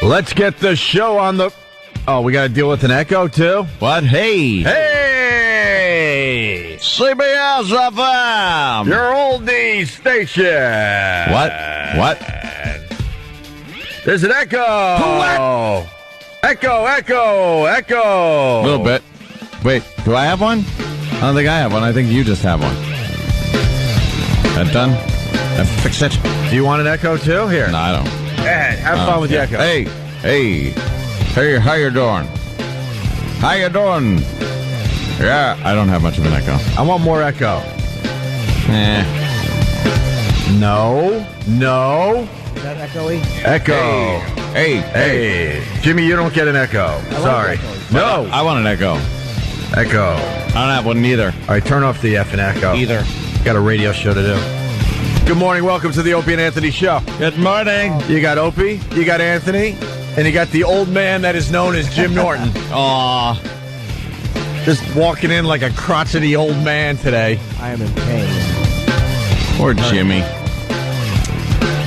Let's get the show on the... Oh, we got to deal with an echo, too? What? Hey! Hey! CBS FM! Your oldie station! What? There's an echo! Echo! A little bit. Wait, do I have one? I don't think I have one. I think you just have one. That done? That fix it? Do you want an echo, too? Here. No, I don't. Go ahead. Have fun with the echo. Hey, how you doing? How you doing? Yeah, I don't have much of an echo. I want more echo. No. Is that echoey? Echo. Hey. Jimmy, you don't get an echo. Sorry. No. I want an echo. Echo. I don't have one neither. All right, turn off the effing echo. Either. Got a radio show to do. Good morning. Welcome to the Opie and Anthony Show. Good morning. You got Opie, you got Anthony, and you got the old man that is known as Jim Norton. Aw. Just walking in like a crotchety old man today. I am in pain. Poor Jimmy.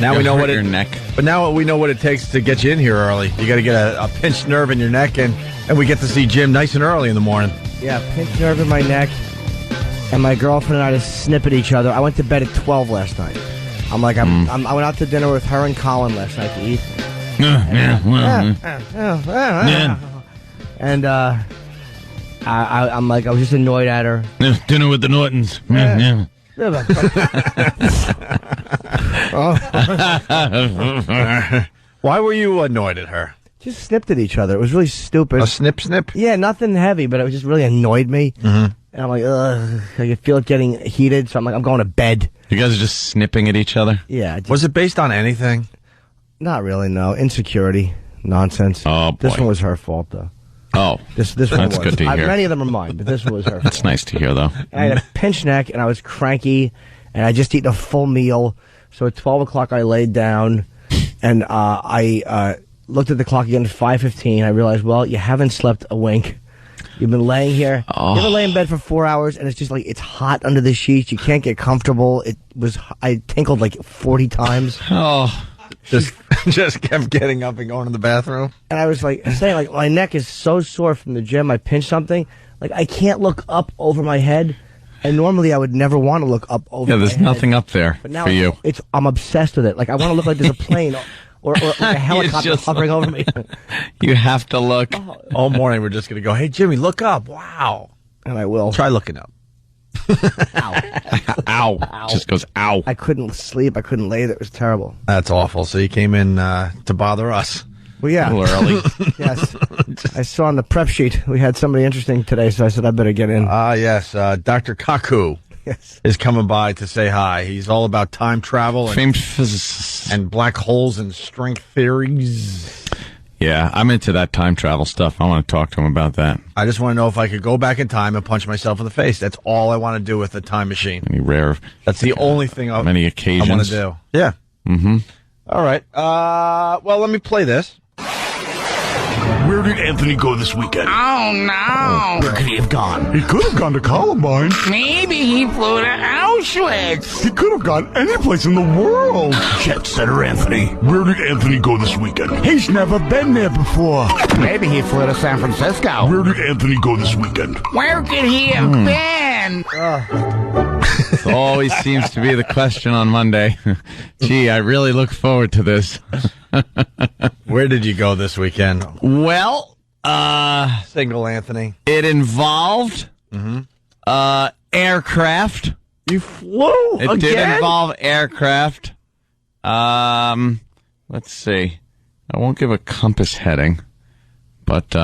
Now we know what your neck. But now we know what it takes to get you in here early. You got to get a pinched nerve in your neck, and we get to see Jim nice and early in the morning. Yeah, pinched nerve in my neck. And my girlfriend and I just snip at each other. I went to bed at 12 last night. I went out to dinner with her and Colin last night to eat. And I'm like, I was just annoyed at her. Dinner with the Nortons. Why were you annoyed at her? Just snipped at each other. It was really stupid. A snip? Yeah, nothing heavy, but it just really annoyed me. Mm-hmm. And I'm like, ugh. I feel it getting heated, so I'm like, I'm going to bed. You guys are just snipping at each other? Yeah. Was it based on anything? Not really, no. Insecurity. Nonsense. Oh, boy. This one was her fault, though. Oh. This one That's was. good to hear. Many of them are mine, but this one was her fault. That's nice to hear, though. And I had a pinched neck, and I was cranky, and I just eaten a full meal. So at 12 o'clock, I laid down, and I looked at the clock again at 5:15. I realized, well, you haven't slept a wink. You've been laying here. Oh. You ever lay in bed for 4 hours, and it's just like, it's hot under the sheets. You can't get comfortable. I tinkled like 40 times. Oh. Just kept getting up and going to the bathroom. And I was like saying, like, my neck is so sore from the gym. I pinched something. Like, I can't look up over my head. And normally I would never want to look up over my head. Yeah, there's nothing up there but now for you. I'm obsessed with it. Like, I want to look like there's a plane or like a helicopter hovering over me. You have to look. All morning we're just going to go, hey, Jimmy, look up. Wow. And I will. Try looking up. Ow. Just goes, ow. I couldn't sleep. I couldn't lay there. It was terrible. That's awful. So you came in to bother us. Well, yeah. A little early. Yes. I saw on the prep sheet we had somebody interesting today, so I said I better get in. Yes. Dr. Kaku is coming by to say hi. He's all about time travel Famed physicist. and black holes and string theories. Yeah, I'm into that time travel stuff. I want to talk to him about that. I just want to know if I could go back in time and punch myself in the face. That's all I want to do with a time machine. Any rare. That's the only thing many occasions. I want to do. Yeah. Mm-hmm. All right. Well, let me play this. Where did Anthony go this weekend? Oh, no. Where could he have gone? He could have gone to Columbine. Maybe he flew to Auschwitz. He could have gone any place in the world. Jet setter Anthony. Where did Anthony go this weekend? He's never been there before. Maybe he flew to San Francisco. Where did Anthony go this weekend? Where could he have been? Always seems to be the question on Monday. Gee, I really look forward to this. Where did you go this weekend? Well, Single Anthony. it involved aircraft. You flew It did involve aircraft. Let's see. I won't give a compass heading, but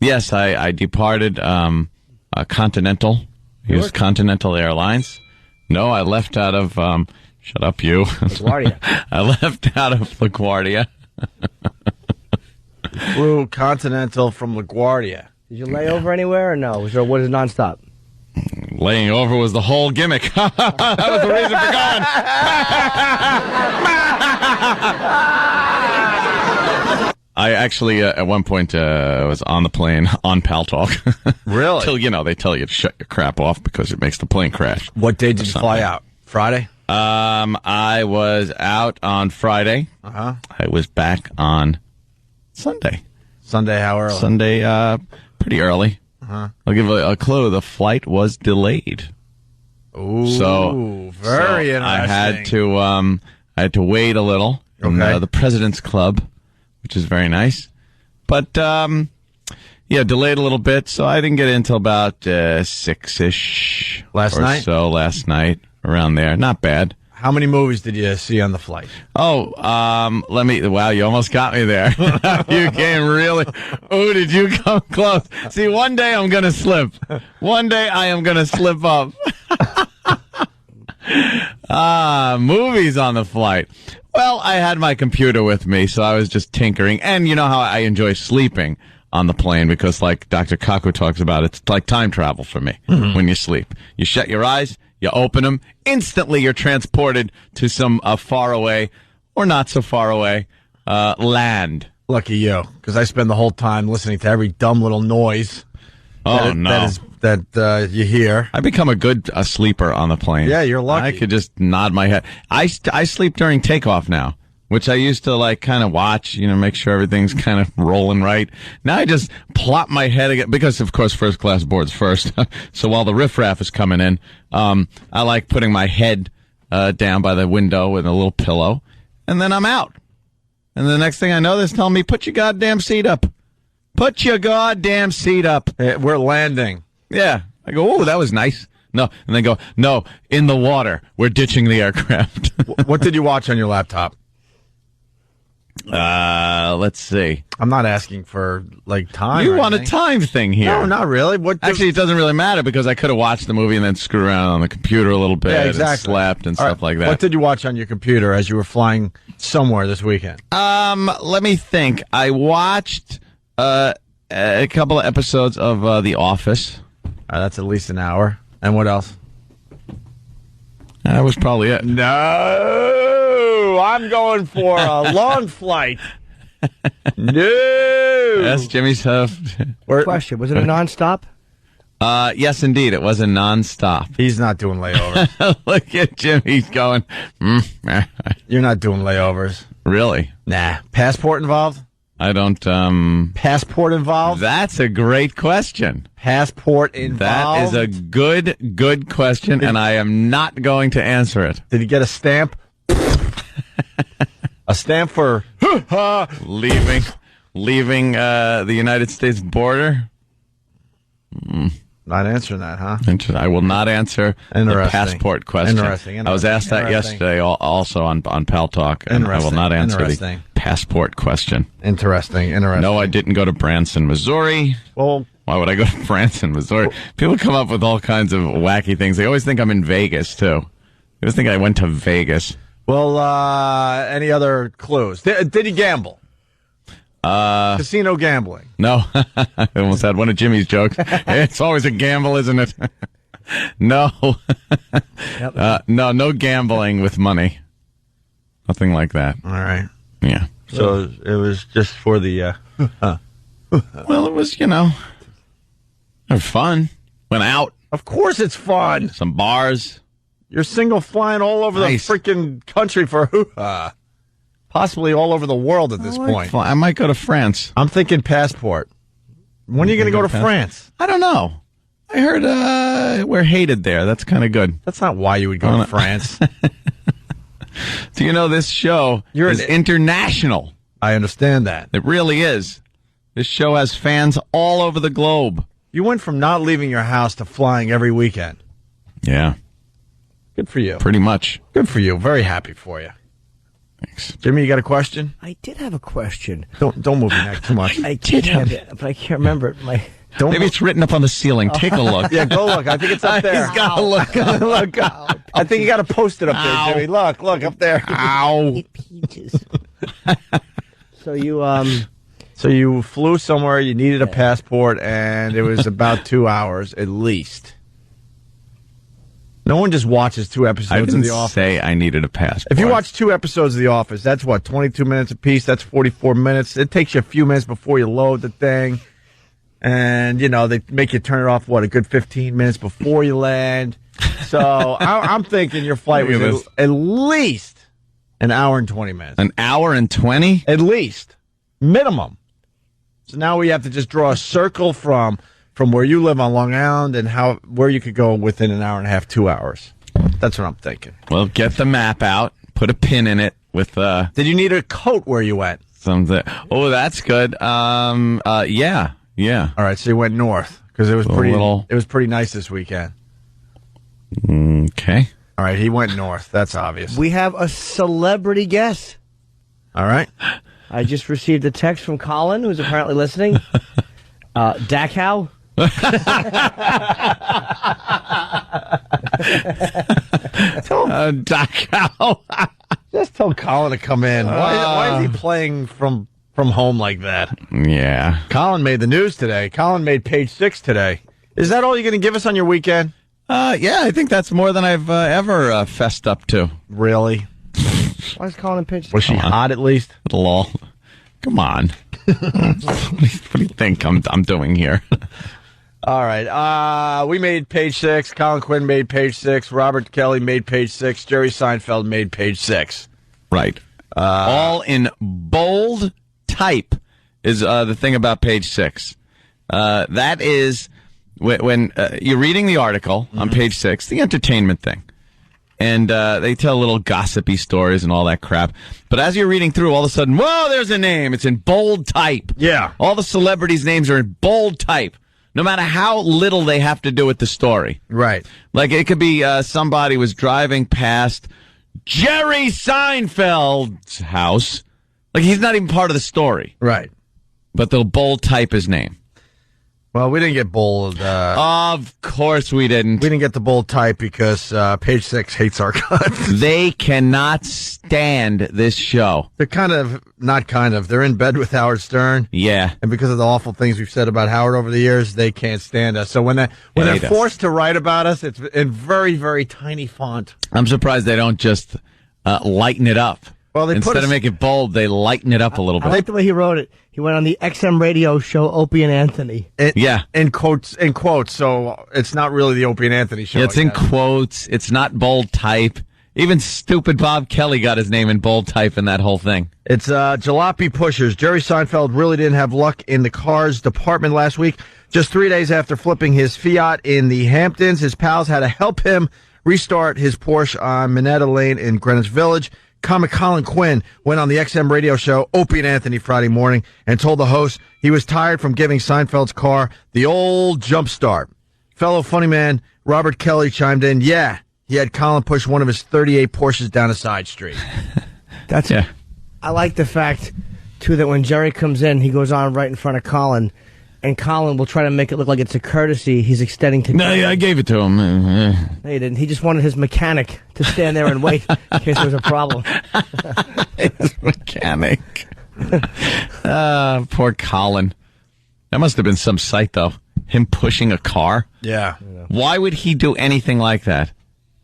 yes, I departed Continental. Used Continental Airlines. No, I left out of shut up, you. LaGuardia. I left out of LaGuardia. Flew Continental from LaGuardia. Did you lay over anywhere or no? Was it nonstop? Laying over was the whole gimmick. That was the reason for going. I actually, at one point, was on the plane on Pal Talk. Really? Till, they tell you to shut your crap off because it makes the plane crash. What day did you fly out? Friday? I was out on Friday. Uh-huh. I was back on Sunday. Sunday, how early? Sunday, pretty early. Uh-huh. I'll give a clue. The flight was delayed. Ooh, So very interesting. I had to wait a little in Okay. the President's Club, which is very nice. But delayed a little bit, so I didn't get in until about 6-ish Last night? So last night, around there. Not bad. How many movies did you see on the flight? Oh, wow, you almost got me there. You came really, did you come close? See, one day I'm going to slip. One day I am going to slip up. Movies on the flight. Well, I had my computer with me, so I was just tinkering. And you know how I enjoy sleeping on the plane because, like Dr. Kaku talks about, it's like time travel for me when you sleep. You shut your eyes, you open them, instantly you're transported to some far away or not so far away land. Lucky you, because I spend the whole time listening to every dumb little noise. That you hear. I become a sleeper on the plane. Yeah, you're lucky. I could just nod my head. I sleep during takeoff now, which I used to like kind of watch, make sure everything's kind of rolling right. Now I just plop my head again because, of course, first class boards first. So while the riffraff is coming in, I like putting my head down by the window with a little pillow, and then I'm out. And the next thing I know, they're telling me, put your goddamn seat up. Put your goddamn seat up. We're landing. Yeah. I go, that was nice. No. And they go, no, in the water. We're ditching the aircraft. What did you watch on your laptop? Let's see. I'm not asking for, time. You or want anything. a time thing here. No, not really. Actually, it doesn't really matter because I could have watched the movie and then screwed around on the computer a little bit and slept and stuff like that. What did you watch on your computer as you were flying somewhere this weekend? Let me think. I watched a couple of episodes of The Office. That's at least an hour. And what else? That was probably it. No, I'm going for a long flight. No. Yes, Jimmy's Question: was it a nonstop? Yes, indeed. It was a nonstop. He's not doing layovers. Look at Jimmy's going. You're not doing layovers. Really? Nah. Passport involved? I don't. Passport involved? That's a great question. Passport involved? That is a good question, and I am not going to answer it. Did he get a stamp? A stamp for leaving the United States border? Not answering that, huh? I will not answer the passport question. Interesting. I was asked that yesterday also on Pal Talk, and I will not answer the passport question. Interesting. No, I didn't go to Branson, Missouri. Well, why would I go to Branson, Missouri? People come up with all kinds of wacky things. They always think I'm in Vegas, too. They always think I went to Vegas. Well, any other clues? Did he gamble? Casino gambling. No. I almost had one of Jimmy's jokes. It's always a gamble, isn't it? No. No gambling with money. Nothing like that. All right. Yeah. So it was just for the... Well, it was, fun. Went out. Of course it's fun. Some bars. You're single flying all over the freaking country for hoo-ha. Possibly all over the world at this point. I might go to France. I'm thinking passport. When are you going to go to France? I don't know. I heard we're hated there. That's kind of good. That's not why you would go to France. Do you know this show is international? I understand that. It really is. This show has fans all over the globe. You went from not leaving your house to flying every weekend. Yeah. Good for you. Pretty much. Good for you. Very happy for you. Thanks. Jimmy, you got a question? I did have a question. Don't move your neck too much. I did have it, but I can't remember it. Maybe it's written up on the ceiling. Take a look. Yeah, go look. I think it's up there. He's got to look. Look. I think you got to post it up there, Jimmy. Look up there. Ow. It peaches. So you flew somewhere, you needed a passport, and it was about 2 hours at least. No one just watches 2 episodes of The Office. I didn't say I needed a passport. If you watch 2 episodes of The Office, that's 22 minutes apiece? That's 44 minutes. It takes you a few minutes before you load the thing. And, they make you turn it off, a good 15 minutes before you land. So I'm thinking your flight was at least an hour and 20 minutes. An hour and 20? At least. Minimum. So now we have to just draw a circle from where you live on Long Island and where you could go within an hour and a half, 2 hours. That's what I'm thinking. Well, get the map out, put a pin in it with Did you need a coat where you went? something. Oh, that's good. Yeah. All right, so you went north because it was pretty nice this weekend. Okay. All right, he went north. That's obvious. We have a celebrity guest. All right. I just received a text from Colin, who's apparently listening. Dachau. Dachau. Just tell Colin to come in. Why is he playing from home like that? Yeah. Colin made the news today. Colin made page 6 today. Is that all you're going to give us on your weekend? Yeah, I think that's more than I've ever fessed up to. Really? Why is Colin in pitch? Was she hot at least? Lol. Come on. What do you think I'm doing here? All right. We made page 6. Colin Quinn made page 6. Robert Kelly made page 6. Jerry Seinfeld made page 6. Right. All in bold type is the thing about page 6. That is when you're reading the article on page 6, the entertainment thing. And they tell little gossipy stories and all that crap. But as you're reading through, all of a sudden, whoa, there's a name. It's in bold type. Yeah. All the celebrities' names are in bold type, no matter how little they have to do with the story. Right. Like it could be somebody was driving past Jerry Seinfeld's house. Like he's not even part of the story. Right. But they'll bold type his name. Well, we didn't get bold. Of course we didn't. We didn't get the bold type because page 6 hates our guts. They cannot stand this show. They're they're in bed with Howard Stern. Yeah. And because of the awful things we've said about Howard over the years, they can't stand us. So when they're forced to write about us, it's in very, very tiny font. I'm surprised they don't just lighten it up. Well, instead of making it bold, they lighten it up a little bit. I like the way he wrote it. He went on the XM radio show Opie and Anthony. In quotes. So it's not really the Opie and Anthony show. It's in quotes. It's not bold type. Even stupid Bob Kelly got his name in bold type in that whole thing. It's jalopy pushers. Jerry Seinfeld really didn't have luck in the cars department last week. Just 3 days after flipping his Fiat in the Hamptons, his pals had to help him restart his Porsche on Minetta Lane in Greenwich Village. Comic Colin Quinn went on the XM radio show Opie and Anthony Friday morning and told the host he was tired from giving Seinfeld's car the old jump start. Fellow funny man Robert Kelly chimed in, yeah, he had Colin push one of his 38 Porsches down a side street. I like the fact, too, that when Jerry comes in, he goes on right in front of Colin, and Colin will try to make it look like it's a courtesy he's extending to No, I gave it to him. No, he didn't. He just wanted his mechanic to stand there and wait in case there was a problem. His mechanic. Poor Colin. That must have been some sight, though. Him pushing a car. Yeah. Why would he do anything like that?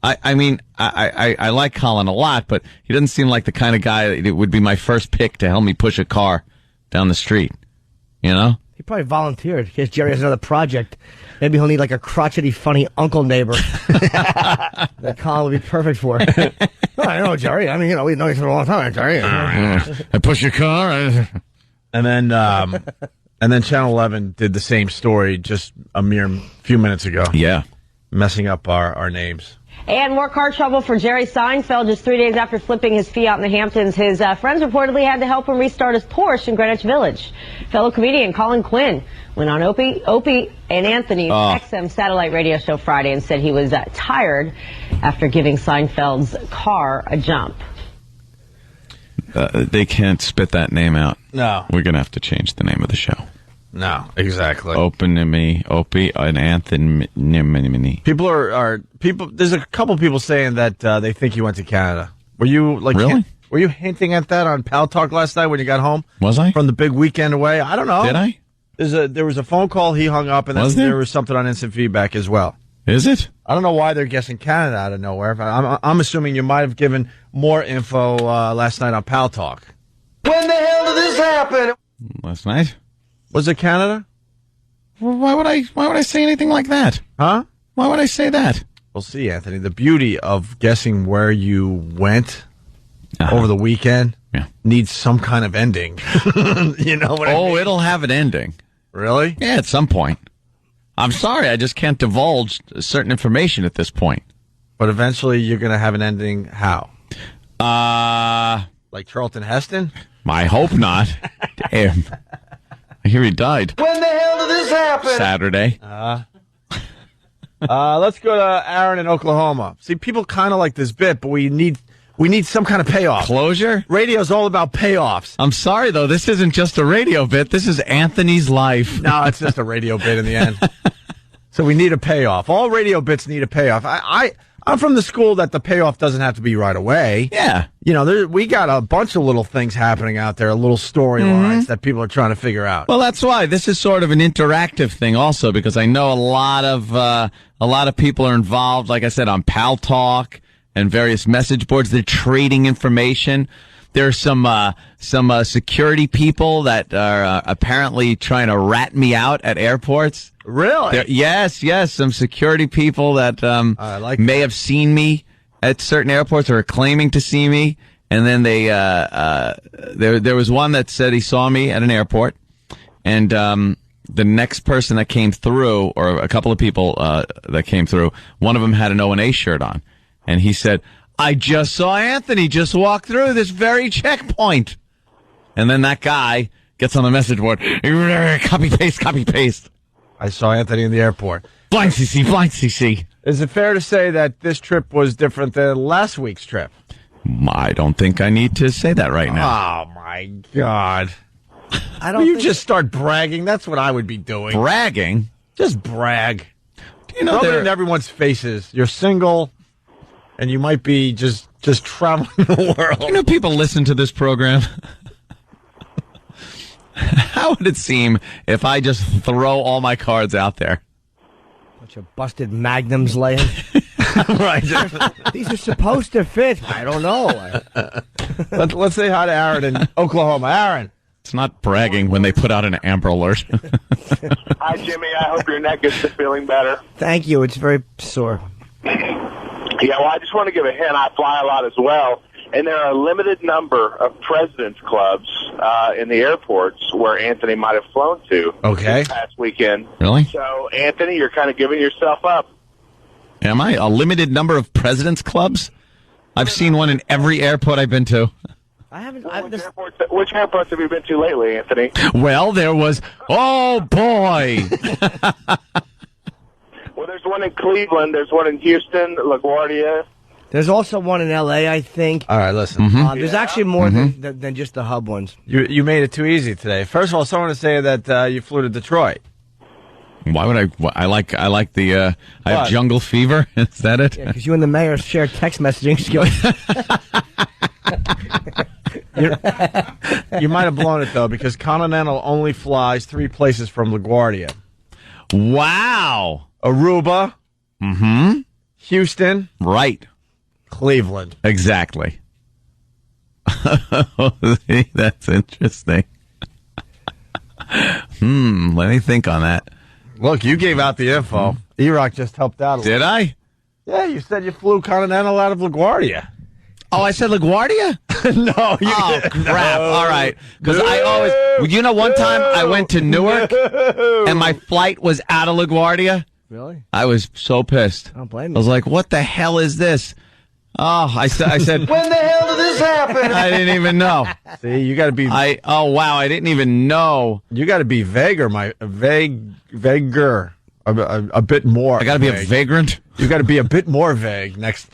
I mean, I like Colin a lot, but he doesn't seem like the kind of guy that would be my first pick to help me push a car down the street. You know? He probably volunteered in case Jerry has another project. Maybe he'll need like a crotchety, funny uncle neighbor that Colin would be perfect for. Oh, I know, Jerry. I mean, we've known each other a long time, Jerry. I push your car. And then Channel 11 did the same story just a mere few minutes ago. Yeah. Messing up our names. And more car trouble for Jerry Seinfeld just 3 days after flipping his Fiat in the Hamptons. His friends reportedly had to help him restart his Porsche in Greenwich Village. Fellow comedian Colin Quinn went on Opie and Anthony's XM satellite radio show Friday and said he was tired after giving Seinfeld's car a jump. They can't spit that name out. No. We're going to have to change the name of the show. No, exactly. Opie and Anthony. People are there's a couple people saying that they think you went to Canada. Were you really? Were you hinting at that on Pal Talk last night when you got home? Was I? From the big weekend away? I don't know. Did I? There was a phone call, he hung up, and then there was something on instant feedback as well. Is it? I don't know why they're guessing Canada out of nowhere. I'm assuming you might have given more info last night on Pal Talk. When the hell did this happen? Last night? Was it Canada? Well, why would I say anything like that? Huh? Why would I say that? We'll see, Anthony. The beauty of guessing where you went over the weekend needs some kind of ending. You know what I mean? It'll have an ending. Really? Yeah, at some point. I'm sorry, I just can't divulge certain information at this point. But eventually you're going to have an ending how? Like Charlton Heston? I hope not. Damn. I hear he died. When the hell did this happen? Saturday. Let's go to Aaron in Oklahoma. See, people kind of like this bit, but we need some kind of payoff. Closure? Radio's all about payoffs. I'm sorry, though. This isn't just a radio bit. This is Anthony's life. No, it's just a radio bit in the end. So we need a payoff. All radio bits need a payoff. I'm from the school that the payoff doesn't have to be right away. Yeah. You know, we got a bunch of little things happening out there, little storylines that people are trying to figure out. Well, that's why this is sort of an interactive thing also, because I know a lot of people are involved, like I said, on Pal Talk and various message boards. They're trading information. There's some security people that are apparently trying to rat me out at airports. Really? Yes. Some security people that may have seen me at certain airports or are claiming to see me. And then there was one that said he saw me at an airport. And the next person that came through, or a couple of people that came through, one of them had an O&A shirt on. And he said, I just saw Anthony just walk through this very checkpoint. And then that guy gets on the message board. Copy paste. I saw Anthony in the airport. Flying CC. Is it fair to say that this trip was different than last week's trip? I don't think I need to say that right now. Oh, my God. I don't. You just start bragging. That's what I would be doing. Bragging? Just brag. Do you know Rub it in everyone's faces. You're single, and you might be just traveling the world. You know, people listen to this program. How would it seem if I just throw all my cards out there? Bunch of busted magnums laying. Right. These are supposed to fit. I don't know. Let's say hi to Aaron in Oklahoma. Aaron. It's not bragging when they put out an Amber Alert. Hi, Jimmy. I hope your neck is feeling better. Thank you. It's very sore. Yeah, well, I just want to give a hint. I fly a lot as well, and there are a limited number of president's clubs in the airports where Anthony might have flown to this past weekend. Really? So, Anthony, you're kind of giving yourself up. Am I? A limited number of president's clubs? I've seen one in every airport I've been to. I haven't. Which airports have you been to lately, Anthony? Well, there was. Oh boy! Well, there's one in Cleveland. There's one in Houston, LaGuardia. There's also one in L.A., I think. All right, listen. There's actually more than just the hub ones. You made it too easy today. First of all, someone to say that you flew to Detroit. Why would I like the I have jungle fever? Is that it? Yeah, because you and the mayor share text messaging skills. You might have blown it, though, because Continental only flies 3 places from LaGuardia. Wow. Aruba. Houston. Right. Cleveland. Exactly. That's interesting. Let me think on that. Look, you gave out the info. E-Rock just helped out a little. Did I? Yeah, you said you flew Continental out of LaGuardia. Oh, I said LaGuardia? No. Crap. No. All right. Because I always... You know, one time I went to Newark, and my flight was out of LaGuardia. Really? I was so pissed. I don't blame you. I was like, what the hell is this? Oh, I said... When the hell did this happen? I didn't even know. See, you got to be... Oh, wow, I didn't even know. You got to be vaguer, vaguer. A bit more. I got to be a vagrant? You got to be a bit more vague next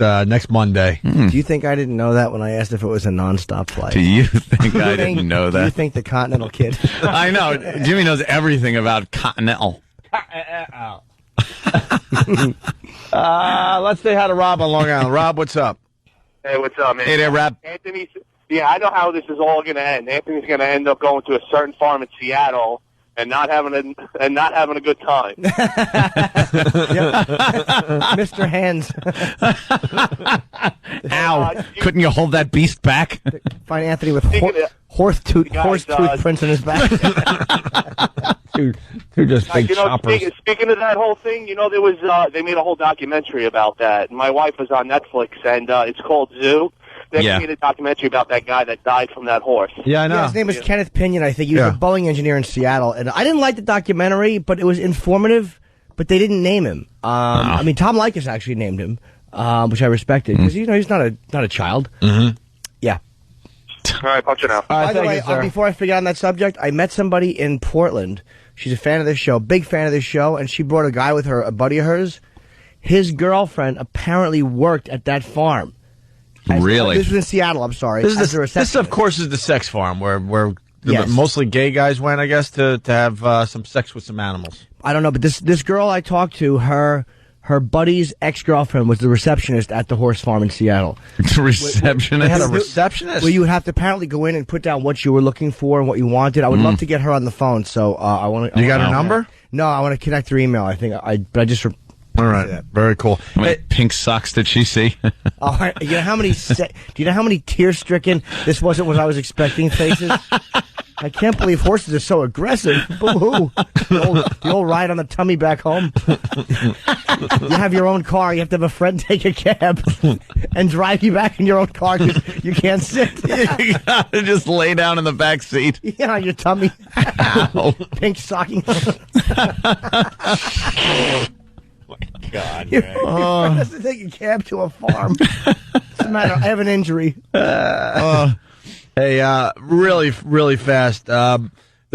Monday. Do you think I didn't know that when I asked if it was a nonstop flight? Do you think I didn't know that? Do you think the Continental kid? I know. Jimmy knows everything about Continental. Let's say hi to Rob on Long Island. Rob, what's up? Hey, what's up, man? Hey there, Rob. Anthony's. Yeah, I know how this is all going to end. Anthony's going to end up going to a certain farm in Seattle and not having a good time. Mr. Hands. Ow! Couldn't you hold that beast back? Find Anthony with horse tooth prints in his back. Two just big choppers. Speaking of that whole thing, there was they made a whole documentary about that. My wife was on Netflix, and it's called Zoo. They Yeah. made a documentary about that guy that died from that horse. Yeah, I know. Yeah, his name was Kenneth Pinion, I think. He was Yeah. a Boeing engineer in Seattle. And I didn't like the documentary, but it was informative, but they didn't name him. I mean, Tom Likas actually named him, which I respected, because, he's not a child. Mm-hmm. Yeah. All right, punch it out. All right, By the thank way, you, sir. before I forget on that subject, I met somebody in Portland. She's a fan of this show, big fan of this show, and she brought a guy with her, a buddy of hers. His girlfriend apparently worked at that farm. Really? This was in Seattle, I'm sorry. This, as is a the, receptionist. this, of course, is the sex farm where Yes. mostly gay guys went, I guess, to have some sex with some animals. I don't know, but this girl I talked to, her buddy's ex-girlfriend was the receptionist at the horse farm in Seattle. Receptionist. They had a receptionist? Well, you would have to apparently go in and put down what you were looking for and what you wanted. I would love to get her on the phone, so I want to. You got her number? No, I want to connect her email. I think but I just. All right, very cool. How many pink socks did she see? Oh, you know how many? Do you know how many tear-stricken? This wasn't what I was expecting. Faces. I can't believe horses are so aggressive. Boo-hoo. The old ride on the tummy back home. You have your own car. You have to have a friend take a cab and drive you back in your own car because you can't sit. You gotta just lay down in the back seat. Yeah, on your tummy. Pink stocking. God, Your friend has to take a cab to a farm. What's the matter? I have an injury. Hey, really, really fast. The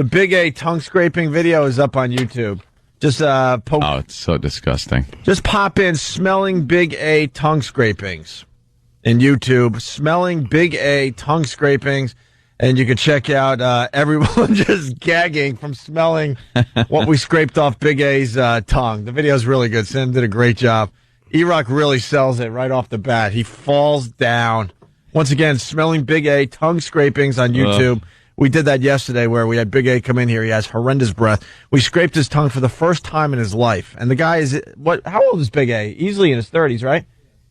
Big A tongue scraping video is up on YouTube. Just poke. Oh, it's so disgusting. Just pop in smelling Big A tongue scrapings in YouTube. Smelling Big A tongue scrapings. And you can check out everyone just gagging from smelling what we scraped off Big A's tongue. The video's really good. Sam did a great job. E-Rock really sells it right off the bat. He falls down. Once again, smelling Big A tongue scrapings on YouTube. We did that yesterday where we had Big A come in here. He has horrendous breath. We scraped his tongue for the first time in his life. And the guy is, how old is Big A? Easily in his 30s, right?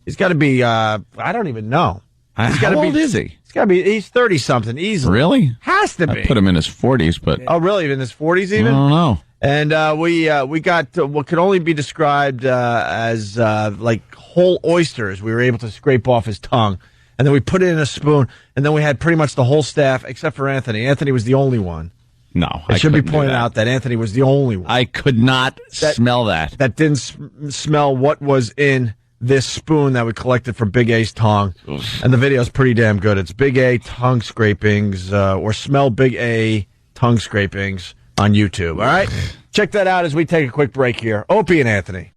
He's got to be, I don't even know. How old is he? He's 30-something, easily. Really? Has to be. I put him in his 40s, but Oh, really? In his 40s I even? don't know. And we got what could only be described as like whole oysters. We were able to scrape off his tongue. And then we put it in a spoon. And then we had pretty much the whole staff, except for Anthony. Anthony was the only one. No, It should be couldn't do pointed that. out that Anthony was the only one. I could not smell that. That didn't smell what was in this spoon that we collected from Big A's tongue. And the video's pretty damn good. It's Big A tongue scrapings, or smell Big A tongue scrapings on YouTube. All right? Check that out as we take a quick break here. Opie and Anthony.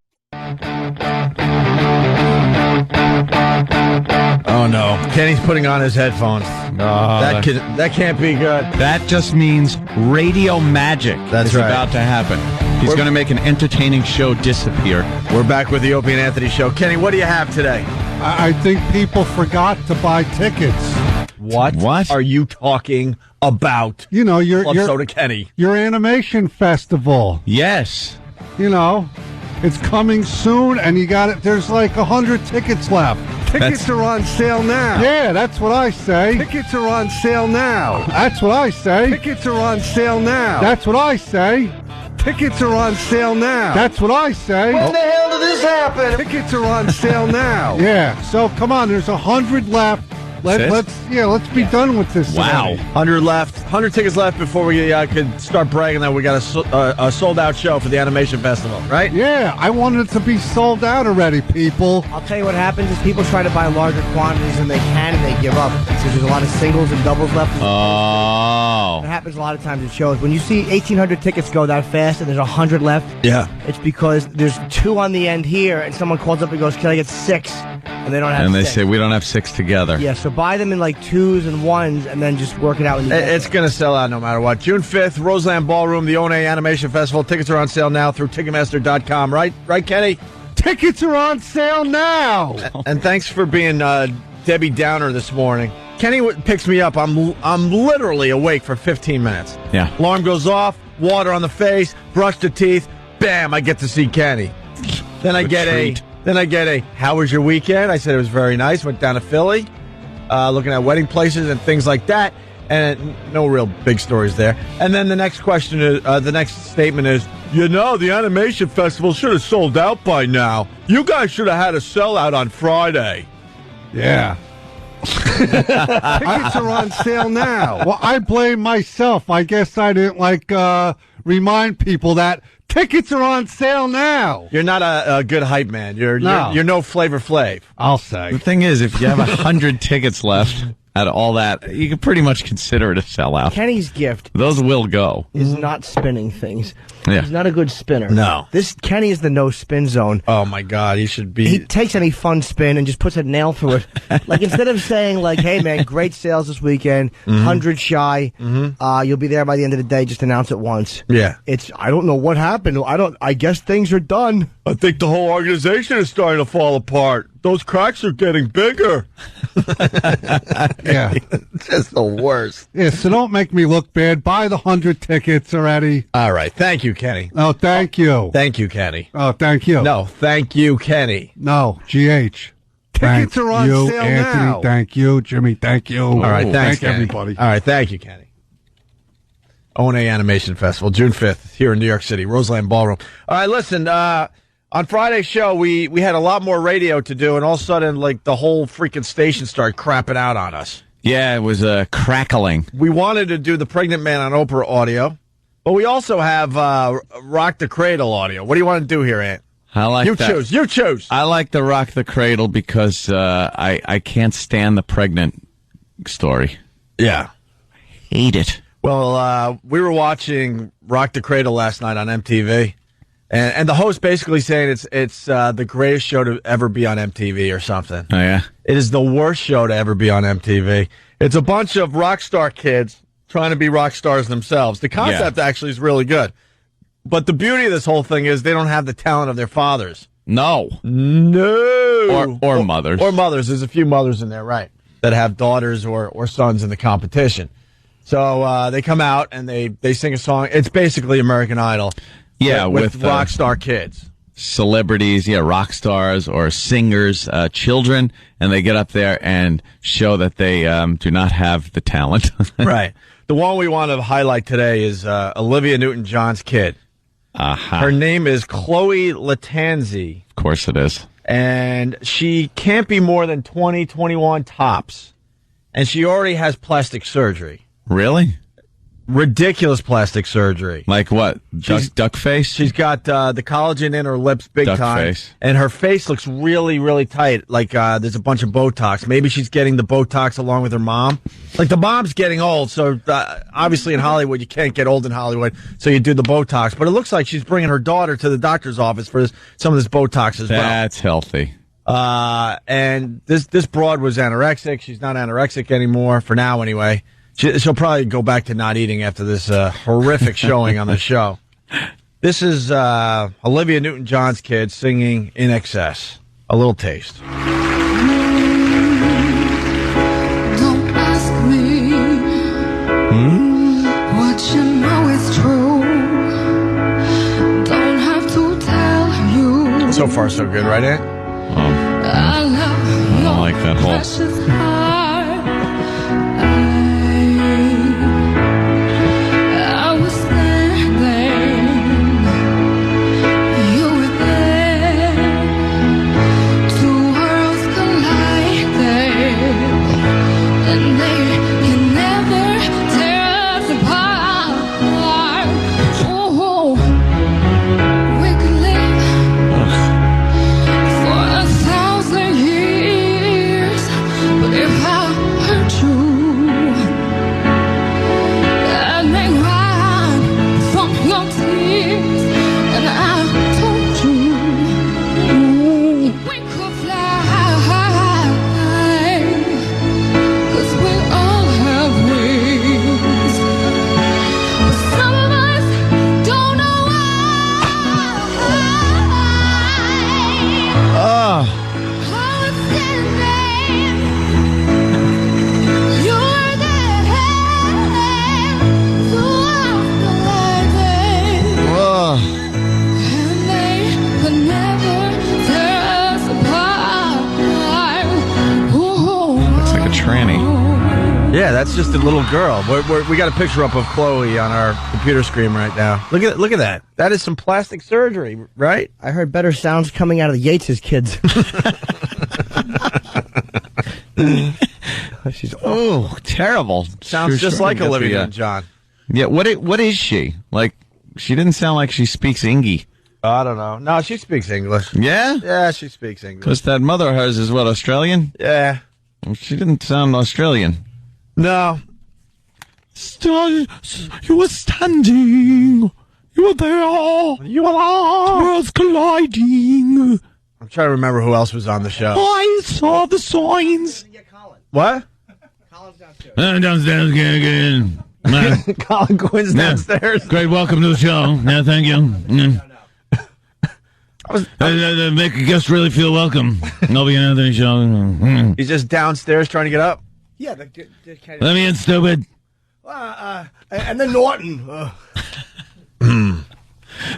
Oh, no. Kenny's putting on his headphones. That can't be good. That just means radio magic That's is right. about to happen. He's going to make an entertaining show disappear. We're back with the Opie and Anthony show. Kenny, what do you have today? I think people forgot to buy tickets. What are you talking about? You know, Club Soda Kenny. your animation festival. Yes. You know, it's coming soon, and you got it. There's like 100 tickets left. Tickets are on sale now. Yeah, that's what I say. Tickets are on sale now. That's what I say. Tickets are on sale now. That's what I say. Tickets are on sale now. That's what I say. When the hell did this happen? Tickets are on sale now. Yeah. So come on, there's 100 left. Let's be done with this. Wow. today. 100 left. 100 tickets left before we could start bragging that we got a sold-out show for the Animation Festival, right? Yeah, I wanted it to be sold out already, people. I'll tell you what happens is people try to buy larger quantities than they can and they give up because there's a lot of singles and doubles left. Oh. That happens a lot of times at shows. When you see 1,800 tickets go that fast and there's 100 left, Yeah. it's because there's 2 on the end here and someone calls up and goes, "Can I get 6?" And they don't have And they 6. say, we don't have 6 together. Yeah, so buy them in like 2s and 1s and then just work it out when you get It's going to sell out no matter what. June 5th, Roseland Ballroom, the ONA Animation Festival. Tickets are on sale now through Ticketmaster.com. Right, Kenny? Tickets are on sale now. And thanks for being Debbie Downer this morning. Kenny picks me up. I'm literally awake for 15 minutes. Yeah. Alarm goes off, water on the face, brush the teeth, bam, I get to see Kenny. Then I get a, how was your weekend? I said it was very nice. Went down to Philly, looking at wedding places and things like that. And no real big stories there. And then the next question is, the next statement is, you know, the Animation Festival should have sold out by now. You guys should have had a sellout on Friday. Yeah. Tickets are on sale now. Well, I blame myself. I guess I didn't remind people that tickets are on sale now. You're not a good hype man. You're no Flavor Flav. I'll say. The thing is, if you have 100 tickets left out of all that, you can pretty much consider it a sellout. Kenny's gift Those will go. is not spinning things. Yeah. He's not a good spinner. No. Kenny is the no spin zone. Oh my God, he should be. He takes any fun spin and just puts a nail through it. Like instead of saying like, "Hey man, great sales this weekend, 100 shy, you'll be there by the end of the day." Just announce it once. Yeah. I don't know what happened. I guess things are done. I think the whole organization is starting to fall apart. Those cracks are getting bigger. Yeah. It's just the worst. Yeah, so don't make me look bad. Buy the 100 tickets already. All right. Thank you, Kenny. Oh, thank you. Thank you, Kenny. Oh, thank you. No, thank you, Kenny. No, GH. Tickets are on sale Anthony, now. Thank you, Jimmy. Thank you. All right, thanks, Thank Kenny. everybody. All right, thank you, Kenny. O&A Animation Festival, June 5th, here in New York City, Roseland Ballroom. All right, listen, on Friday's show, we had a lot more radio to do, and all of a sudden, like, the whole freaking station started crapping out on us. Yeah, it was crackling. We wanted to do the Pregnant Man on Oprah audio, but we also have Rock the Cradle audio. What do you want to do here, Ant? I like You that. choose. You choose. I like the Rock the Cradle because I can't stand the pregnant story. Yeah. Hate it. Well, we were watching Rock the Cradle last night on MTV, and the host basically saying it's the greatest show to ever be on MTV or something. Oh, yeah? It is the worst show to ever be on MTV. It's a bunch of rock star kids trying to be rock stars themselves. The concept actually is really good. But the beauty of this whole thing is they don't have the talent of their fathers. No. Or mothers. Or mothers. There's a few mothers in there, right, that have daughters or sons in the competition. So they come out and they sing a song. It's basically American Idol. Yeah, with rock star kids. Celebrities, rock stars or singers, children, and they get up there and show that they do not have the talent. Right. The one we want to highlight today is Olivia Newton-John's kid. Uh-huh. Her name is Chloe Latanzi. Of course it is. And she can't be more than 20, 21 tops. And she already has plastic surgery. Really? Ridiculous plastic surgery. Like what? Duck face? She's got the collagen in her lips big Duck time. face. And her face looks really, really tight. Like there's a bunch of Botox. Maybe she's getting the Botox along with her mom. Like the mom's getting old, so obviously in Hollywood you can't get old in Hollywood, so you do the Botox. But it looks like she's bringing her daughter to the doctor's office for some of this Botox as well. That's healthy. And this broad was anorexic. She's not anorexic anymore, for now anyway. She'll probably go back to not eating after this horrific showing on the show. This is Olivia Newton-John's kid singing In Excess. A little taste. Don't ask me what you know is true. Don't have to tell you. So far, so good, right, Ant? I love I don't like that whole... precious heart. I was standing, you were there. Two worlds collided, and they can never tear us apart. Oh, we could live for 1,000 years, but if I hurt you, I'd make mine from your tears. And I told you we could fly, 'cause we all have wings. But some of us don't know why. Oh. I was standing, you were there, two worlds colliding, Whoa. and they could never tear us apart. Ooh. It's like a tranny. Yeah, that's just a little girl. We got a picture up of Chloe on our computer screen right now. Look at that. That is some plastic surgery, right? I heard better sounds coming out of the Yates' kids. She's Oh, terrible. Sounds just like Olivia Newton-John. Yeah, what is she? Like, she didn't sound like she speaks Ingy. I don't know. No, she speaks English. Yeah? Yeah, she speaks English. Because that mother of hers is what, Australian? Yeah. Well, she didn't sound Australian. No. You were standing. You were there. You were there. Worlds colliding. I'm trying to remember who else was on the show. I saw the signs. What? Downstairs again. Colin Quinn's downstairs. Great, welcome to the show. Yeah, thank you. Make a guest really feel welcome. Opie Anthony show. He's just downstairs trying to get up. Yeah. Let me in, stupid. And then Norton.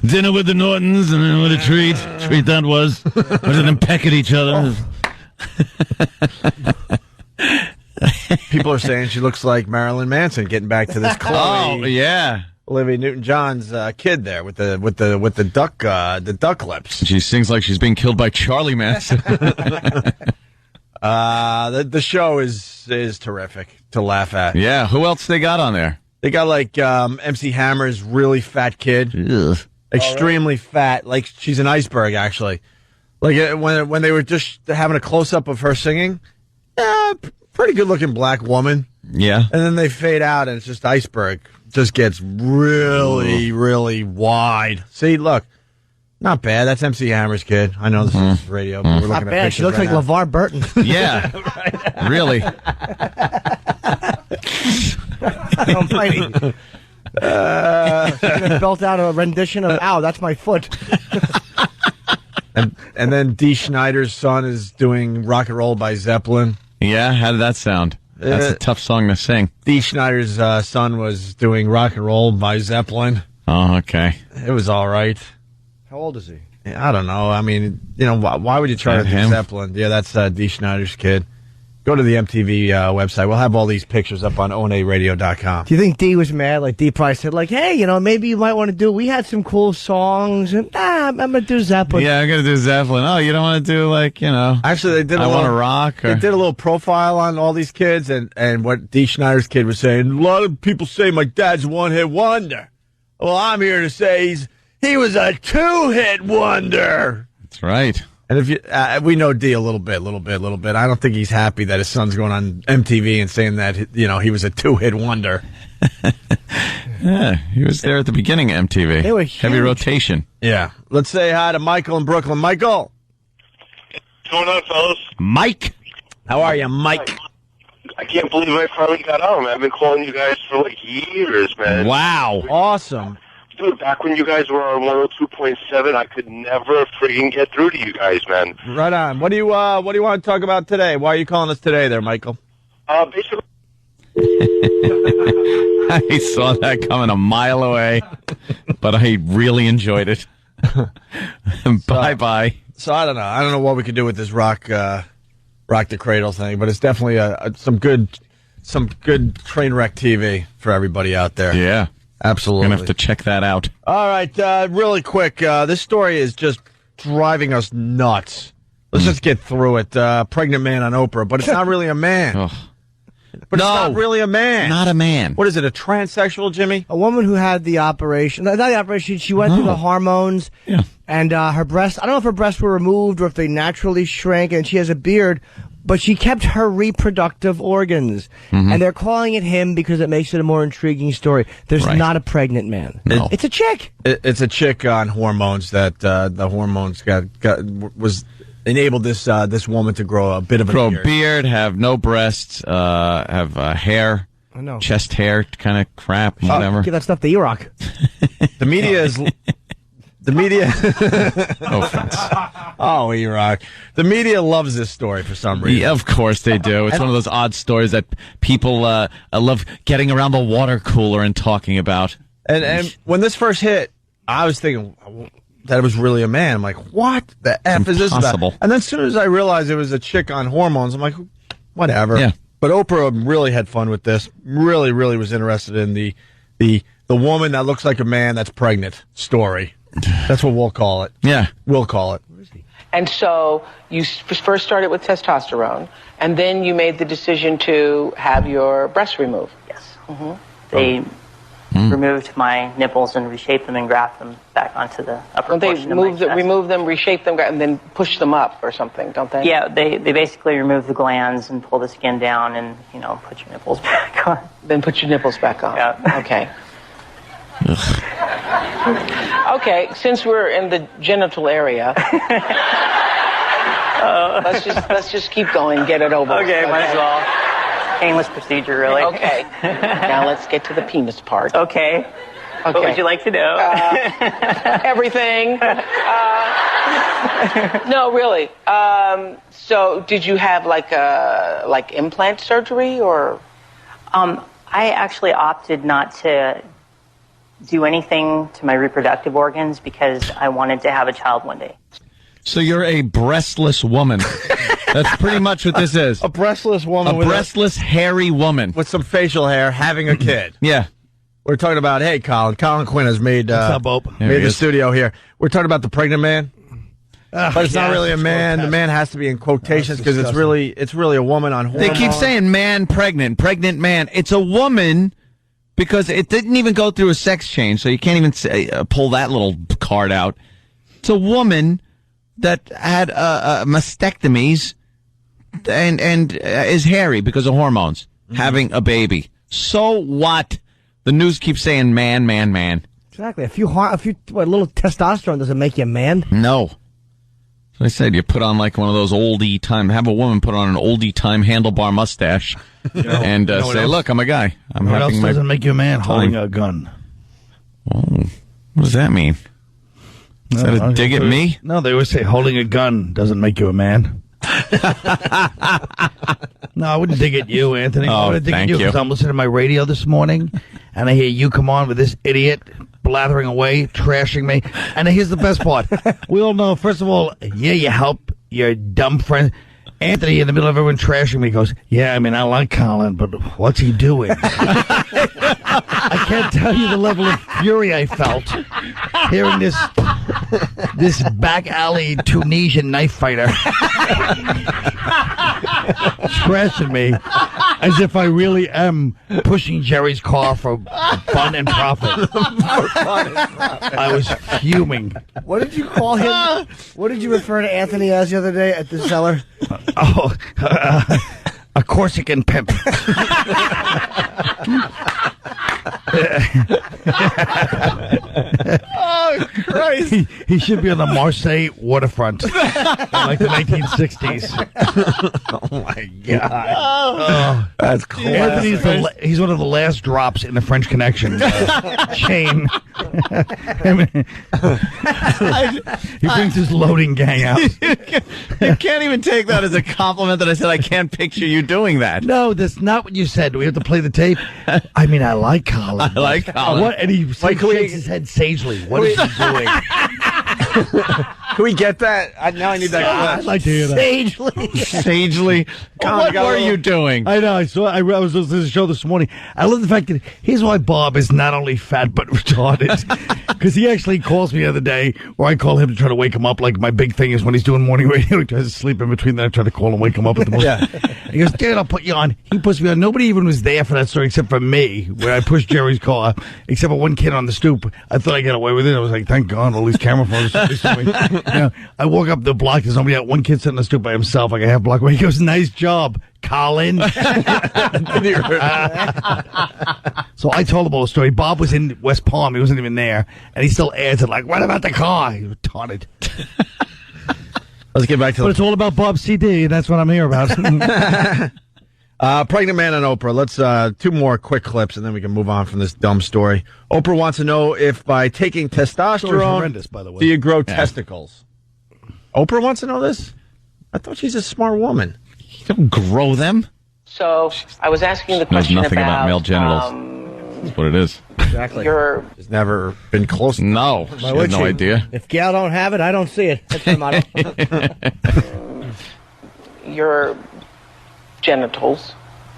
Dinner with the Nortons, and then what a treat that was. Watching them peck at each other. People are saying she looks like Marilyn Manson. Getting back to this Chloe. Oh yeah, Olivia Newton-John's kid there with the duck lips. She sings like she's being killed by Charlie Manson. The show is terrific to laugh at. Yeah, who else they got on there? They got like MC Hammer's really fat kid, extremely fat. Like she's an iceberg actually. Like when they were just having a close up of her singing, pretty good looking black woman. Yeah, and then they fade out and it's just iceberg. Just gets really, really wide. See, look, not bad. That's MC Hammer's kid. I know this is radio, but we're Not looking at bad. She pictures looks right like now. LeVar Burton. Yeah, really. Almighty. Should have built out a rendition of "Ow, that's my foot." And then Dee Schneider's son is doing "Rock and Roll" by Zeppelin. Yeah, how did that sound? That's a tough song to sing. Dee Schneider's son was doing "Rock and Roll" by Zeppelin. Oh, okay. It was all right. How old is he? I don't know. I mean, why would you try to do him? Zeppelin? Yeah, that's Dee Schneider's kid. Go to the MTV website. We'll have all these pictures up on onaradio.com. Do you think Dee was mad? Like Dee probably said, like, "Hey, maybe you might want to do. We had some cool songs, and I'm gonna do Zeppelin." Yeah, I'm gonna do Zeppelin. Oh, you don't want to do Actually, they did. I Want to Rock. Or... They did a little profile on all these kids, and what Dee Schneider's kid was saying. A lot of people say my dad's a one-hit wonder. Well, I'm here to say he was a two-hit wonder. That's right. And if you, we know Dee a little bit. I don't think he's happy that his son's going on MTV and saying that he was a two-hit wonder. Yeah, he was there at the beginning of MTV. They were Heavy huge. rotation. Yeah. Let's say hi to Michael in Brooklyn. Michael, What's going on, fellas? Mike. how are you, Mike? I can't believe I finally got on. I've been calling you guys for like years, man. Wow. Awesome. Dude, back when you guys were on 102.7, I could never freaking get through to you guys, man. Right on. What do you want to talk about today? Why are you calling us today, there, Michael? Basically, I saw that coming a mile away, but I really enjoyed it. Bye-bye. So I don't know what we could do with this rock the cradle thing, but it's definitely some good train wreck TV for everybody out there. Yeah. Absolutely. We're going to have to check that out. All right, really quick. This story is just driving us nuts. Let's just get through it. Pregnant man on Oprah, but it's not really a man. Oh. But No. it's not really a man. Not a man. What is it, a transsexual, Jimmy? A woman who had the operation, not the operation, she went through the hormones, Yeah. and her breasts, I don't know if her breasts were removed or if they naturally shrank, and she has a beard, but she kept her reproductive organs. And they're calling it him because it makes it a more intriguing story. There's Right. not a pregnant man. No. It's a chick. It's a chick on hormones that the hormones was enabled this woman to grow a bit of a Grow beard. beard, have no breasts, have hair, I know. chest hair kind of crap, whatever. Get that stuff to E-Rock. The media is. The media. No offense. Oh, E-Rock. The media loves this story for some reason. Yeah, of course they do. It's one of those odd stories that people love getting around the water cooler and talking about. And when this first hit, I was thinking that it was really a man. I'm like, what the F is this impossible. about? And then as soon as I realized it was a chick on hormones, I'm like, whatever. Yeah. But Oprah really had fun with this. Really, really was interested in the woman that looks like a man that's pregnant story. That's what we'll call it. Yeah. We'll call it. And so you first started with testosterone, and then you made the decision to have your breasts removed. Yes. They removed my nipples and reshaped them and grafted them back onto the upper portion of my chest. Remove them, reshape them, and then push them up or something, don't they? Yeah, they basically remove the glands and pull the skin down and, put your nipples back on. Then put your nipples back on. Yeah. Okay. Okay, since we're in the genital area, let's just keep going, get it over. Okay, might as well. Painless procedure, really. Okay. Now let's get to the penis part. Okay. What would you like to know? Everything. No, really. So, did you have like implant surgery or? I actually opted not to do anything to my reproductive organs because I wanted to have a child one day. So you're a breastless woman. That's pretty much what this is. A breastless woman. A breastless, hairy woman. With some facial hair having a kid. Yeah. We're talking about, hey, Colin. Colin Quinn has made, made the studio here. We're talking about the pregnant man. But it's not really a man. The man has to be in quotations because it's really a woman on hormones. They keep saying man pregnant man. It's a woman because it didn't even go through a sex change, so you can't even say, pull that little card out. It's a woman that had mastectomies and is hairy because of hormones, having a baby. So what? The news keeps saying man. Exactly. A little testosterone doesn't make you a man. No. So I said you put on like one of those oldie time. Have a woman put on an oldie time handlebar mustache and say, "Look, I'm a guy. I'm what having else my doesn't make you a man? time." Holding a gun. Oh, what does that mean? Is that a dig at me? No, they always say holding a gun doesn't make you a man. No, I wouldn't dig at you, Anthony. I would dig at you because I'm listening to my radio this morning, and I hear you come on with this idiot blathering away, trashing me. And here's the best part. We all know, first of all, you help your dumb friend. Anthony, in the middle of everyone trashing me, goes, yeah, I mean, I like Colin, but what's he doing? I can't tell you the level of fury I felt hearing this back alley Tunisian knife fighter trashing me as if I really am pushing Jerry's car for fun and profit. I was fuming. What did you call him? What did you refer to Anthony as the other day at the cellar? A Corsican pimp. Oh, Christ. He should be on the Marseille waterfront in like the 1960s. Oh, my God. Oh, that's cool. Anthony's he's one of the last drops in the French Connection chain. He brings his loading gang out. You can't even take that as a compliment that I said I can't picture you doing that. No, that's not what you said. Do we have to play the tape? I mean, I like Colin. I like Colin. What? And he shakes his head sagely. What is he doing? Can we get that? Now I need that. I'd like to hear that. Sagely. What were you doing? I know. I was listening to the show this morning. I love the fact that here's why Bob is not only fat but retarded. Because he actually calls me the other day, or I call him to try to wake him up. Like my big thing is when he's doing morning radio, he tries to sleep in between. Then I try to call and wake him up at the most. He goes, Dad, I'll put you on. He puts me on. Nobody even was there for that story except for me, where I pushed Jerry's car, except for one kid on the stoop. I thought I got away with it. I was like, thank God, all these camera phones. I walk up the block. There's somebody out. One kid sitting on the stoop by himself, like a half block away. He goes, nice job, Colin. So I told him all the story. Bob was in West Palm. He wasn't even there. And he still adds it like, what about the car? He was retarded. Let's get back to But it's all about Bob CD, and that's what I'm here about. Pregnant man and Oprah. Let's two more quick clips, and then we can move on from this dumb story. Oprah wants to know if by taking testosterone, by the way. do you grow testicles? Oprah wants to know this? I thought she's a smart woman. You don't grow them. So I was asking the Knows question nothing about male genitals. That's what it is. Exactly. It's never been close. No, she had no idea. If Gal don't have it, I don't see it. That's my motto. Your genitals.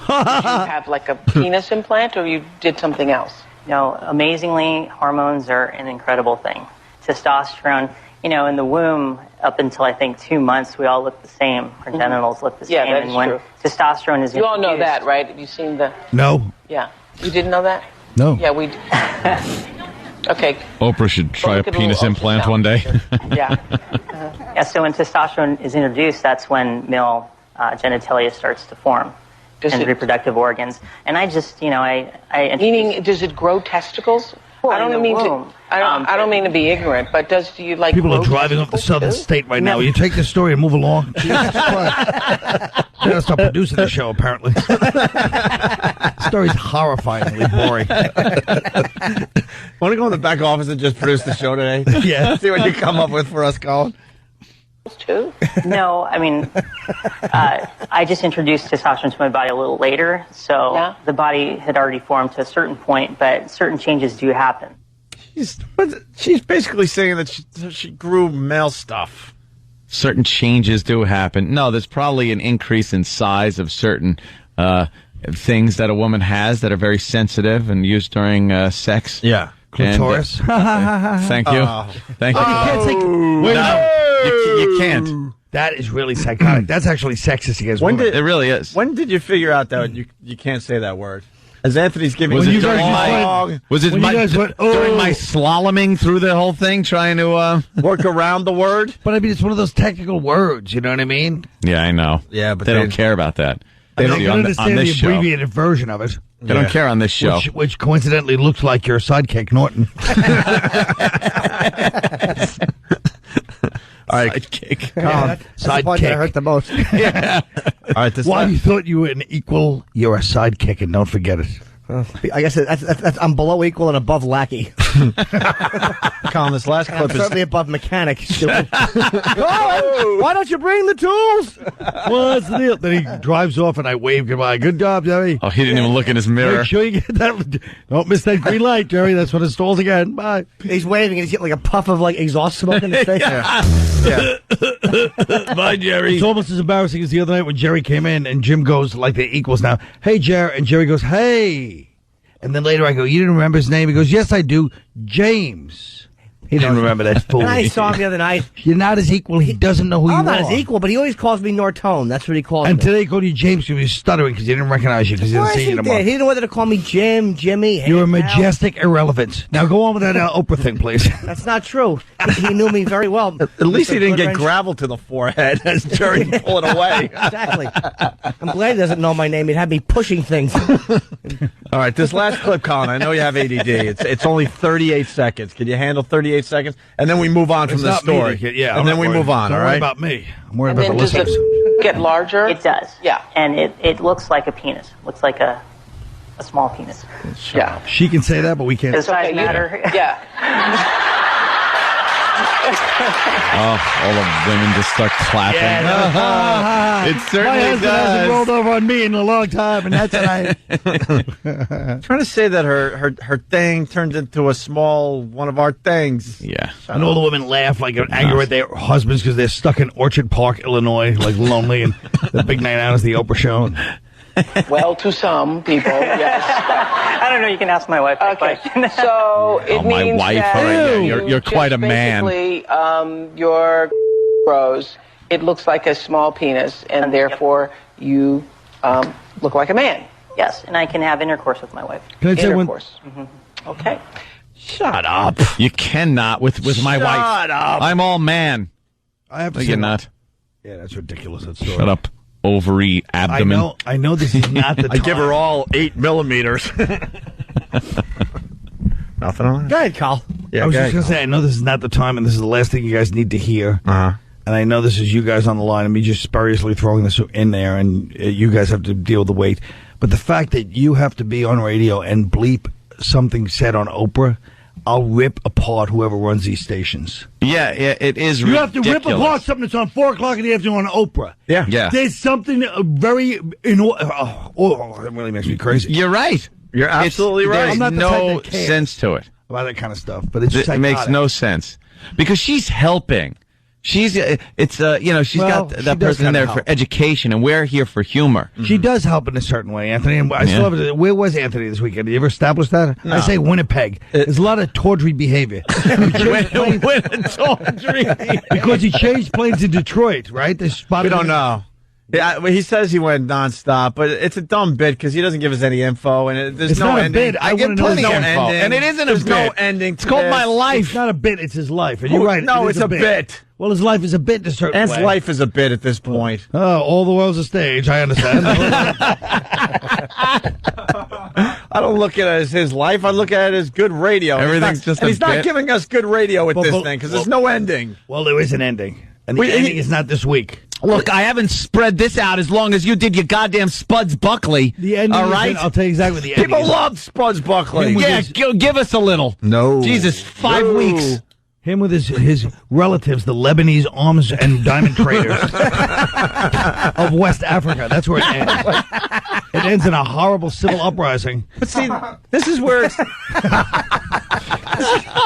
Did you have like a penis implant, or you did something else? No, amazingly, hormones are an incredible thing. Testosterone in the womb, up until I think 2 months, we all look the same. Our genitals look the same. Yeah, that and is when true. testosterone is You all know introduced- that, right? Have you seen the... No. Yeah. You didn't know that? No. Yeah, we... Okay. Oprah should try a look at a penis little implant ultrasound one day. Yeah. Yeah, so when testosterone is introduced, that's when male genitalia starts to form and reproductive organs. And I just, I Meaning, does it grow testicles? Well, I in don't the mean womb. to. I don't mean to be ignorant, but do you like? People are grow driving up the testicles, southern too? state right now. You take this story and move along. Jesus Christ. They gotta stop producing the show, apparently. The story's horrifyingly boring. Want to go in the back office and just produce the show today? Yeah. See what you come up with for us, Colin. Too? No, I mean, I just introduced testosterone to my body a little later, so the body had already formed to a certain point, but certain changes do happen. She's basically saying that she grew male stuff. Certain changes do happen. No, there's probably an increase in size of certain things that a woman has that are very sensitive and used during sex. Yeah. Clitoris. Thank you. Thank you. You can't say. Wait a minute. You can't. That is really psychotic. That's actually sexist against women. It really is. When did you figure out that you can't say that word? As Anthony's giving Was us it a during long, during my slaloming through the whole thing, trying to work around the word? But I mean, it's one of those technical words. You know what I mean? Yeah, I know. Yeah, but they don't care about that. They See, don't on understand this the show. abbreviated version of it. They don't care on this show. Which coincidentally looks like your sidekick, Norton. All right, sidekick. That's the part that hurt the most. Yeah. All right, this Why last- you thought you were an equal? You're a sidekick, and don't forget it. I guess I'm below equal and above lackey. Colin, this last I'm clip is certainly above mechanic. Stupid. Colin, why don't you bring the tools? What's the deal? Then he drives off, and I wave goodbye. Good job, Jerry. Oh, he didn't even look in his mirror. Make sure you get that. Don't miss that green light, Jerry. That's when it stalls again. Bye. He's waving and he's getting like a puff of like exhaust smoke in his face. Bye, Jerry. It's almost as embarrassing as the other night when Jerry came in and Jim goes like they're equals now. Hey, Jerry, and Jerry goes, hey. And then later I go, you didn't remember his name? He goes, yes, I do. James. He didn't remember that fool. And I saw him the other night. You're not his equal. He doesn't know who you are. I'm not his equal, but he always calls me Nortone. That's what he calls And me. today he called you James because he was stuttering because he didn't recognize you because he Of didn't course see you he in a did. month. He didn't know whether to call me Jim, Jimmy. You're a Hank, majestic irrelevance. Now go on with that Oprah thing, please. Al. That's not true. He knew me very well. At least he didn't get Good gravel to the forehead as Jerry pulled it away. Exactly. I'm glad he doesn't know my name. He'd have me pushing things. All right, this last clip, Colin, I know you have ADD. It's only 38 seconds. Can you handle 38 seconds? And then we move on from It's the not me story. to- yeah, and I'm then not we worried. move on, Don't all worry right? about me. I'm worried And about then the does listeners. it get larger? It does. Yeah. And it looks like a penis. Looks like a small penis. Yeah. She can say that, but we can't. Does size Okay, matter? Yeah. Oh, all the women just start clapping. It My certainly husband hasn't does. rolled over on me in a long time, and that's tonight. Trying to say that her thing turned into a small one of our things. Yeah. And all the women laugh like angry at their husbands because they're stuck in Orchard Park, Illinois, like lonely, and the big night out is the Oprah show. Well, to some people, yes. I don't know. You can ask my wife that Okay. question. So it Oh, my means wife, that all right, yeah, you you're quite just a man. Basically, your grows. It looks like a small penis, and therefore you look like a man. Yes, and I can have intercourse with my wife. Can I tell you one? Intercourse. Okay. Shut up. You cannot with my wife. Shut up. I'm all man. I have to No, say you're not. Yeah, that's ridiculous. That story. Shut up. Ovary, abdomen. I know this is not the time. I give her all 8 millimeters. Nothing on Go ahead, Carl. Yeah, I was go just ahead. going to say, I know this is not the time, and this is the last thing you guys need to hear. Uh-huh. And I know this is you guys on the line, and me just spuriously throwing this in there, and you guys have to deal with the weight. But the fact that you have to be on radio and bleep something said on Oprah, I'll rip apart whoever runs these stations. Yeah, it is You ridiculous. have to rip apart something that's on 4 o'clock in the afternoon on Oprah. Yeah. Yeah. There's something very... that really makes me crazy. You're right. You're absolutely right. There's I'm not the no type that cares. sense to it. About that kind of stuff. But it's It makes psychotic. no sense. Because she's helping. She's she's got that person in there for education, and we're here for humor. She does help in a certain way, Anthony. And I still have it. Where was Anthony this weekend? Did you ever establish that? No. I say Winnipeg. There's a lot of tawdry behavior. Because he changed planes in Detroit, right? We don't know. Yeah, well, he says he went nonstop, but it's a dumb bit because he doesn't give us any info, and there's It's no not a ending. bit. I get wanna know plenty his of info. ending, And it isn't a there's bit. no ending. It's called my life. It's not a bit. It's his life. And you're right. No, it is it's a bit. Well, his life is a bit to a certain His way. life is a bit at this point. Oh, all the world's a stage. I understand. I don't look at it as his life. I look at it as good radio. Everything's just a he's not bit. giving us good radio with this thing because there's no ending. Well, there is an ending. And the ending is not this week. Look, I haven't spread this out as long as you did your goddamn Spuds Buckley. The ending all right? I'll tell you exactly what the ending People is. love Spuds Buckley. Yeah, give us a little. No. Jesus, 5 weeks. Him with his relatives, the Lebanese arms and diamond traders of West Africa. That's where it ends. It ends in a horrible civil uprising. But see, this is where it's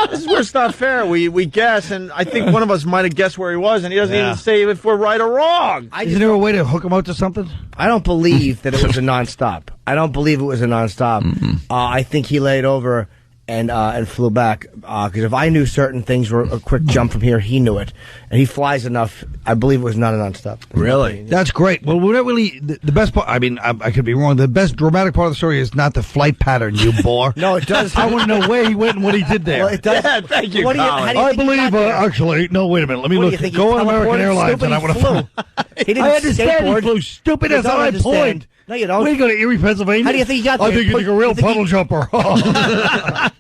this is where it's not fair. We guess, and I think one of us might have guessed where he was, and he doesn't even say if we're right or wrong. Isn't there a way to hook him out to something? I don't believe that it was a nonstop. I don't believe it was a nonstop. I think he laid over and flew back because if I knew certain things were a quick jump from here, he knew it, and he flies enough. I believe it was not a nonstop. Really? That's great. Well, we're not really the best part. I mean, I could be wrong. The best dramatic part of the story is not the flight pattern. You bore. No, it does. I want to know where he went and what he did there. Well, it does. Yeah, thank you, What do you, Colin. how do you I think he believe, got there? actually, no, wait a minute. Let me What do you look. think, he Go on American teleported? Airlines, Stupid, and I he want to flew. find. He didn't I understand he skateboard. flew stupid. You That's don't my understand. point. No, you don't. We go to Erie, Pennsylvania. How do you think he got I there? think you think a real puddle jumper.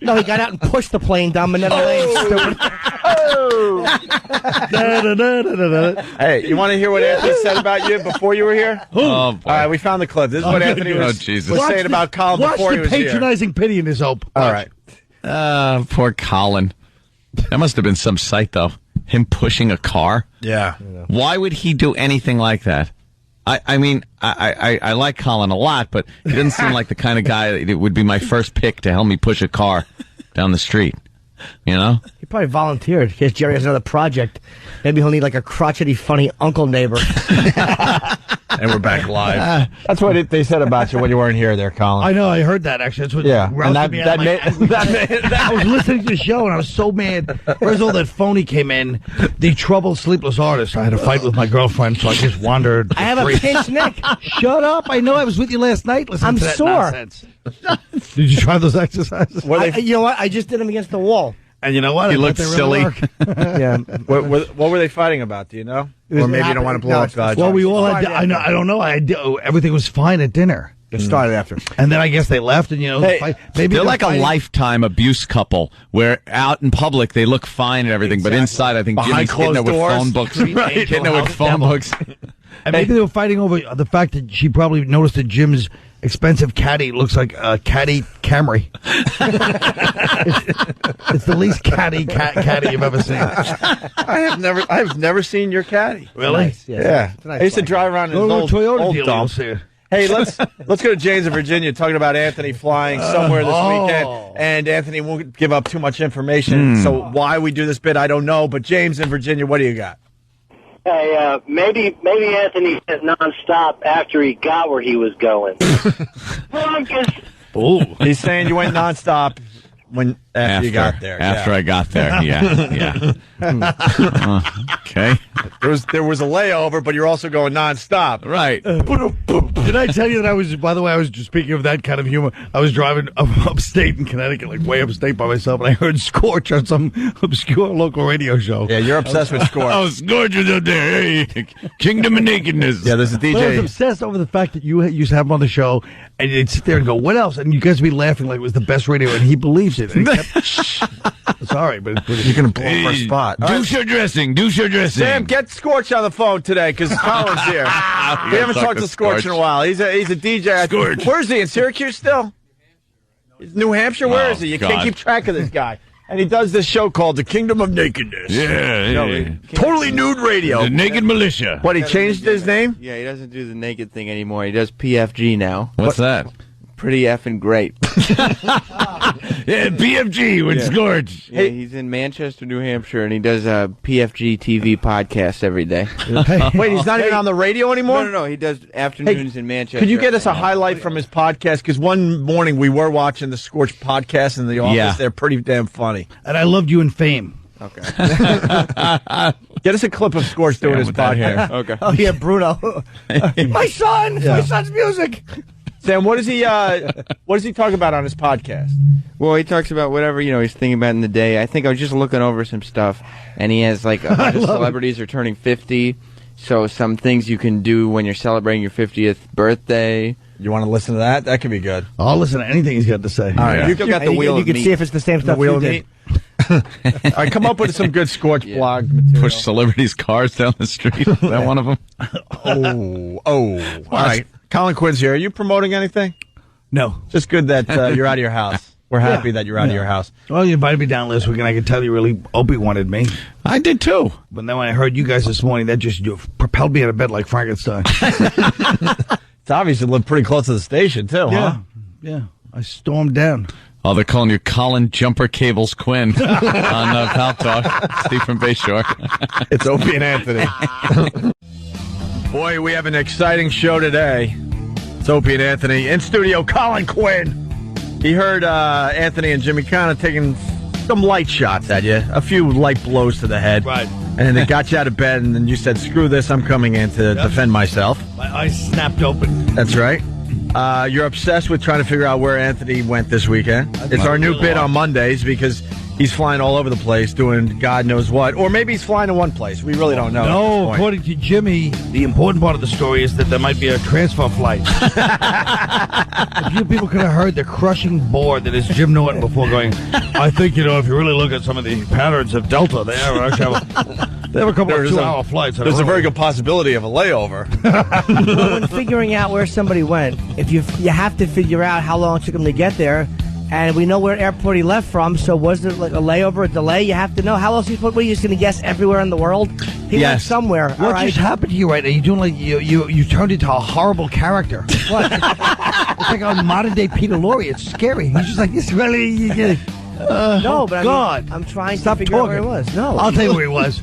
No, he got out and pushed the plane down Manila Lane. Stupid. Hey, you want to hear what Anthony said about you before you were here? Oh, boy. All right, we found the clip. This is what Anthony was saying about Colin before he was Watch the here. patronizing pity in his hope. All right. Poor Colin. That must have been some sight, though. Him pushing a car. Yeah. Why would he do anything like that? I mean, I like Colin a lot, but he doesn't seem like the kind of guy that would be my first pick to help me push a car down the street. You know? He probably volunteered in case Jerry has another project. Maybe he'll need like a crotchety, funny uncle neighbor. And we're back live. That's what they said about you when you weren't here there, Colin. I know, I heard that actually. That's what And roused me out of my- I was listening to the show and I was so mad. Whereas all that phony came in, the troubled sleepless artist. I had a fight with my girlfriend, so I just wandered. I have a pinched neck. Shut up! I know I was with you last night. Listening I'm to that sore. Nonsense. Did you try those exercises? You know what? I just did them against the wall. And you know what? He I looked thought they really silly. work. Yeah. What were they fighting about? Do you know? Or maybe you don't want to blow up Dodge. Well, we all had. I don't know. Everything was fine at dinner. It started after. And then I guess they left, and maybe they're like fighting. a lifetime abuse couple where out in public they look fine and everything, but inside I think Behind Jimmy's hitting her with closed phone doors. books. Hitting her with phone books. And maybe they were fighting over the fact that she probably noticed that Jim's expensive caddy looks like a caddy Camry. it's the least caddy you've ever seen. I've never seen your caddy. Really? Nice, Yeah. It's a nice I used to bike. drive around in Go his to a Toyota old dealer, dump. you'll see it. Hey, let's go to James in Virginia talking about Anthony flying somewhere this weekend. And Anthony won't give up too much information. So why we do this bit, I don't know. But James in Virginia, what do you got? Hey, maybe Anthony went nonstop after he got where he was going. He's saying you went nonstop after you got there. After I got there, yeah. Okay. There was a layover, but you're also going nonstop. Right. Did I tell you that I was, by the way, I was just speaking of that kind of humor, I was driving upstate in Connecticut, like way upstate by myself, and I heard Scorch on some obscure local radio show. Yeah, you're obsessed with Scorch. Oh, Scorch is up there. Hey, Kingdom of Nakedness. Yeah, there's a But I was DJ. obsessed over the fact that you used to have him on the show, and you'd sit there and go, what else? And you guys would be laughing like it was the best radio, and he believes it. And he kept, sorry, but You're going to blow up our spot. All right. Douche your dressing. Sam, get Scorch on the phone today because Colin's here. We haven't talked to Scorch in a while. He's a DJ. Scorch. Where is he? In Syracuse still? New Hampshire? Where is he? You can't God. keep track of this guy. And he does this show called The Kingdom of Nakedness. Yeah. Totally nude radio. The Naked Militia. What, he changed his name? Yeah, he doesn't do the naked thing anymore. He does PFG now. What's that? Pretty effing great. Yeah, PFG with Scorch. Yeah, he's in Manchester, New Hampshire, and he does a PFG TV podcast every day. Wait, he's not even on the radio anymore? No. He does afternoons in Manchester. Could you get us a highlight from his podcast? Because one morning we were watching the Scorch podcast in the office. Yeah. They're pretty damn funny. And I loved you in Fame. Okay. Get us a clip of Scorch doing his podcast. Okay. Oh, yeah, Bruno. My son! Yeah. My son's music! Sam, what does he talk about on his podcast? Well, he talks about whatever, he's thinking about in the day. I think I was just looking over some stuff, and he has, like, a bunch of celebrities are turning 50, so some things you can do when you're celebrating your 50th birthday. You want to listen to that? That could be good. I'll listen to anything he's got to say. All right, You still got the wheel You of can meat. see if it's the same stuff wheel you of did. meat. All right, come up with some good Scorch blog material. Push celebrities' cars down the street. Is that one of them? All right. Colin Quinn's here. Are you promoting anything? No. Just good that you're out of your house. We're happy that you're out of your house. Well, you invited me down last week, and I could tell you really Opie wanted me. I did too. But then when I heard you guys this morning, that just propelled me out of bed like Frankenstein. It's obvious you live pretty close to the station, too, huh? Yeah. I stormed down. Oh, they're calling you Colin Jumper Cables Quinn on Pal Talk. Steve from Bayshore. It's Opie and Anthony. Boy, we have an exciting show today. It's Opie and Anthony. In studio, Colin Quinn. He heard Anthony and Jimmy kind of taking some light shots at you. A few light blows to the head. Right. And then they got you out of bed, and then you said, screw this, I'm coming in to defend myself. My eyes snapped open. That's right. You're obsessed with trying to figure out where Anthony went this weekend. It's our new bit on Mondays because he's flying all over the place doing God knows what. Or maybe he's flying to one place. We really don't know. No, according to Jimmy, the important part of the story is that there might be a transfer flight. If you people could have heard the crushing bore that is Jim Norton before going, I think, if you really look at some of the patterns of Delta, they have a couple of 2-hour flights. There's a very good possibility of a layover. Well, when figuring out where somebody went, if you have to figure out how long it took him to get there, and we know where airport he left from, so was it like a layover, a delay? You have to know. How else are you just going to guess everywhere in the world? He went somewhere. What just happened to you right now? You're doing like you turned into a horrible character. What? It's like a modern day Peter Lorre. It's scary. He's just like this. Really? No, but God, I'm trying to figure out where he was. No, I'll tell you where he was.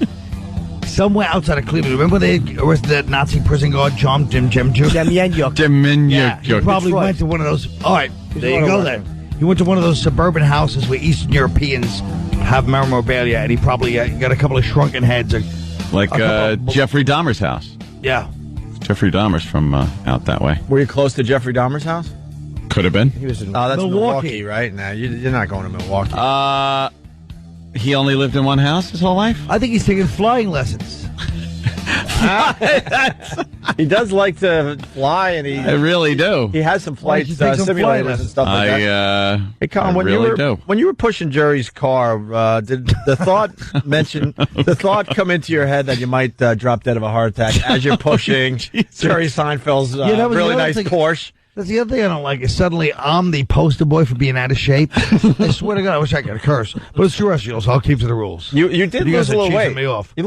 Somewhere outside of Cleveland. Remember they arrested that Nazi prison guard, Jim Demjanjuk. Yeah, he probably went to one of those. All right, there you go then. He went to one of those suburban houses where Eastern Europeans have memorabilia, and he probably got a couple of shrunken heads. Like Jeffrey Dahmer's house. Yeah. Jeffrey Dahmer's from out that way. Were you close to Jeffrey Dahmer's house? Could have been. He was in that's Milwaukee, right? Now you're not going to Milwaukee. He only lived in one house his whole life? I think he's taking flying lessons. He does like to fly, and I really do. He has some flight simulators and stuff like that. Hey, Colin, when you were pushing Jerry's car, did the thought come into your head that you might drop dead of a heart attack as you're pushing Jerry Seinfeld's really nice Porsche? That's the other thing I don't like is suddenly I'm the poster boy for being out of shape. I swear to God, I wish I could curse. But it's terrestrial, so I'll keep to the rules. You did lose a little weight. Me off. You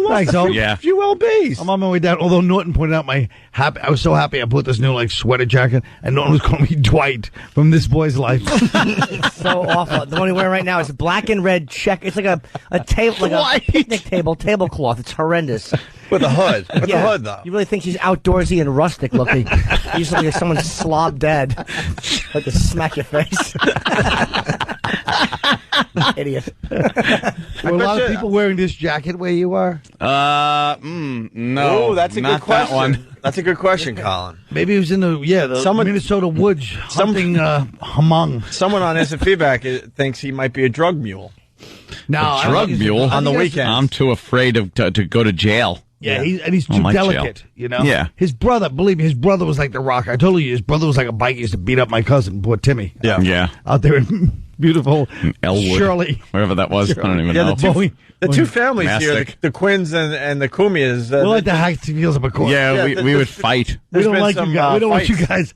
lost a few lbs. I'm on my way down. Although Norton pointed out I was so happy I put this new sweater jacket, and Norton was calling me Dwight from This Boy's Life. It's so awful. The one you're wearing right now is black and red check. It's like a table, like a picnic tablecloth. It's horrendous. With a hood. With a hood, though. You really think she's outdoorsy and rustic looking. You just look like someone slobbed dead. Like to smack your face. Idiot. Were a lot of people wearing this jacket where you are? No. Oh, that's a good question. That one. That's a good question, Colin. Maybe it was in the Minnesota woods hunting hamong. Someone on Instant Feedback thinks he might be a drug mule. No, a drug mule on the weekend. I'm too afraid to go to jail. Yeah, he's too delicate, Yeah. His brother, believe me, his brother was like the Rock. I told you, his brother was like a bike. He used to beat up my cousin, poor Timmy. Yeah. Out there in beautiful Elwood, Shirley. wherever that was. I don't even know. The two families here, the Quinns and the Kumias. We're like the Hatfields of McCoy. Yeah, we would fight. We don't like you guys. We don't want you guys.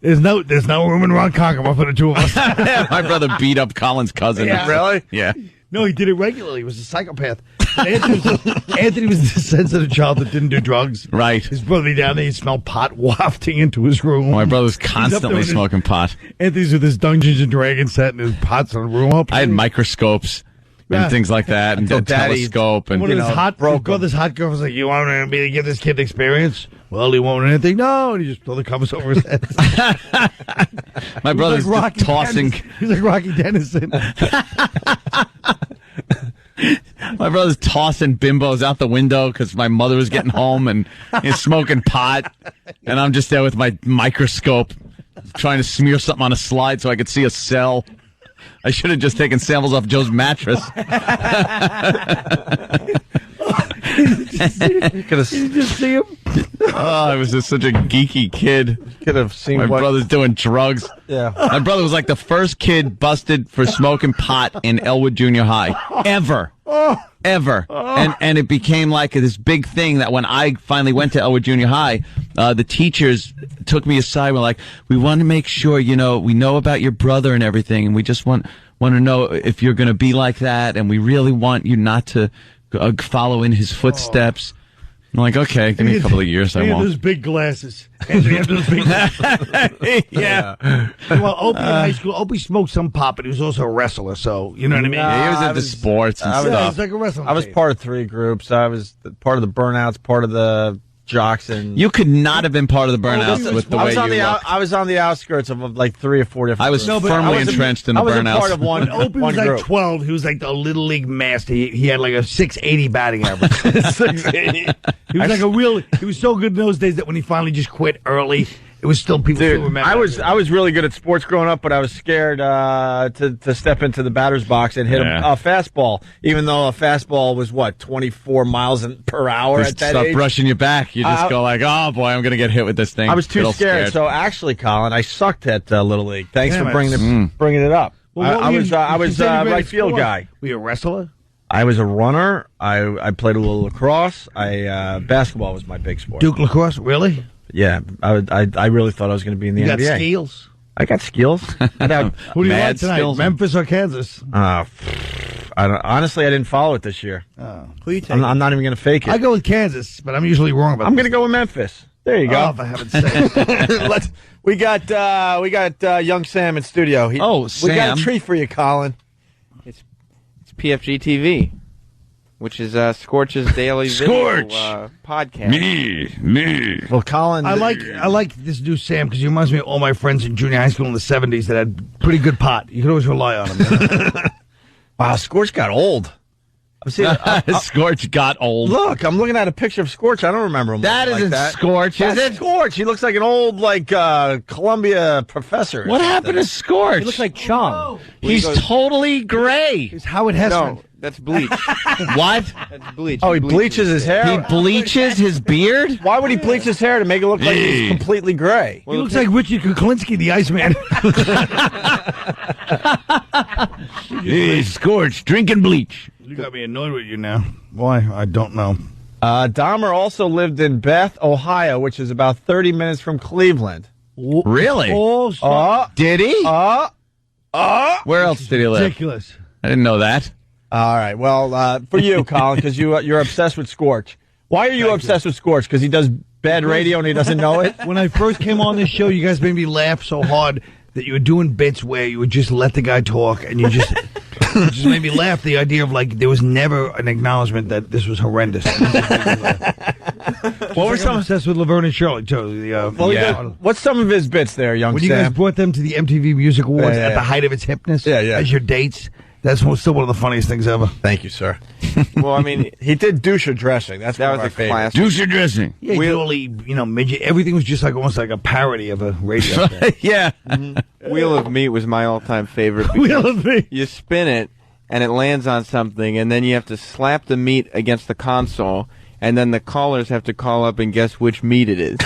There's no room in Ronkonkoma for the two of us. My brother beat up Colin's cousin. Yeah. Really? Yeah. No, he did it regularly. He was a psychopath. Anthony was the sensitive child that didn't do drugs. Right. His brother down there, he smelled pot wafting into his room. My brother's constantly smoking pot. Anthony's with his Dungeons and Dragons set and his pots in the room. I had microscopes and things like that, and a telescope. And one of his brother's hot girl was like, "You want me to give this kid the experience?" Well, he won't anything. No, and he just threw the covers over his head. My brother's like tossing. He's like Rocky Dennison. My brother's tossing bimbos out the window because my mother was getting home and he's smoking pot, and I'm just there with my microscope trying to smear something on a slide so I could see a cell. I should have just taken samples off Joe's mattress. You could have just see him. Oh, I was just such a geeky kid. Could have seen my brother's doing drugs. Yeah, my brother was like the first kid busted for smoking pot in Elwood Junior High ever. Ever. And it became like this big thing that when I finally went to Elwood Junior High, the teachers took me aside and were like, we want to make sure, we know about your brother and everything, and we just want to know if you're going to be like that, and we really want you not to follow in his footsteps. I'm like, okay, give me a couple of years, I He had won't. those big glasses. Anthony had those big glasses. Yeah. Well, Opie in high school, Opie smoked some pop, but he was also a wrestler, so, you know what I mean? Yeah, he was into sports and I was- He stuff. was like a wrestling I was team. part of 3 groups. I was part of the Burnouts, part of the Jocks, and You could not have been part of the Burnouts with the I way was you on the looked. I was on the outskirts of like 3 or 4 different. I was groups. firmly entrenched in the I wasn't Burnouts. part of one. When Opie one was like group. 12, he was like the little league master. He had like a 680 batting average. 680. He was like he was so good in those days that when he finally just quit early, it was still people still Dude, remember. I was really good at sports growing up, but I was scared to step into the batter's box and hit a fastball, even though a fastball was 24 miles per hour Just at that stop age. brushing your back. You just go like, oh boy, I'm going to get hit with this thing. I was too Get all scared. So actually, Colin, I sucked at Little League. Thanks Damn for it. bringing it up. Well, what I were was you- I you was said you were right at field sport. guy. Were you a wrestler? I was a runner. I played a little lacrosse. Basketball was my big sport. Duke lacrosse? Really? Yeah, I really thought I was going to be in the You NBA. got skills? I got skills. Who do you like tonight? Memphis or Kansas? Honestly, I didn't follow it this year. Who you taking? I'm not even going to fake it. I go with Kansas, but I'm usually wrong about I'm going to go with Memphis. There you go. Oh, for heaven's sake. We got young Sam in studio. We got Sam. a treat for you, Colin. It's PFG TV, which is Scorch's daily Scorch! video podcast. Me. Well, Colin, I like this new Sam because he reminds me of all my friends in junior high school in the 70s that had pretty good pot. You could always rely on him. Wow, Scorch got old. I'm seeing, Scorch got old. Look, I'm looking at a picture of Scorch. I don't remember him. That looking isn't like that. Scorch, is That's it? Scorch. He looks like an old Columbia professor. or What something. happened to Scorch? He looks like Chong. He's totally gray. It's Howard Hessman. No, that's bleach. What? That's bleach. Oh, he bleaches his hair. He bleaches his beard? Why would he bleach his hair to make it look like he's completely gray? He looks like Richard Kuklinski, the Iceman. Hey, Scorch, drinking bleach. You got me annoyed with you now. Why? I don't know. Dahmer also lived in Beth, Ohio, which is about 30 minutes from Cleveland. Really? Oh, Did he? Where else did he live? ridiculous. I didn't know that. All right. Well, for you, Colin, because you're obsessed with Scorch. Why are you obsessed with Scorch? Because he does bad radio and he doesn't know it? When I first came on this show, you guys made me laugh so hard that you were doing bits where you would just let the guy talk and you just... It just made me laugh. The idea of there was never an acknowledgement that this was horrendous. What were some? obsessed with Laverne and Shirley too. What's some of his bits there, young When you guys Sam? brought them to the MTV Music Awards Yeah. at the height of its hipness, Yeah. as your dates, that's still one of the funniest things ever. Thank you, sir. Well, I mean, He did doucher dressing. That's that one was of a my favorites. classic. Douche your dressing. Yeah, totally, midget. Everything was just almost like a parody of a radio thing. Yeah. Wheel of Meat was my all-time favorite. Wheel of Meat. You spin it, and it lands on something, and then you have to slap the meat against the console, and then the callers have to call up and guess which meat it is.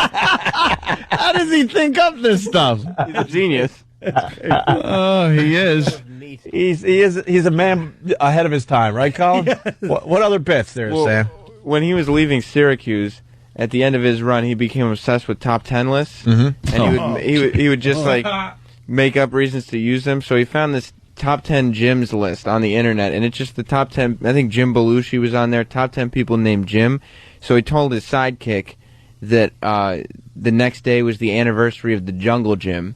How does he think up this stuff? He's a genius. Oh, he is. He's a man ahead of his time, right, Colin? What other bits there, Well, Sam? when he was leaving Syracuse, at the end of his run, he became obsessed with top 10 lists, and he would just make up reasons to use them. So he found this top 10 gyms list on the internet, and it's just the top 10. I think Jim Belushi was on there. Top 10 people named Jim. So he told his sidekick that the next day was the anniversary of the Jungle Gym,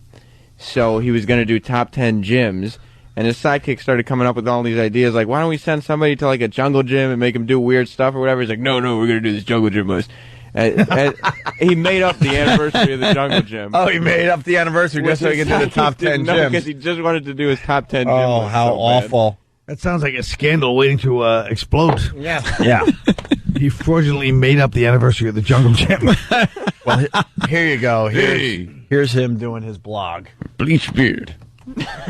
so he was going to do top 10 gyms. And his sidekick started coming up with all these ideas, like, why don't we send somebody to like a jungle gym and make him do weird stuff or whatever? He's like, no, we're going to do this jungle gym list. He made up the anniversary of the jungle gym. Oh, he made up the anniversary just so he could do the top 10 gyms. Because he just wanted to do his top 10 gyms. Oh, how awful. That sounds like a scandal waiting to explode. Yeah. Yeah. He fraudulently made up the anniversary of the jungle gym. Well, here you go. Here's him doing his blog. Bleach beard.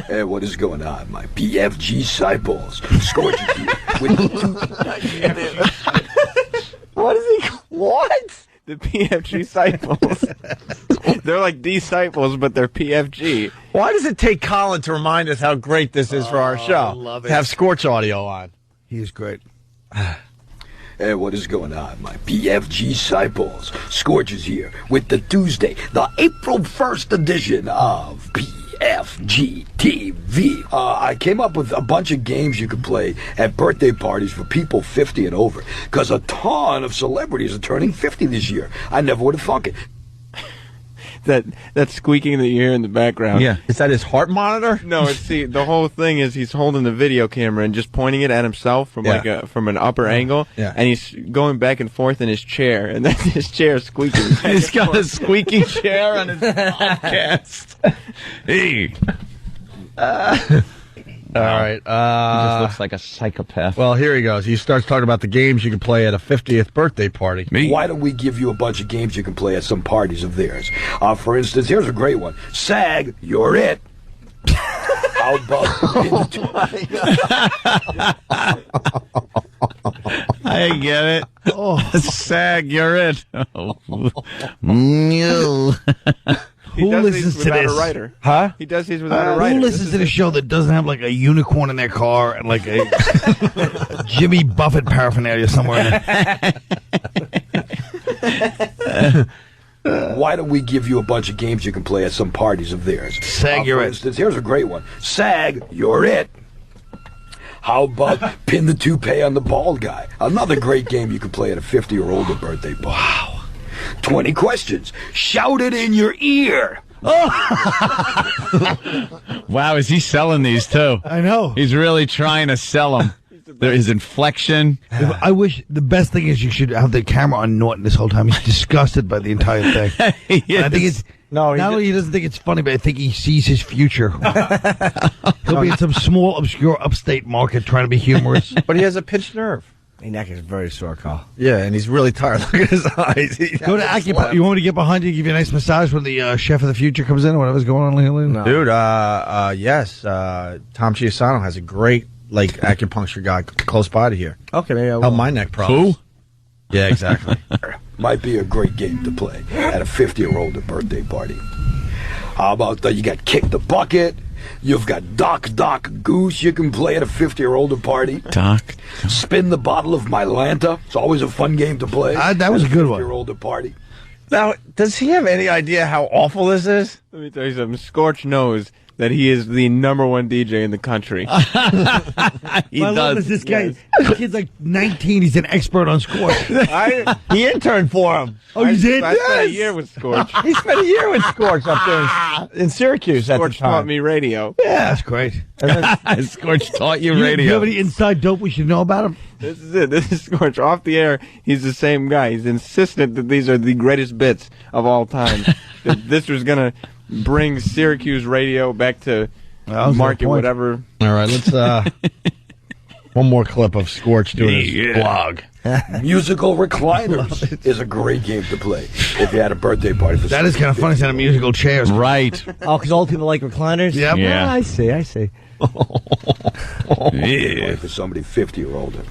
Hey, what is going on, my PFG disciples? Scorching What is he? What? The PFG disciples. They're like disciples, but they're PFG. Why does it take Colin to remind us how great this is for our show? Love it. To have Scorch audio on. He's great. Hey, what is going on, my PFG disciples? Scorch is here with the Tuesday, the April 1st edition of PFG TV. I came up with a bunch of games you could play at birthday parties for people 50 and over, because a ton of celebrities are turning 50 this year. I never would have thunk it. That squeaking that you hear in the background. Yeah. Is that his heart monitor? No, the whole thing is he's holding the video camera and just pointing it at himself from from an upper angle. Yeah. And he's going back and forth in his chair, and then his chair squeaking. He's got a squeaky chair on his podcast. Hey. All right. He just looks like a psychopath. Well, here he goes. He starts talking about the games you can play at a 50th birthday party. Why don't we give you a bunch of games you can play at some parties of theirs? For instance, here's a great one. SAG, you're it. How about I get it. Oh, SAG, you're it. Oh. Who listens to without this? a writer. Huh? He does these without a writer. Who listens to the show that doesn't have like a unicorn in their car and like a Jimmy Buffett paraphernalia somewhere in it? Why don't we give you a bunch of games you can play at some parties of theirs? SAG, you're for it. instance, here's a great one. SAG, you're it. How about pin the toupee on the bald guy? Another great game you can play at a 50 or older birthday party. Wow. 20 questions. Shout it in your ear. Wow, is he selling these too? I know. He's really trying to sell them. His inflection. I wish the best thing is you should have the camera on Norton this whole time. He's disgusted by the entire thing. And I think it's not only he doesn't think it's funny, but I think he sees his future. He'll be in some small, obscure, upstate market trying to be humorous. But he has a pinched nerve. My neck is very sore, Carl. Yeah, and he's really tired. Look at his eyes. Go to acupuncture. You want me to get behind you, give you a nice massage when the chef of the future comes in or whatever's going on lately? No. Dude, yes. Tom Chiasano has a great acupuncture guy close by to here. Okay, maybe I will. Help my neck problems. Who? Yeah, exactly. Might be a great game to play at a 50 or older birthday party. How about you got Kick the Bucket? You've got Doc Goose you can play at a 50 or older party. Doc. Spin the Bottle of Mylanta. It's always a fun game to play. That was a good one. 50 or older party. Now, does he have any idea how awful this is? Let me tell you something. Scorch knows that he is the #1 DJ in the country. He I love does. this guy. This kid's like 19. He's an expert on Scorch. He interned for him. Oh, you did? I spent a year with Scorch. He spent a year with Scorch up there in Syracuse at the Scorch taught time. me radio. Yeah, that's great. Scorch taught you Do you radio. have any inside dope we should know about him? This is it. This is Scorch. Off the air, he's the same guy. He's insistent that these are the greatest bits of all time. That this was going to bring Syracuse radio back to market whatever. All right, let's one more clip of Scorch doing his blog. Musical Recliners is a great game to play if you had a birthday party. For That is kind of funny. It's on a musical chairs. Right. Oh, because old people like recliners? Yep. Yeah. I see. Yeah. For somebody 50 or older.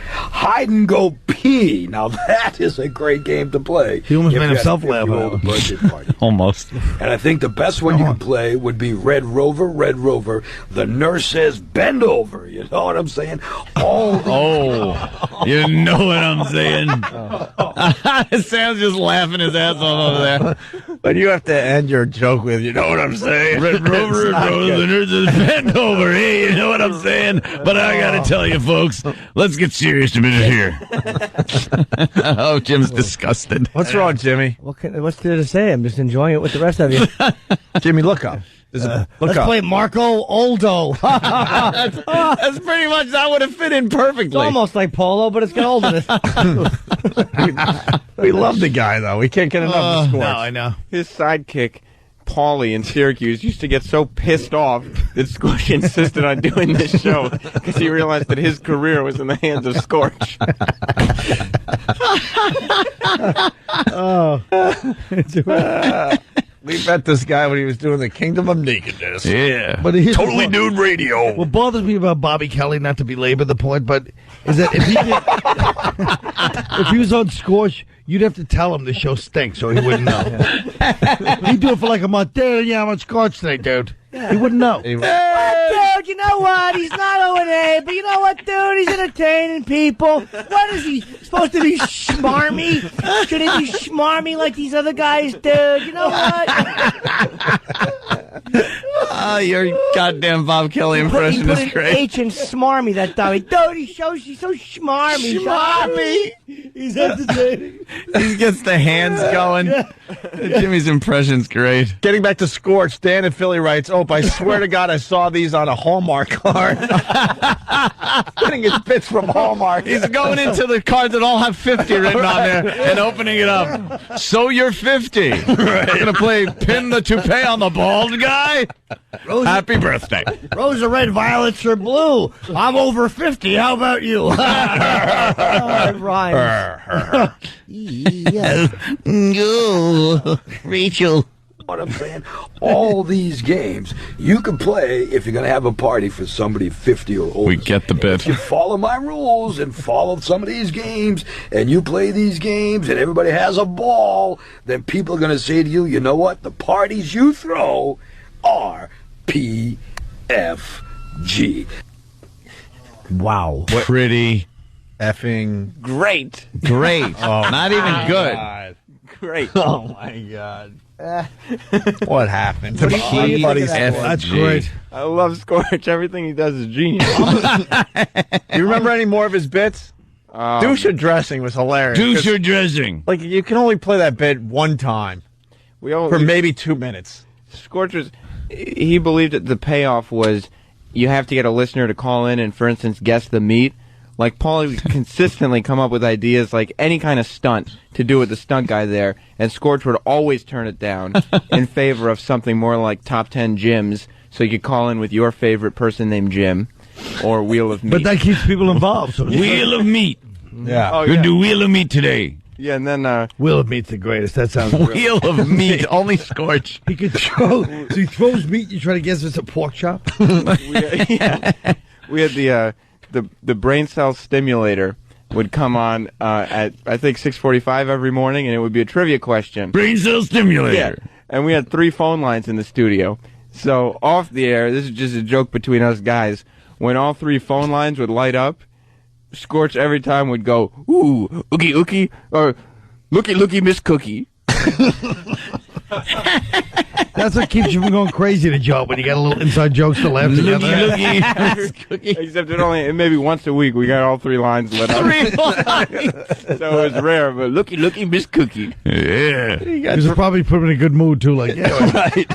Hide and go pee. Now that is a great game to play. He almost if made you had himself a 50 laugh or out. older birthday party. Almost. And I think the best one you can play would be Red Rover. The nurse says bend over. You know what I'm saying? You know what I'm saying. Sam's just laughing his ass off over there. But you have to end your joke with, you know what I'm saying? Red Rover, there's a bend over. Hey, you know what I'm saying? But I got to tell you, folks, let's get serious a minute here. Oh, Jim's disgusted. What's wrong, Jimmy? What's there to say? I'm just enjoying it with the rest of you. Jimmy, look up. Let's play Marco Oldo. That's pretty much, that would have fit in perfectly. It's almost like polo, but it's got old in it. We love the guy, though. We can't get enough of Scorch. No, I know. His sidekick, Paulie in Syracuse, used to get so pissed off that Scorch insisted on doing this show because he realized that his career was in the hands of Scorch. We met this guy when he was doing the Kingdom of Nakedness. Yeah. But here's Totally Nude Radio. What bothers me about Bobby Kelly, not to belabor the point, but is that if he was on Scorch, you'd have to tell him the show stinks so he wouldn't know. He'd do it for like a month. Dude, yeah, I'm on Scorch today, dude. He wouldn't know. Dude, you know what? He's not O&A, but you know what, dude? He's entertaining people. What is he supposed to be, schmarmy? Should he be schmarmy like these other guys, dude? You know what? Oh, your goddamn Bob Kelly impression is He put great. an H in smarmy, that dummy. Dude, he's so schmarmy. Schmarmy. He's entertaining. He gets the hands going. Jimmy's impression's great. Getting back to Scorch, Dan in Philly writes, "Oh, I swear to God, I saw these on a Hallmark card." Getting his bits from Hallmark. He's going into the cards that all have 50 written on there and opening it up. So you're 50. Right. You're going to play pin the toupee on the bald guy? Happy birthday. Rose are red, violets are blue. I'm over 50. How about you? It rhymes. Rachel. What I'm saying, all these games you can play if you're going to have a party for somebody 50 or older. We get the bit. If you follow my rules and follow some of these games, and you play these games, and everybody has a ball, then people are going to say to you, you know what? The parties you throw are PFG. Wow. Pretty effing Great. great. Not even good. God. Great. Oh, my God. What happened to P- buddy's That's great. I love Scorch. Everything he does is genius. Do you remember any more of his bits? Douche or dressing was hilarious. Douche or dressing. Like, you can only play that bit one time for maybe 2 minutes. Scorch was, he believed that the payoff was you have to get a listener to call in and, for instance, guess the meat. Like, Paul would consistently come up with ideas, like any kind of stunt to do with the stunt guy there, and Scorch would always turn it down in favor of something more like Top 10 Gyms, so you could call in with your favorite person named Jim, or Wheel of Meat. But that keeps people involved. So Wheel of Meat. Yeah. Oh, We're going yeah. to do Wheel of Meat today. Yeah, and then Wheel of Meat's the greatest. That sounds Wheel of Meat. Only Scorch. He could throw. So he throws meat. You try to guess if it's a pork chop. we had the brain cell stimulator would come on at I think 6:45 every morning, and it would be a trivia question. Brain cell stimulator. Yeah, and we had 3 phone lines in the studio. So off the air, this is just a joke between us guys. When all 3 phone lines would light up, Scorch every time would go, "Ooh, ookie ookie," or "Looky looky Miss Cookie." That's what keeps you from going crazy to Joe when you got a little inside jokes to laugh together. Except it maybe once a week we got all 3 lines lit up. 3 lines. So it was rare, but looky Miss Cookie. Yeah. This will probably put him in a good mood, too. Like, yeah, Right.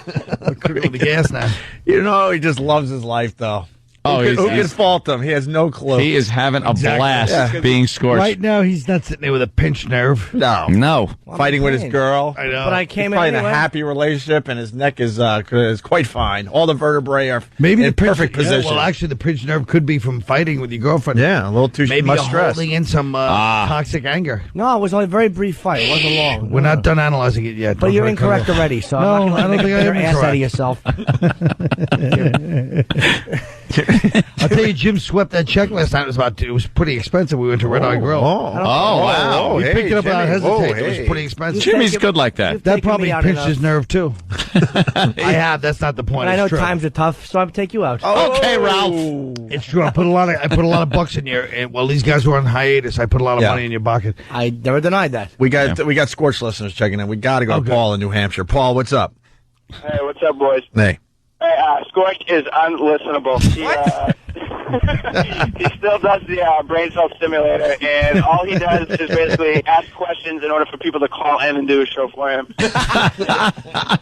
could be on the gas now. You know, he just loves his life, though. Oh, who can fault him? He has no clue. He is having a blast being Scorched. Right now, he's not sitting there with a pinched nerve. No. Fighting with his girl. I know. But I came He's probably in anyway. a happy relationship, and his neck is quite fine. All the vertebrae are Maybe in the pinch- perfect position. Yeah, well, actually, the pinched nerve could be from fighting with your girlfriend. Yeah, a little too Maybe much you're stress. holding in some toxic anger. No, it was only a very brief fight. It wasn't long. We're not done analyzing it yet. But Don't you're try to cover incorrect up. already, so No, I'm not I don't going to think I make your am ass out of incorrect. yourself. I'll tell you, Jim swept that check last night. It was pretty expensive. We went to Red Eye Grill. Wow. He picked it up without hesitate. It was pretty expensive. Jimmy's good like that. That probably pinched his nerve, too. I have. That's not the point. I know It's true. times are tough, so I'll take you out. Okay, Ralph. It's true. I put a lot of bucks in your. And while these guys were on hiatus, I put a lot of money in your pocket. I never denied that. We got Scorch listeners checking in. We got to go to Paul in New Hampshire. Paul, what's up? Hey, what's up, boys? Hey. Hey, Scorch is unlistenable. He still does the brain cell stimulator, and all he does is basically ask questions in order for people to call in and do a show for him. I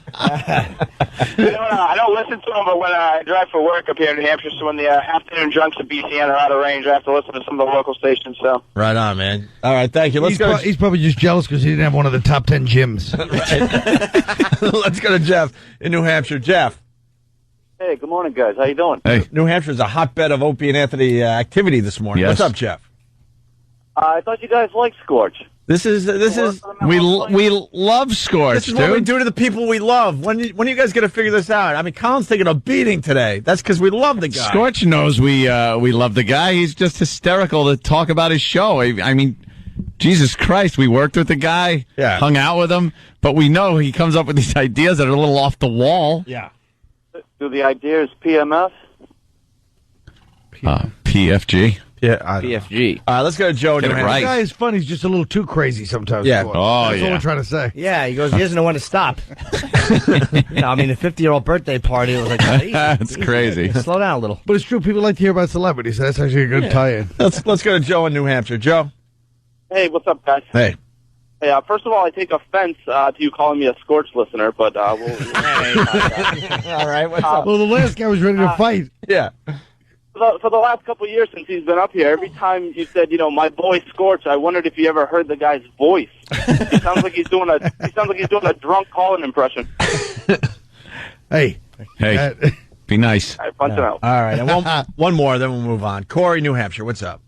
don't listen to him, but when I drive for work up here in New Hampshire, so when the afternoon drunks at BCN are out of range, I have to listen to some of the local stations. So right on, man. All right, thank you. He's probably just jealous because he didn't have one of the top 10 gyms. Let's go to Jeff in New Hampshire. Jeff. Hey, good morning, guys. How you doing? Hey. New Hampshire's a hotbed of Opie and Anthony activity this morning. Yes. What's up, Jeff? I thought you guys liked Scorch. This is we love Scorch. This is what we do to the people we love. When are you guys going to figure this out? I mean, Colin's taking a beating today. That's because we love the guy. Scorch knows we love the guy. He's just hysterical to talk about his show. I mean, Jesus Christ, we worked with the guy, hung out with him, but we know he comes up with these ideas that are a little off the wall. Yeah. Do the ideas PMS? PFG. Yeah, PFG. All right, let's go to Joe. Get it right. The guy is funny. He's just a little too crazy sometimes. Yeah. Scorch. Oh, That's what we're trying to say. Yeah, he goes, he doesn't know when to stop. I mean, the 50-year-old birthday party was like, That's crazy. Slow down a little. But it's true. People like to hear about celebrities. So that's actually a good tie-in. Let's go to Joe in New Hampshire. Joe. hey, what's up, guys? Hey. Hey, first of all, I take offense to you calling me a Scorch listener, but All right, what's up? Well, the last guy was ready to fight. Yeah. For the last couple of years since he's been up here, every time you said, my boy Scorch, I wondered if you ever heard the guy's voice. He sounds like he's doing a drunk calling impression. Hey. Be nice. All right, punch him out. All right, and one more, then we'll move on. Corey, New Hampshire, what's up?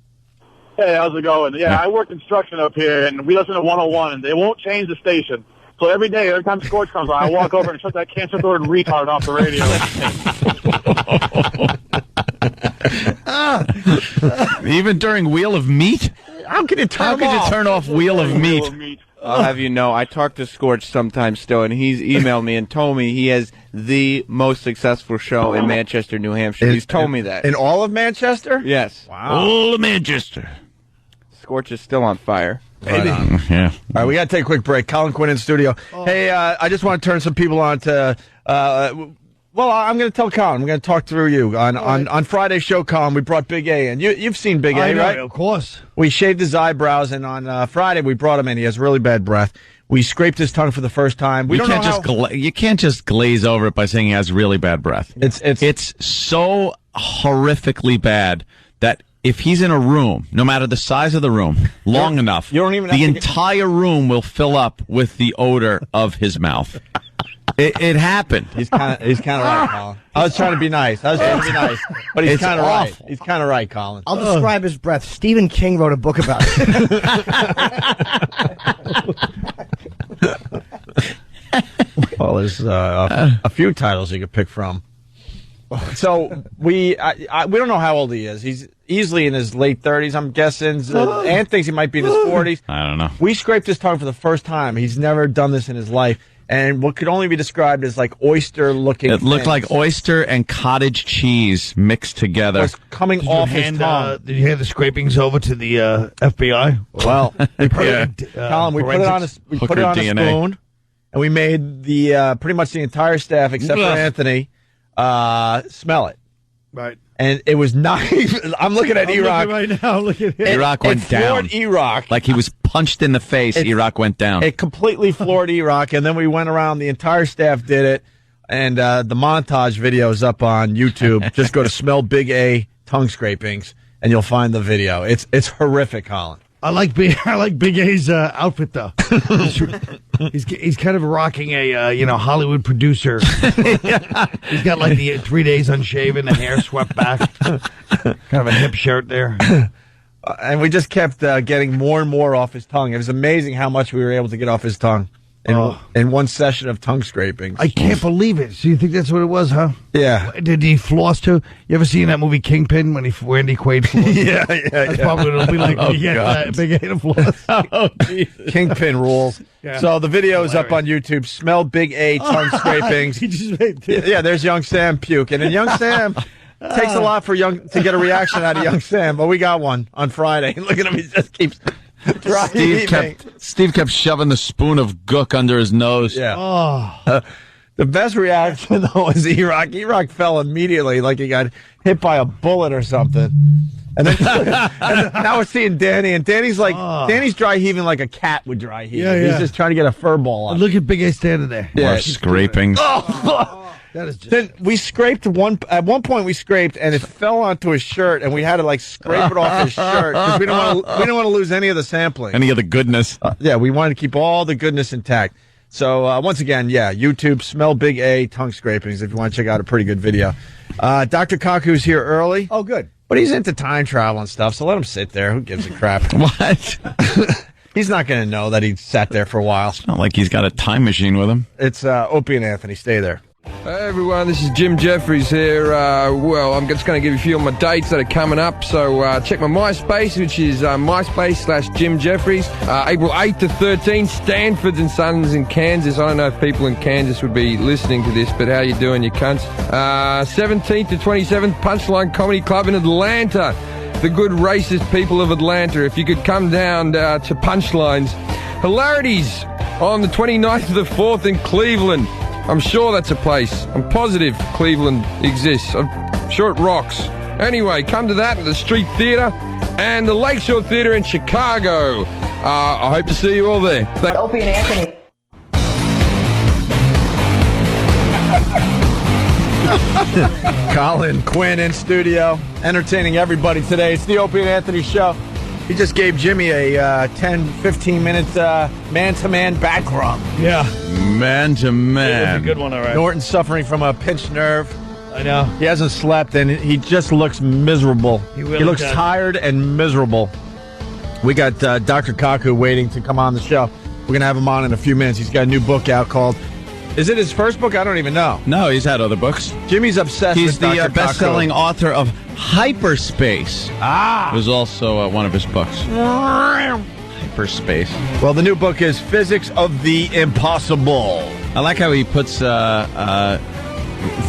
Hey, how's it going? Yeah, I work construction up here, and we listen to 101, and they won't change the station. So every time Scorch comes on, I walk over and shut that cancer-thorn retard off the radio. Even during Wheel of Meat? How could you turn off Wheel of Meat? I'll have you know, I talk to Scorch sometimes still, and he's emailed me and told me he has the most successful show in Manchester, New Hampshire. He's told me that. In all of Manchester? Yes. Wow. All of Manchester. Scorch is still on fire. Maybe. Yeah. All right, we got to take a quick break. Colin Quinn in studio. Hey, I just want to turn some people on to. Well, I'm going to tell Colin. I'm going to talk through you on Friday's show. Colin, we brought Big A in. You've seen Big A, right? Of course. We shaved his eyebrows, and on Friday we brought him in. He has really bad breath. We scraped his tongue for the first time. You can't just glaze over it by saying he has really bad breath. It's so horrifically bad that if he's in a room, no matter the size of the room, long enough, the entire room will fill up with the odor of his mouth. It happened. He's kind of right, Colin. I was trying to be nice. But he's kind of right. He's kind of right, Colin. I'll describe his breath. Stephen King wrote a book about it. Well, there's a few titles you could pick from. So we don't know how old he is. He's easily in his late 30s, I'm guessing. Ann thinks he might be in his 40s. I don't know. We scraped his tongue for the first time. He's never done this in his life. And what could only be described as like oyster-looking It looked like oyster and cottage cheese mixed together. was coming off his tongue. Did you hand the scrapings over to the FBI? Well, Colin, we put it on a spoon, and we made the pretty much the entire staff, except for Anthony, smell it. Right. And it was not even, I'm looking at E-Rock. Right now, look at him. E-Rock went down. E-Rock. Like he was punched in the face, E-Rock went down. It completely floored E-Rock, and then we went around, the entire staff did it, and the montage video is up on YouTube. Just go to Smell Big A Tongue Scrapings, and you'll find the video. It's horrific, Colin. I like Big A's outfit though. He's kind of rocking a Hollywood producer. He's got like the 3 days unshaven, the hair swept back, kind of a hip shirt there. And we just kept getting more and more off his tongue. It was amazing how much we were able to get off his tongue. in one session of tongue scrapings. I can't believe it. So you think that's what it was, huh? Yeah. Did he floss too? You ever seen that movie Kingpin when Randy Quaid flossed? Yeah. That's probably what it'll be like. Oh, That big head of floss. Oh, Jesus. Kingpin rules. Yeah. So the video is up on YouTube. Smell Big A tongue scrapings. He just made Yeah, there's young Sam puking. And young Sam takes a lot to get a reaction out of young Sam, but we got one on Friday. Look at him. He just keeps dry heaving. Steve kept shoving the spoon of gook under his nose. Yeah. The best reaction, though, was E-Rock. E-Rock fell immediately like he got hit by a bullet or something. And then and now we're seeing Danny, and Danny's dry heaving like a cat would dry heave. Yeah, yeah. He's just trying to get a fur ball up. Look at Big A standing there. More scrapings. That is just... Then we scraped at one point we scraped and it fell onto his shirt and we had to scrape it off his shirt because we don't want to lose any of the sampling. Any of the goodness. Yeah, we wanted to keep all the goodness intact. So once again, YouTube, Smell Big A tongue scrapings if you want to check out a pretty good video. Dr. Kaku's here early. Oh, good. But he's into time travel and stuff, so let him sit there. Who gives a crap? What? He's not going to know that he sat there for a while. It's not like he's got a time machine with him. It's Opie and Anthony. Stay there. Hey everyone, this is Jim Jeffries here. I'm just going to give you a few of my dates that are coming up. So check my MySpace, which is MySpace/Jim Jeffries. April 8th to 13th, Stanford and Sons in Kansas. I don't know if people in Kansas would be listening to this, but how you doing, you cunts? 17th to 27th, Punchline Comedy Club in Atlanta. The good racist people of Atlanta. If you could come down to Punchlines. Hilarities on the 29th to the 4th in Cleveland. I'm sure that's a place. I'm positive Cleveland exists. I'm sure it rocks. Anyway, come to that at the Street Theater and the Lakeshore Theater in Chicago. I hope to see you all there. Opie and Anthony. Colin Quinn in studio, entertaining everybody today. It's the Opie and Anthony Show. He just gave Jimmy a 10, 15-minute man-to-man back rub. Yeah. Man-to-man. That was a good one, all right. Norton's suffering from a pinched nerve. I know. He hasn't slept, and he just looks miserable. He really looks does. tired and miserable. We got Dr. Kaku waiting to come on the show. We're going to have him on in a few minutes. He's got a new book out called... Is it his first book? I don't even know. No, he's had other books. Jimmy's obsessed He's with the Dr. best-selling Kaku. author of Hyperspace. Ah! It was also one of his books. Hyperspace. Well, the new book is Physics of the Impossible. I like how he puts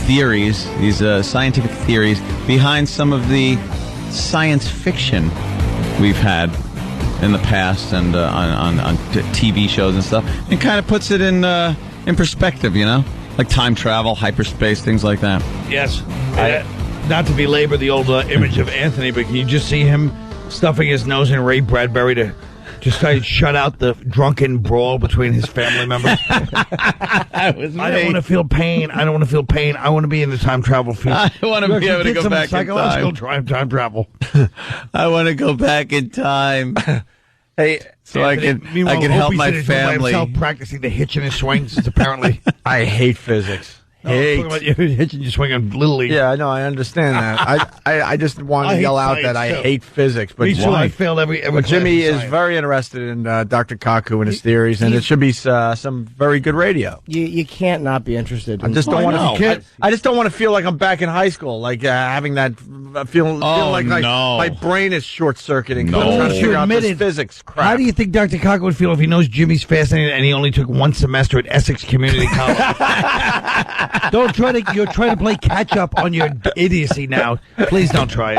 theories, these scientific theories, behind some of the science fiction we've had in the past and on TV shows and stuff. And kind of puts it in perspective, like time travel, hyperspace, things like that. Yes. Not to belabor the old image of Anthony, but can you just see him stuffing his nose in Ray Bradbury to just try to shut out the drunken brawl between his family members? I don't want to feel pain. I don't want to feel pain. I want to be in the time travel field. I want to be able to go back in psychological time. time travel. I want to go back in time. Hey, so Anthony, I can help my family. By himself practicing the hitch in his swings. Apparently, I hate physics. Talking about you hitching your swing on Little League. Yeah, I know. I understand that. I just want to yell out that I hate physics. But me too. I failed every But Jimmy is very interested in Dr. Kaku and his theories, and it should be some very good radio. You can't not be interested. I just don't want to. I just don't want to feel like I'm back in high school, like having that feeling like my brain is short circuiting. No. I'm trying to figure out this Admitted. physics crap. How do you think Dr. Kaku would feel if he knows Jimmy's fascinated and he only took one semester at Essex Community College? Don't try to. You're trying to play catch up on your idiocy now. Please don't try it.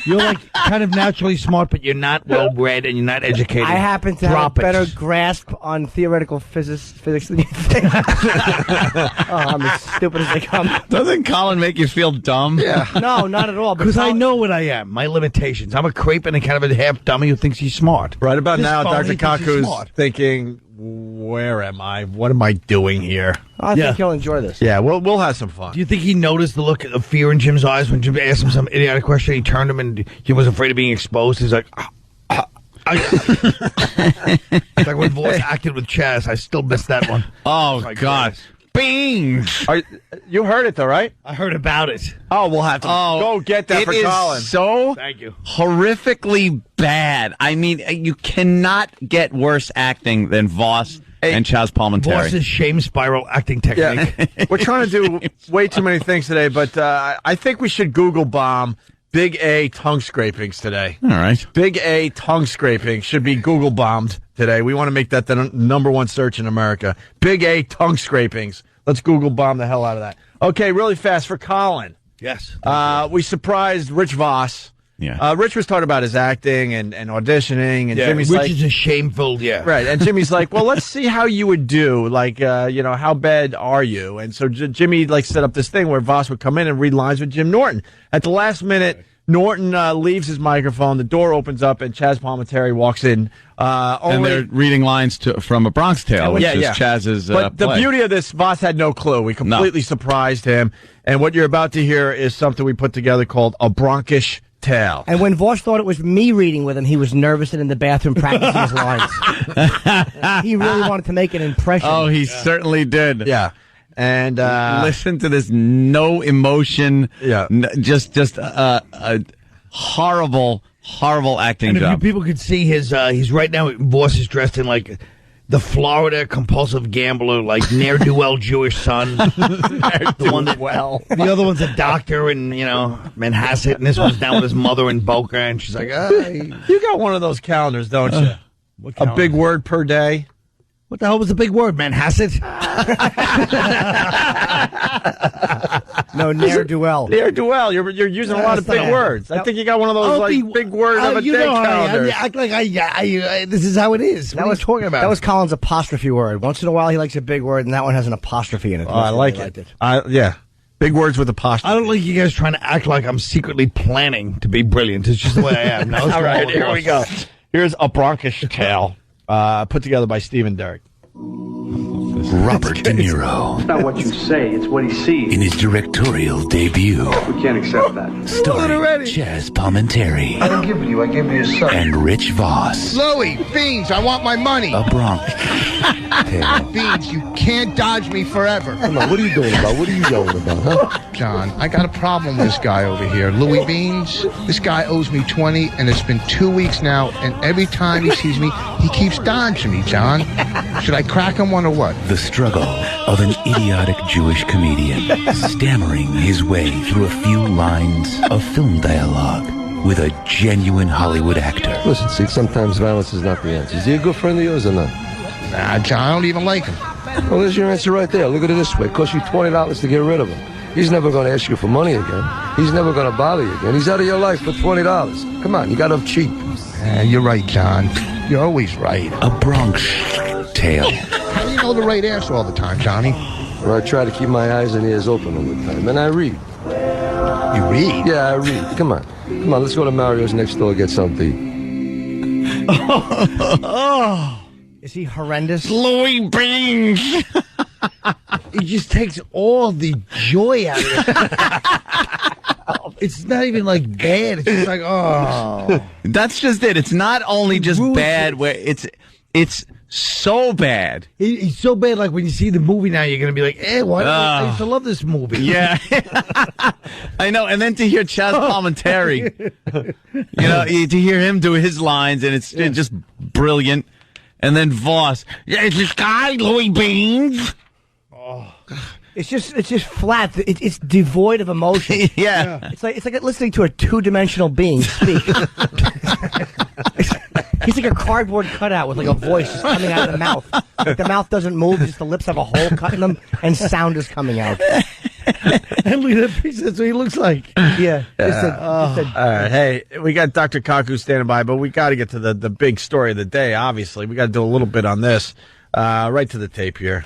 You're like kind of naturally smart, but you're not well read and you're not educated. I happen to have a better grasp on theoretical physics than you think. I'm as stupid as they come. Doesn't Colin make you feel dumb? Yeah. No, not at all. Because I know what I am, my limitations. I'm a creep and a kind of a half dummy who thinks he's smart. Right about This now, phony Dr. thinks he's Kaku smart. is thinking, where am I? What am I doing here? I think he'll enjoy this. Yeah, we'll have some fun. Do you think he noticed the look of fear in Jim's eyes when Jim asked him some idiotic question? He turned him and Jim was afraid of being exposed. He's like, it's like when Voice acted with Chaz. I still miss that one. Oh, God. Beans. You heard it, though, right? I heard about it. Oh, we'll have to go get that for Colin. It is so Thank you. horrifically bad. I mean, you cannot get worse acting than Voss and Chaz Palminteri. Voss's shame spiral acting technique. Yeah. We're trying to do way too many things today, but I think we should Google bomb Big A tongue scrapings today. All right. Big A tongue scraping should be Google bombed today. We want to make that the number one search in America. Big A tongue scrapings. Let's Google bomb the hell out of that. Okay, really fast for Colin. Yes. We surprised Rich Voss. Yeah. Rich was talking about his acting and auditioning, and Jimmy's Rich like, is a shameful, right. And Jimmy's like, well, let's see how you would do. Like, how bad are you? And so Jimmy set up this thing where Voss would come in and read lines with Jim Norton. At the last minute, Norton leaves his microphone. The door opens up, and Chaz Palminteri walks in. And they're reading lines from A Bronx Tale, which is Chaz's But the play. beauty of this, Voss had no clue. We completely surprised him. And what you're about to hear is something we put together called A Bronkish Tale. And when Voss thought it was me reading with him, he was nervous and in the bathroom practicing his lines. He really wanted to make an impression. Oh, he certainly did. Yeah. And listen to this no emotion. Yeah. Just a horrible acting And if you job. people could see he's right now, Voss is dressed in like the Florida compulsive gambler, like ne'er-do-well Jewish son. The one that, the other one's a doctor in, Manhasset, and this one's down with his mother in Boca, and she's like, You got one of those calendars, don't you? A big word per day. What the hell was the big word, Manhasset? No, ne'er-do-well. Ne'er-do-well. You're using a lot of big words. I think you got one of those big words of a day calendars. Act like this is how it is. What are you talking about? That was Colin's apostrophe word. Once in a while, he likes a big word, and that one has an apostrophe in it. Oh, I like it. Yeah. Big words with apostrophe. I don't like you guys trying to act like I'm secretly planning to be brilliant. It's just the way I am. All right, here we go. Here's A Bronkish Tale, put together by Stephen Derrick. Robert De Niro. It's not what you say, it's what he sees. In his directorial debut. We can't accept that. Starring Chaz Palminteri. I didn't give it to you, I gave it to your son. And Rich Voss. Louie, Beans, I want my money. A Bronx Tale. Beans, you can't dodge me forever. Come on, what are you doing about? What are you yelling about, huh? John, I got a problem with this guy over here. Louie Beans, this guy owes me 20, and it's been 2 weeks now, and every time he sees me, he keeps dodging me, John. Should I crack him one or what? The struggle of an idiotic Jewish comedian stammering his way through a few lines of film dialogue with a genuine Hollywood actor. Listen, see, sometimes violence is not the answer. Is he a good friend of yours or not? Nah, John, I don't even like him. Well, there's your answer right there. Look at it this way. It costs you $20 to get rid of him. He's never going to ask you for money again. He's never going to bother you again. He's out of your life for $20. Come on, you got him cheap. You're right, John. You're always right. A Bronx Tale. How do you know the right answer all the time, Johnny? Well, I try to keep my eyes and ears open all the time, and I read. You read? Yeah, I read. Come on, let's go to Mario's next door and get something to eat. Is he horrendous? Louie Beans. He just takes all the joy out of it. It's not even like bad. It's just like, oh. That's just it. It's not only just bad, where it's so bad. He's so bad, like when you see the movie now, you're going to be like, why? I used to love this movie. Yeah. I know. And then to hear Chaz Palminteri, to hear him do his lines, and it's just brilliant. And then Voss, it's this guy, Louie Beans. Oh. It's just flat. It's devoid of emotion. Yeah. It's like listening to a two-dimensional being speak. He's like a cardboard cutout with like a voice just coming out of the mouth. Like the mouth doesn't move, just the lips have a hole cut in them, and sound is coming out. And look at that piece. That's what he looks like. Yeah. All right. Hey, we got Dr. Kaku standing by, but we got to get to the big story of the day, obviously. We got to do a little bit on this. Right to the tape here.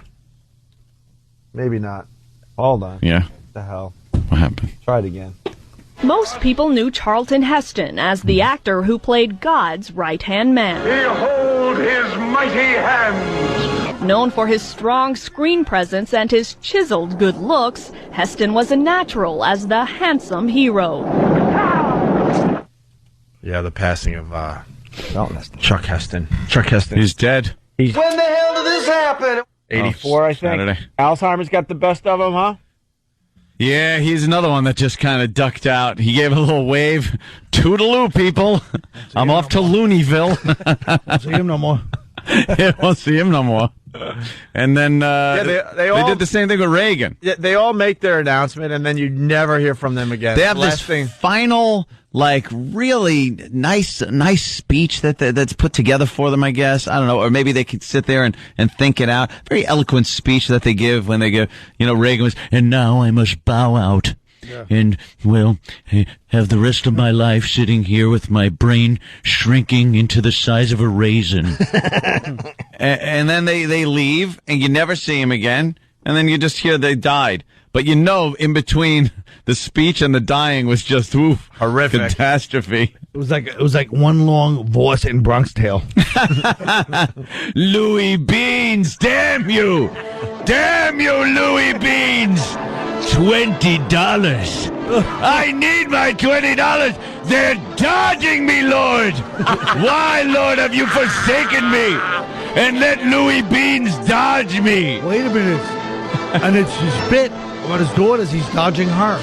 Maybe not. Hold on. Yeah. What the hell? What happened? Try it again. Most people knew Charlton Heston as the actor who played God's right-hand man. Behold his mighty hands! Known for his strong screen presence and his chiseled good looks, Heston was a natural as the handsome hero. Yeah, the passing of Chuck Heston. Chuck Heston. He's dead. When the hell did this happen? 84, I think. Saturday. Alzheimer's got the best of him, huh? Yeah, he's another one that just kind of ducked out. He gave a little wave. Toodaloo, people. I'm off to Looneyville. Won't see him no more. Yeah, won't see him no more. And then they did the same thing with Reagan. Yeah, they all make their announcement, and then you never hear from them again. They have this final, like, really nice speech that's put together for them, I guess. I don't know. Or maybe they could sit there and think it out. Very eloquent speech that they give when they give, Reagan was, and now I must bow out. Yeah. And, well, have the rest of my life sitting here with my brain shrinking into the size of a raisin. and then they leave, and you never see him again, and then you just hear they died. But in between the speech and the dying was just horrific catastrophe. It was like one long voice in Bronx Tale. Louis Beans, damn you! Damn you, Louis Beans! $20. I need my $20. They're dodging me, Lord. Why, Lord, have you forsaken me and let Louis Beans dodge me? Wait a minute. And it's his bit about his daughters. He's dodging her.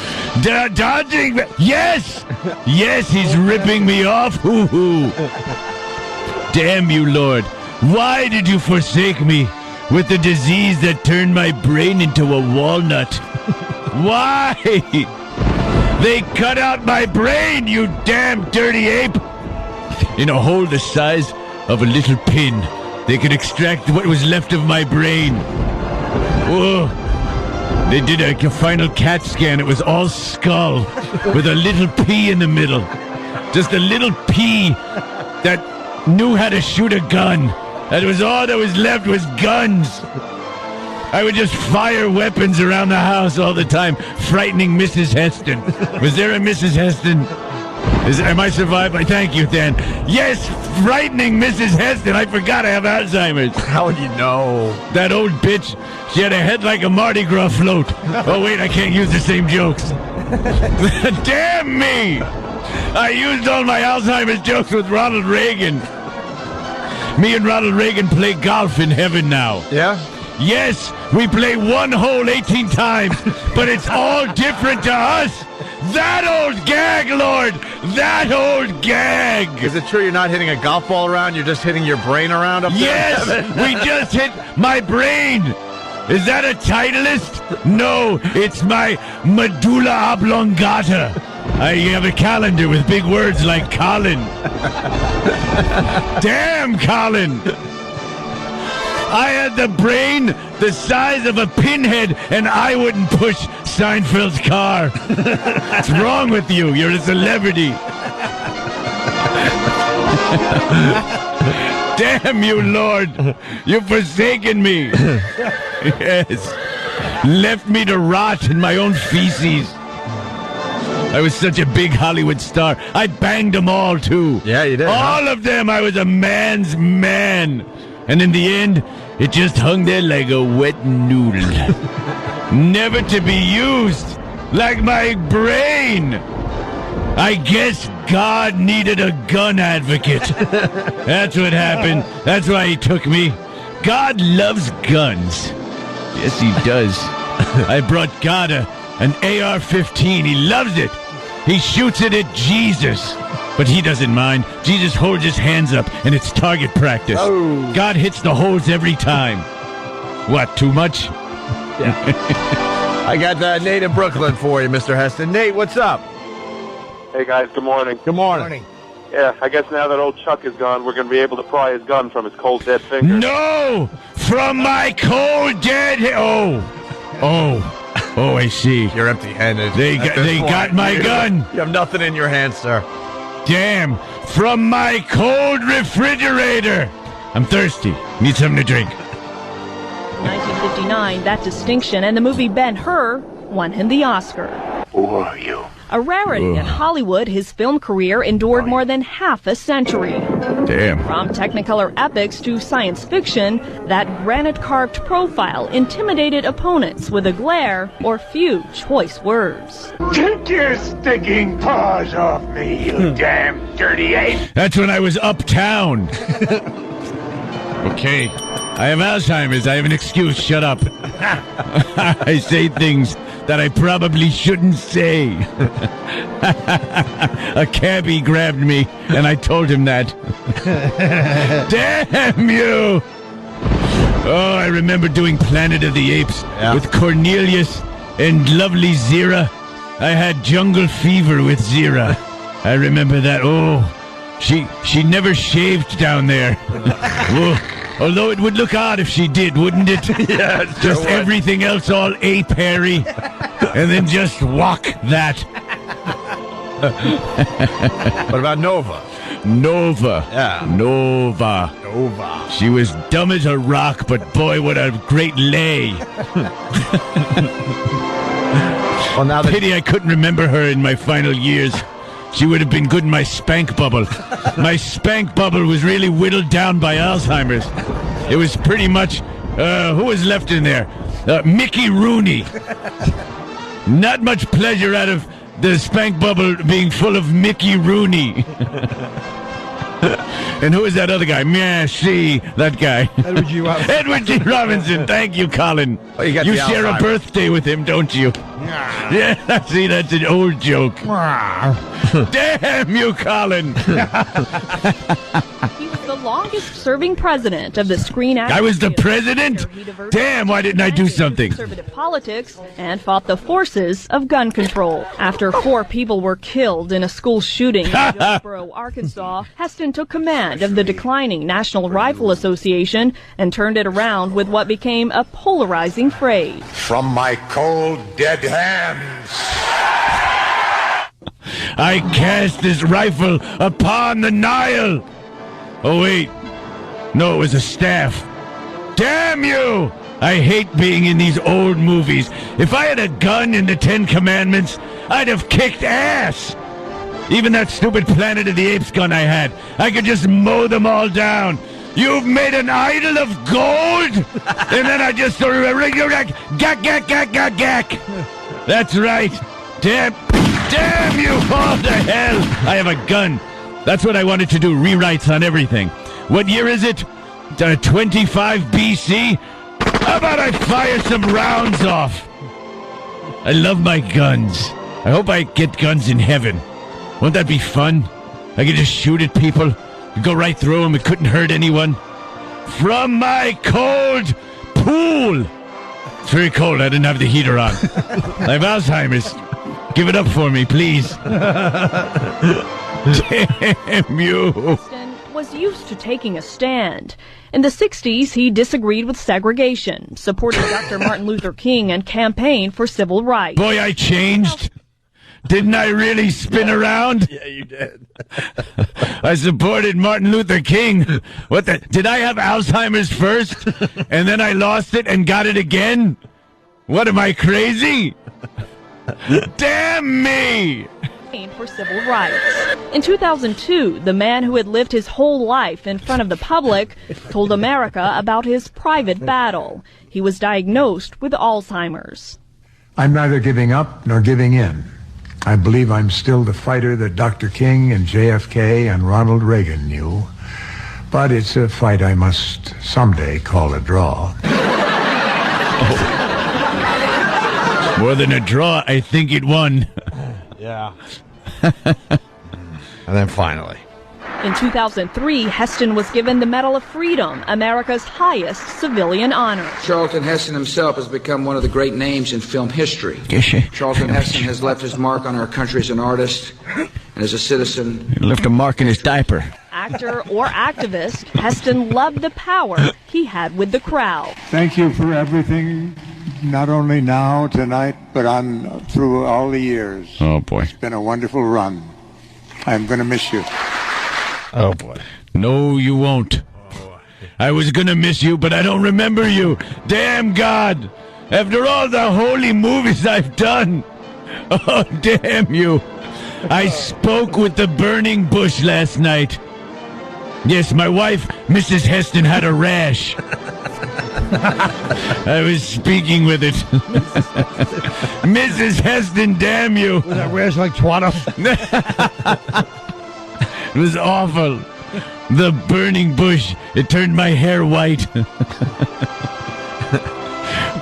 Dodging me? Yes. Yes, he's ripping me off. Hoo-hoo. Damn you, Lord. Why did you forsake me with the disease that turned my brain into a walnut? Why? They cut out my brain, you damn dirty ape! In a hole the size of a little pin, they could extract what was left of my brain. Oh, they did a final CAT scan. It was all skull with a little pea in the middle. Just a little pea that knew how to shoot a gun. That was all that was left was guns. I would just fire weapons around the house all the time, frightening Mrs. Heston. Was there a Mrs. Heston? Am I survived? Thank you, Dan. Yes, frightening Mrs. Heston. I forgot I have Alzheimer's. How would you know? That old bitch, she had a head like a Mardi Gras float. Oh, wait, I can't use the same jokes. Damn me! I used all my Alzheimer's jokes with Ronald Reagan. Me and Ronald Reagan play golf in heaven now. Yeah? Yes, we play one hole 18 times, but it's all different to us. That old gag, Lord! That old gag! Is it true you're not hitting a golf ball around, you're just hitting your brain around up there? Yes! We just hit my brain! Is that a Titleist? No, it's my medulla oblongata. I have a calendar with big words like Colin. Damn, Colin! I had the brain the size of a pinhead, and I wouldn't push Seinfeld's car. What's wrong with you? You're a celebrity. Damn you, Lord. You've forsaken me. Yes. Left me to rot in my own feces. I was such a big Hollywood star. I banged them all, too. Yeah, you did. All of them. I was a man's man. And in the end, it just hung there like a wet noodle. Never to be used, like my brain. I guess God needed a gun advocate. That's what happened. That's why he took me. God loves guns. Yes, he does. I brought God an AR-15. He loves it. He shoots it at Jesus. But he doesn't mind. Jesus holds his hands up, and it's target practice. Oh. God hits the holes every time. What, too much? Yeah. I got Nate in Brooklyn for you, Mr. Heston. Nate, what's up? Hey, guys, good morning. Good morning. Yeah, I guess now that old Chuck is gone, we're going to be able to pry his gun from his cold, dead finger. No! From my cold, dead... Oh, I see. You're empty-handed. They got my gun. You have nothing in your hand, sir. Damn, from my cold refrigerator. I'm thirsty. Need something to drink. 1959, that distinction and the movie Ben-Hur won him the Oscar. Who are you? A rarity in Hollywood, his film career endured more than half a century. Damn. From Technicolor epics to science fiction, that granite-carved profile intimidated opponents with a glare or few choice words. Take your stinking paws off me, you damn dirty ape! That's when I was uptown. Okay. I have Alzheimer's. I have an excuse. Shut up. I say things that I probably shouldn't say. A cabbie grabbed me, and I told him that. Damn you! Oh, I remember doing Planet of the Apes with Cornelius and lovely Zira. I had jungle fever with Zira. I remember that. Oh, she never shaved down there. Although it would look odd if she did, wouldn't it? Yeah, just everything else all ape-hairy, and then just walk that. What about Nova? Nova. Yeah. Nova. She was dumb as a rock, but boy, what a great lay. Well, now Pity I couldn't remember her in my final years. She would have been good in my spank bubble. My spank bubble was really whittled down by Alzheimer's. It was pretty much, who was left in there? Mickey Rooney. Not much pleasure out of the spank bubble being full of Mickey Rooney. And who is that other guy? That guy. Edward G. Robinson. Edward G. Robinson. Thank you, Colin. Oh, you got you the share a Alzheimer's. birthday with him, don't you? Yeah, see, that's an old joke. Damn you, Colin. He was the longest-serving president of the Screen Actors I was the Guild. president? Damn, why didn't I do something? Conservative politics and fought the forces of gun control. After 4 people were killed in a school shooting in Jonesboro, Arkansas, Heston took command of the declining National Rifle Association and turned it around with what became a polarizing phrase. From my cold, dead hands. I cast this rifle upon the Nile. Oh, wait. No, it was a staff. Damn you! I hate being in these old movies. If I had a gun in the 10 Commandments, I'd have kicked ass. Even that stupid Planet of the Apes gun I had, I could just mow them all down. You've made an idol of gold? And then I just sort of gack. That's right. Damn you all to hell. I have a gun. That's what I wanted to do, rewrites on everything. What year is it? 25 BC? How about I fire some rounds off? I love my guns. I hope I get guns in heaven. Won't that be fun? I could just shoot at people, go right through them, it couldn't hurt anyone. From my cold pool. It's very cold, I didn't have the heater on. I have Alzheimer's. Give it up for me, please. Damn you. Heston was used to taking a stand. In the 60s, he disagreed with segregation, supported Dr. Martin Luther King, and campaigned for civil rights. Boy, I changed. Didn't I really spin around? Yeah, you did. I supported Martin Luther King. What the? Did I have Alzheimer's first, and then I lost it and got it again? What, am I crazy? Damn me! For civil rights. In 2002, the man who had lived his whole life in front of the public told America about his private battle. He was diagnosed with Alzheimer's. I'm neither giving up nor giving in. I believe I'm still the fighter that Dr. King and JFK and Ronald Reagan knew. But it's a fight I must someday call a draw. More than a draw, I think it won. Yeah. And then finally. In 2003, Heston was given the Medal of Freedom, America's highest civilian honor. Charlton Heston himself has become one of the great names in film history. Charlton Heston has left his mark on our country as an artist and as a citizen. He left a mark in his diaper. Actor or activist, Heston loved the power he had with the crowd. Thank you for everything, not only now, tonight, but on through all the years. Oh, boy. It's been a wonderful run. I'm going to miss you. Oh, boy. No, you won't. I was gonna miss you, but I don't remember you. Damn God. After all the holy movies I've done. Oh, damn you. I spoke with the burning bush last night. Yes, my wife, Mrs. Heston, had a rash. I was speaking with it. Mrs. Heston, damn you. Was that rash like Twano? It was awful. The burning bush. It turned my hair white.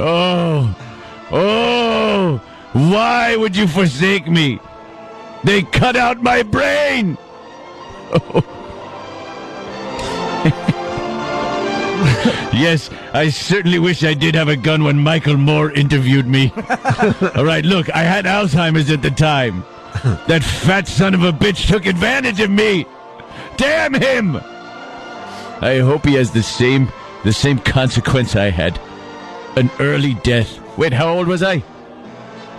Oh, why would you forsake me? They cut out my brain. Yes, I certainly wish I did have a gun when Michael Moore interviewed me. All right, look, I had Alzheimer's at the time. That fat son of a bitch took advantage of me. Damn him! I hope he has the same consequence I had. An early death. Wait, how old was I?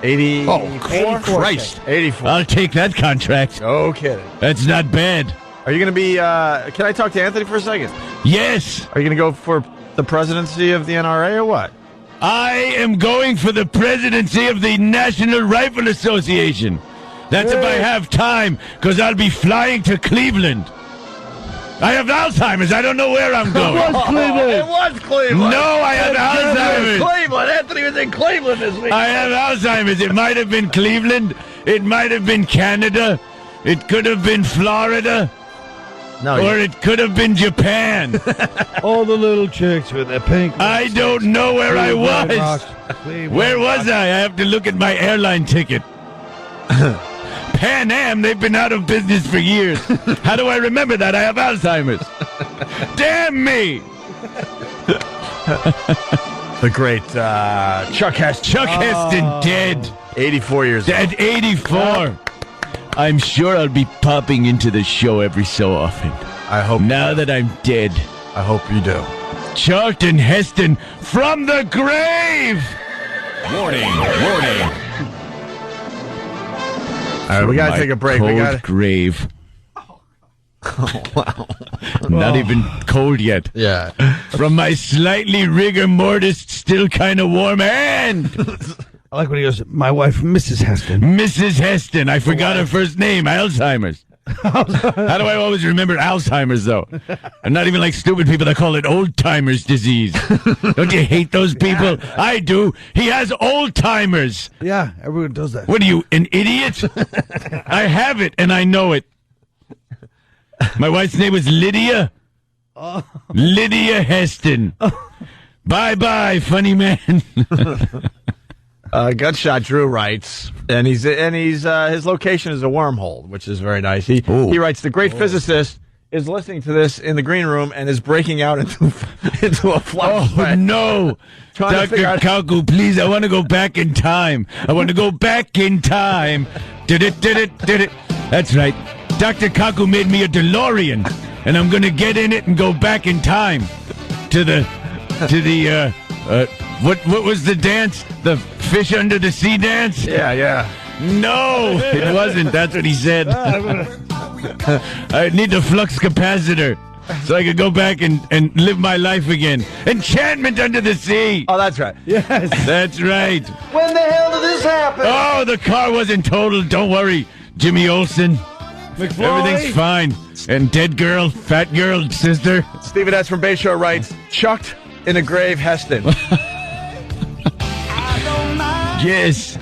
80. Oh, Christ. 84. I'll take that contract. No kidding. That's not bad. Are you going to be, can I talk to Anthony for a second? Yes. Are you going to go for the presidency of the NRA or what? I am going for the presidency of the National Rifle Association. That's if I have time, because I'll be flying to Cleveland. I have Alzheimer's. I don't know where I'm going. It was Cleveland. No, I have Alzheimer's. Cleveland. Anthony was in Cleveland this week. I have Alzheimer's. It might have been Cleveland. It might have been Canada. It could have been Florida. Or it could have been Japan. All the little chicks with their pink. I don't know where I was. Where was I? I have to look at my airline ticket. Pan Am, they've been out of business for years. How do I remember that? I have Alzheimer's. Damn me! The great Chuck Heston. Chuck Heston dead. 84 years old. Dead 84. I'm sure I'll be popping into the show every so often. I hope. Now that I'm dead. I hope you do. Charlton Heston from the grave! Warning, warning. All right, we got to take a break. We got grave. Oh, wow. Not even cold yet. Yeah. From my slightly rigor mortis, still kind of warm hand. I like when he goes, my wife, Mrs. Heston. Mrs. Heston. I forgot her first name. Alzheimer's. How do I always remember Alzheimer's, though? I'm not even like stupid people that call it old-timers disease. Don't you hate those people? Yeah. I do. He has old-timers. Yeah, everyone does that. What are you, an idiot? I have it, and I know it. My wife's name was Lydia. Oh. Lydia Heston. Bye-bye, funny man. Gunshot Drew writes, and he's his location is a wormhole, which is very nice. He writes, the great physicist is listening to this in the green room and is breaking out into a flop. Oh no, Dr. Kaku, please! I want to go back in time. I want to go back in time. Did it? That's right. Dr. Kaku made me a DeLorean, and I'm going to get in it and go back in time to the what was the dance? The fish under the sea dance? Yeah. No, it wasn't. That's what he said. I need the flux capacitor so I could go back and live my life again. Enchantment under the sea. Oh, that's right. Yes. That's right. When the hell did this happen? Oh, the car wasn't totaled. Don't worry, Jimmy Olsen. McFly. Everything's fine. And dead girl, fat girl, sister. Stephen S. from Bayshore writes, chucked in a grave Heston. Yes.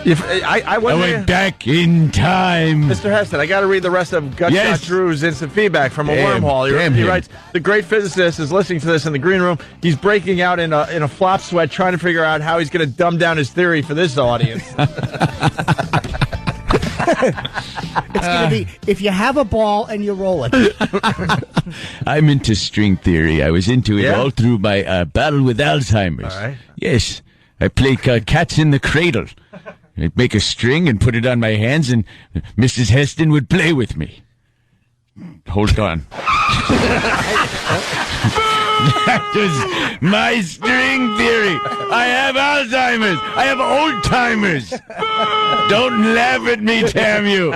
I went back in time. Mr. Heston, I got to read the rest of Gunshot Drew's instant feedback from a wormhole. He writes, the great physicist is listening to this in the green room. He's breaking out in a flop sweat trying to figure out how he's going to dumb down his theory for this audience. It's going to be, if you have a ball and you roll it. I'm into string theory. I was into it all through my battle with Alzheimer's. All right. Yes. I play cats in the cradle. I'd make a string and put it on my hands, and Mrs. Heston would play with me. Hold on. That was my string theory. I have Alzheimer's. I have old-timers. Don't laugh at me, damn you.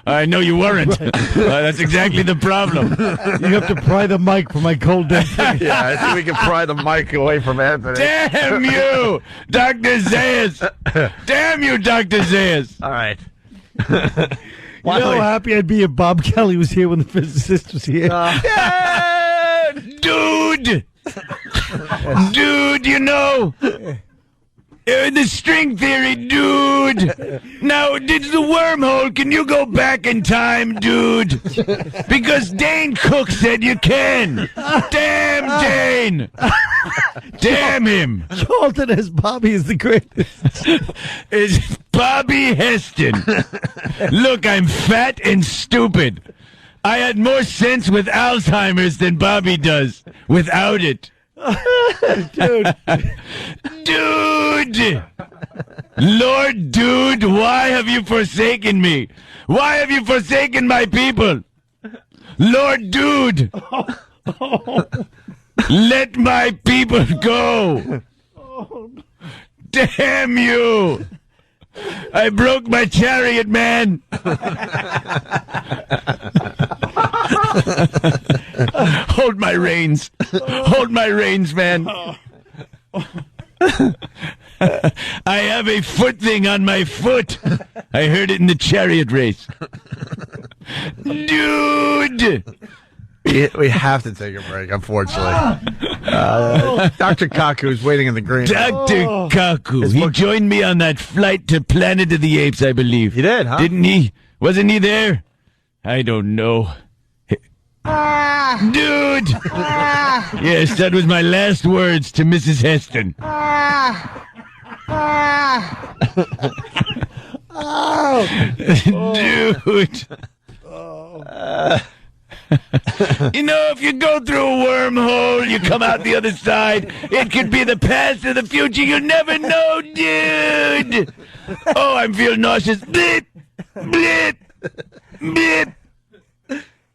I know you weren't. That's exactly the problem. You have to pry the mic from my cold dead face. Yeah, I think we can pry the mic away from Anthony. Damn you, Dr. Zayas. Damn you, Dr. Zayas. All right. You know how happy I'd be if Bob Kelly was here when the physicist was here. Dude! Dude, you know, The string theory, dude. Now, did the wormhole, can you go back in time, dude? Because Dane Cook said you can. Damn Dane. Damn him. Charlton as Bobby is the greatest. It's Bobby Heston. Look, I'm fat and stupid. I had more sense with Alzheimer's than Bobby does without it. Dude. Dude! Lord Dude, why have you forsaken me? Why have you forsaken my people? Lord Dude! Let my people go! Damn you! I broke my chariot, man! Hold my reins. Hold my reins, man. I have a foot thing on my foot. I heard it in the chariot race. Dude! We have to take a break, unfortunately. Dr. Kaku is waiting in the green. Dr. Kaku. He joined me on that flight to Planet of the Apes, I believe. He did, huh? Didn't he? Wasn't he there? I don't know. Dude! Yes, that was my last words to Mrs. Heston. Dude! You know, if you go through a wormhole, you come out the other side. It could be the past or the future. You never know, dude. Oh, I'm feeling nauseous. Blip, blip, blip.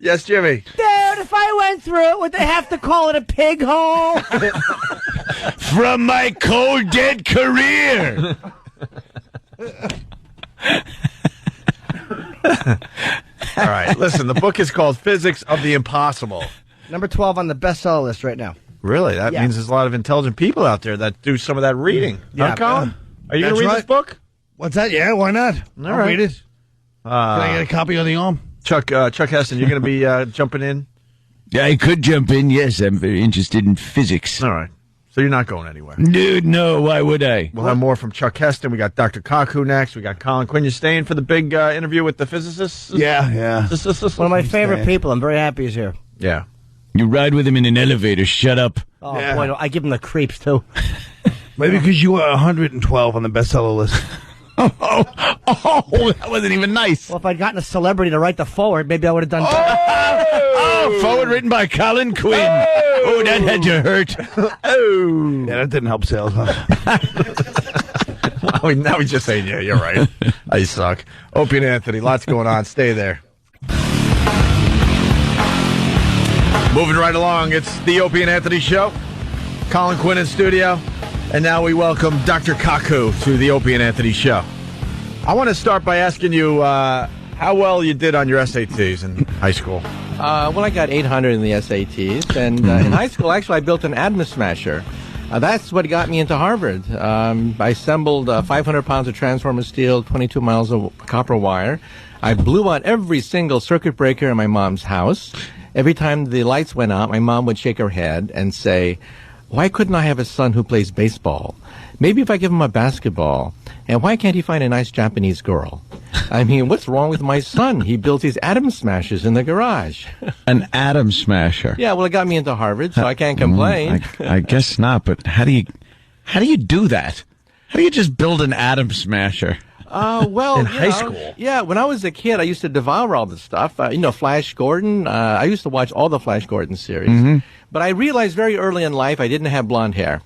Yes, Jimmy. Dude, if I went through it, would they have to call it a pig hole? From my cold, dead career. All right, listen, the book is called Physics of the Impossible. Number 12 on the bestseller list right now. Really? That means there's a lot of intelligent people out there that do some of that reading. Yeah. Huh, Colin? Are you going to read this book? What's that? Yeah, why not? I'll right. read it. Can I get a copy on the arm? Chuck Heston, you're going to be jumping in? Yeah, I could jump in. Yes, I'm very interested in physics. All right. So you're not going anywhere. Dude, no. Why would I? We'll have more from Chuck Heston. We got Dr. Kaku next. We got Colin Quinn. You staying for the big interview with the physicists? Yeah. One of my favorite people. I'm very happy he's here. Yeah. You ride with him in an elevator. Shut up. Oh, boy, I give him the creeps, too. Maybe because you were 112 on the bestseller list. Oh, that wasn't even nice. Well, if I'd gotten a celebrity to write the forward, maybe I would have done forward written by Colin Quinn. Oh, that had you hurt. Oh. Yeah, that didn't help sales, huh? Now we just saying, yeah, you're right. I suck. Opie and Anthony, lots going on. Stay there. Moving right along, it's the Opie and Anthony Show. Colin Quinn in studio. And now we welcome Dr. Kaku to the Opie and Anthony Show. I want to start by asking you how well you did on your SATs in high school. Well, I got 800 in the SATs, and in high school, actually, I built an atom smasher. That's what got me into Harvard. I assembled 500 pounds of transformer steel, 22 miles of copper wire. I blew out every single circuit breaker in my mom's house. Every time the lights went out, my mom would shake her head and say, "Why couldn't I have a son who plays baseball? Maybe if I give him a basketball. And why can't he find a nice Japanese girl? I mean, what's wrong with my son? He built these atom smashers in the garage." An atom smasher. Yeah, well, it got me into Harvard, so I can't complain. I guess not, but how do you do that? How do you just build an atom smasher? Well, in high school. Yeah, when I was a kid, I used to devour all the stuff. Flash Gordon. I used to watch all the Flash Gordon series. Mm-hmm. But I realized very early in life I didn't have blonde hair.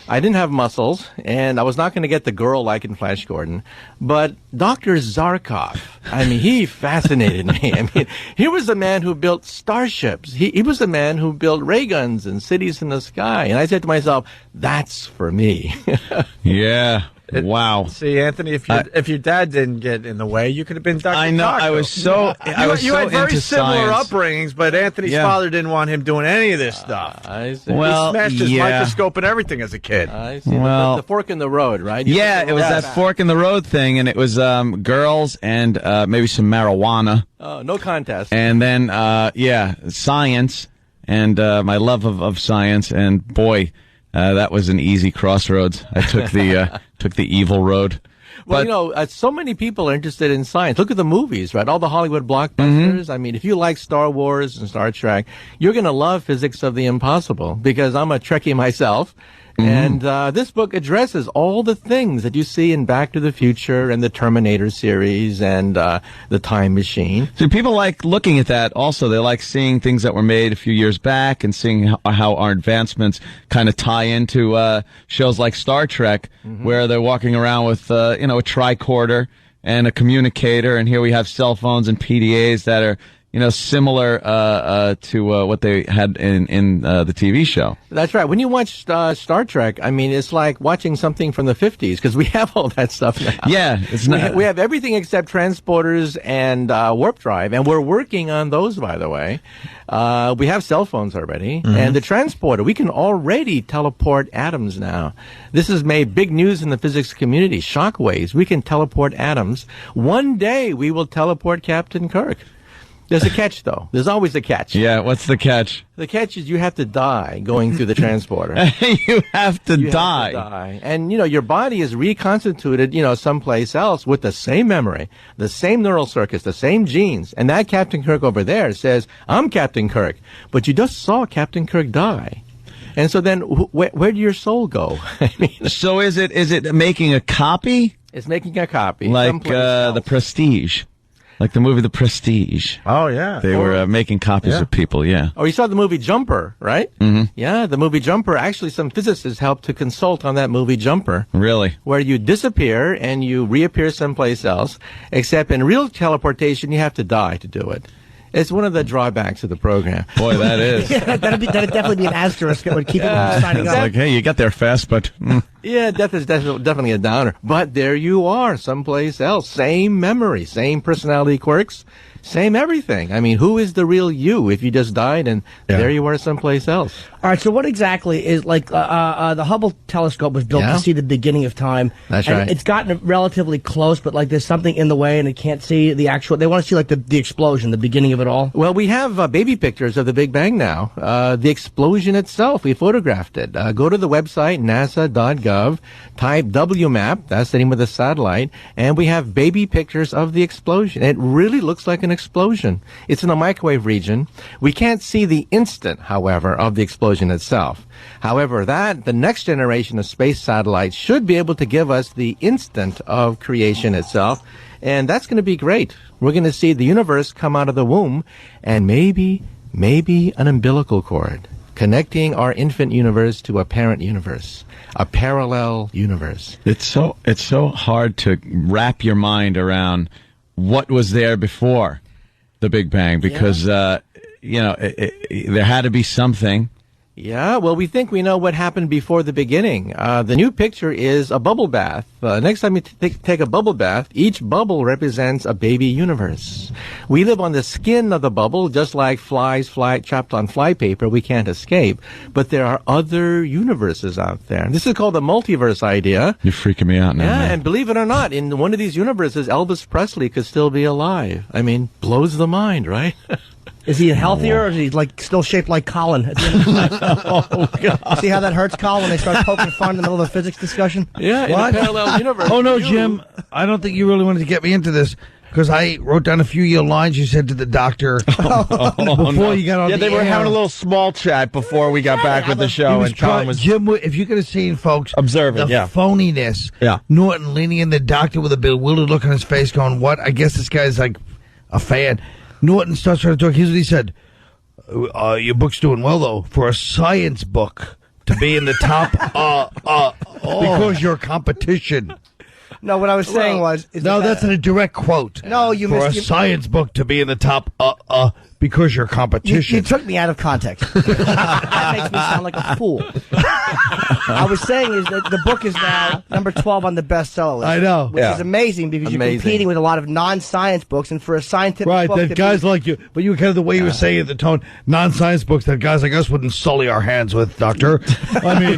I didn't have muscles, and I was not going to get the girl like in Flash Gordon. But Dr. Zarkov, I mean, he fascinated me. I mean, he was the man who built starships. He was the man who built ray guns and cities in the sky. And I said to myself, that's for me. Yeah. Wow. See, Anthony, if your dad didn't get in the way, you could have been Dr. I know. Kaku. I was so You had very into similar science. upbringings, but Anthony's father didn't want him doing any of this stuff. I see. Well, he smashed his yeah. microscope and everything as a kid. I see. Well- the fork in the road, right? Yeah, it was that fork in the road thing, and it was girls and maybe some marijuana. Oh, no contest. And then, science and my love of science. And boy, that was an easy crossroads. I took took the evil road. Well, so many people are interested in science. Look at the movies, right? All the Hollywood blockbusters. I mean, if you like Star Wars and Star Trek, you're going to love physics of the impossible, because I'm a Trekkie myself. And this book addresses all the things that you see in Back to the Future and the Terminator series and the Time Machine. So people like looking at that also. They like seeing things that were made a few years back and seeing how our advancements kind of tie into shows like Star Trek, where they're walking around with a tricorder and a communicator, and here we have cell phones and PDAs that are similar to what they had in the TV show. That's right. When you watch Star Trek, I mean, it's like watching something from the 50s, because we have all that stuff now. Yeah, it's not. We have everything except transporters and warp drive, and we're working on those, by the way. We have cell phones already, and the transporter, we can already teleport atoms now. This has made big news in the physics community. Shockwaves, we can teleport atoms. One day we will teleport Captain Kirk. There's a catch, though. There's always a catch. Yeah, what's the catch? The catch is you have to die going through the transporter. You have to die. And, your body is reconstituted, someplace else with the same memory, the same neural circuits, the same genes. And that Captain Kirk over there says, I'm Captain Kirk. But you just saw Captain Kirk die. And so then where did your soul go? So is it making a copy? It's making a copy. Like The Prestige. Like the movie The Prestige. Oh, yeah. They were making copies of people, yeah. Oh, you saw the movie Jumper, right? Yeah, the movie Jumper. Actually, some physicists helped to consult on that movie Jumper. Really? Where you disappear and you reappear someplace else, except in real teleportation, you have to die to do it. It's one of the drawbacks of the program. Boy, that is. Yeah, that'd definitely be an asterisk that would keep people from signing up. It's like, hey, you got there fast, but... Yeah, death is definitely a downer. But there you are, someplace else. Same memory, same personality quirks, same everything. I mean, who is the real you if you just died and there you are someplace else? All right, so what exactly is, like, the Hubble telescope was built to see the beginning of time. That's and right. It's gotten relatively close, but, like, there's something in the way and it can't see the actual... They want to see, like, the explosion, the beginning of it all. Well, we have baby pictures of the Big Bang now. The explosion itself, we photographed it. Go to the website, nasa.gov, type WMAP, that's the name of the satellite, and we have baby pictures of the explosion. It really looks like an explosion. It's in the microwave region. We can't see the instant, however, of the explosion itself. However, the next generation of space satellites should be able to give us the instant of creation itself, and that's going to be great. We're going to see the universe come out of the womb, and maybe an umbilical cord connecting our infant universe to a parent universe, a parallel universe. It's so hard to wrap your mind around what was there before the Big Bang, because there had to be something. Yeah, well, we think we know what happened before the beginning. The new picture is a bubble bath. Next time you take a bubble bath, each bubble represents a baby universe. We live on the skin of the bubble, just like flies trapped on fly paper. We can't escape. But there are other universes out there. This is called the multiverse idea. You're freaking me out now. Yeah, man. and believe it or not, in one of these universes, Elvis Presley could still be alive. I mean, blows the mind, right? Is he healthier, or is he like still shaped like Colin at the end of his life? Oh, God. See how that hurts Colin when they start poking fun in the middle of a physics discussion? Yeah, in a parallel universe. Oh, no, Jim, I don't think you really wanted to get me into this, because I wrote down a few of your lines you said to the doctor before you got on the air. Yeah, they were having a little small chat before we got back with the show, and Colin was... Jim, if you could have seen, folks, observing, the phoniness. Yeah. Norton leaning in the doctor with a bewildered look on his face going, what? I guess this guy's like a fan. Norton starts trying to talk. Here's what he said. Your book's doing well, though, for a science book to be in the top because you're competition. No, what I was saying was... that's a direct quote. No, you for missed... a science book to be in the top because you're competition. You took me out of context. That makes me sound like a fool. I was saying is that the book is now number 12 on the bestseller list. I know. Which is amazing, because you're competing with a lot of non-science books, and for a scientific book... Right, that guys like you... But you kind of the way you were saying it, the tone, non-science books that guys like us wouldn't sully our hands with, Doctor. I mean...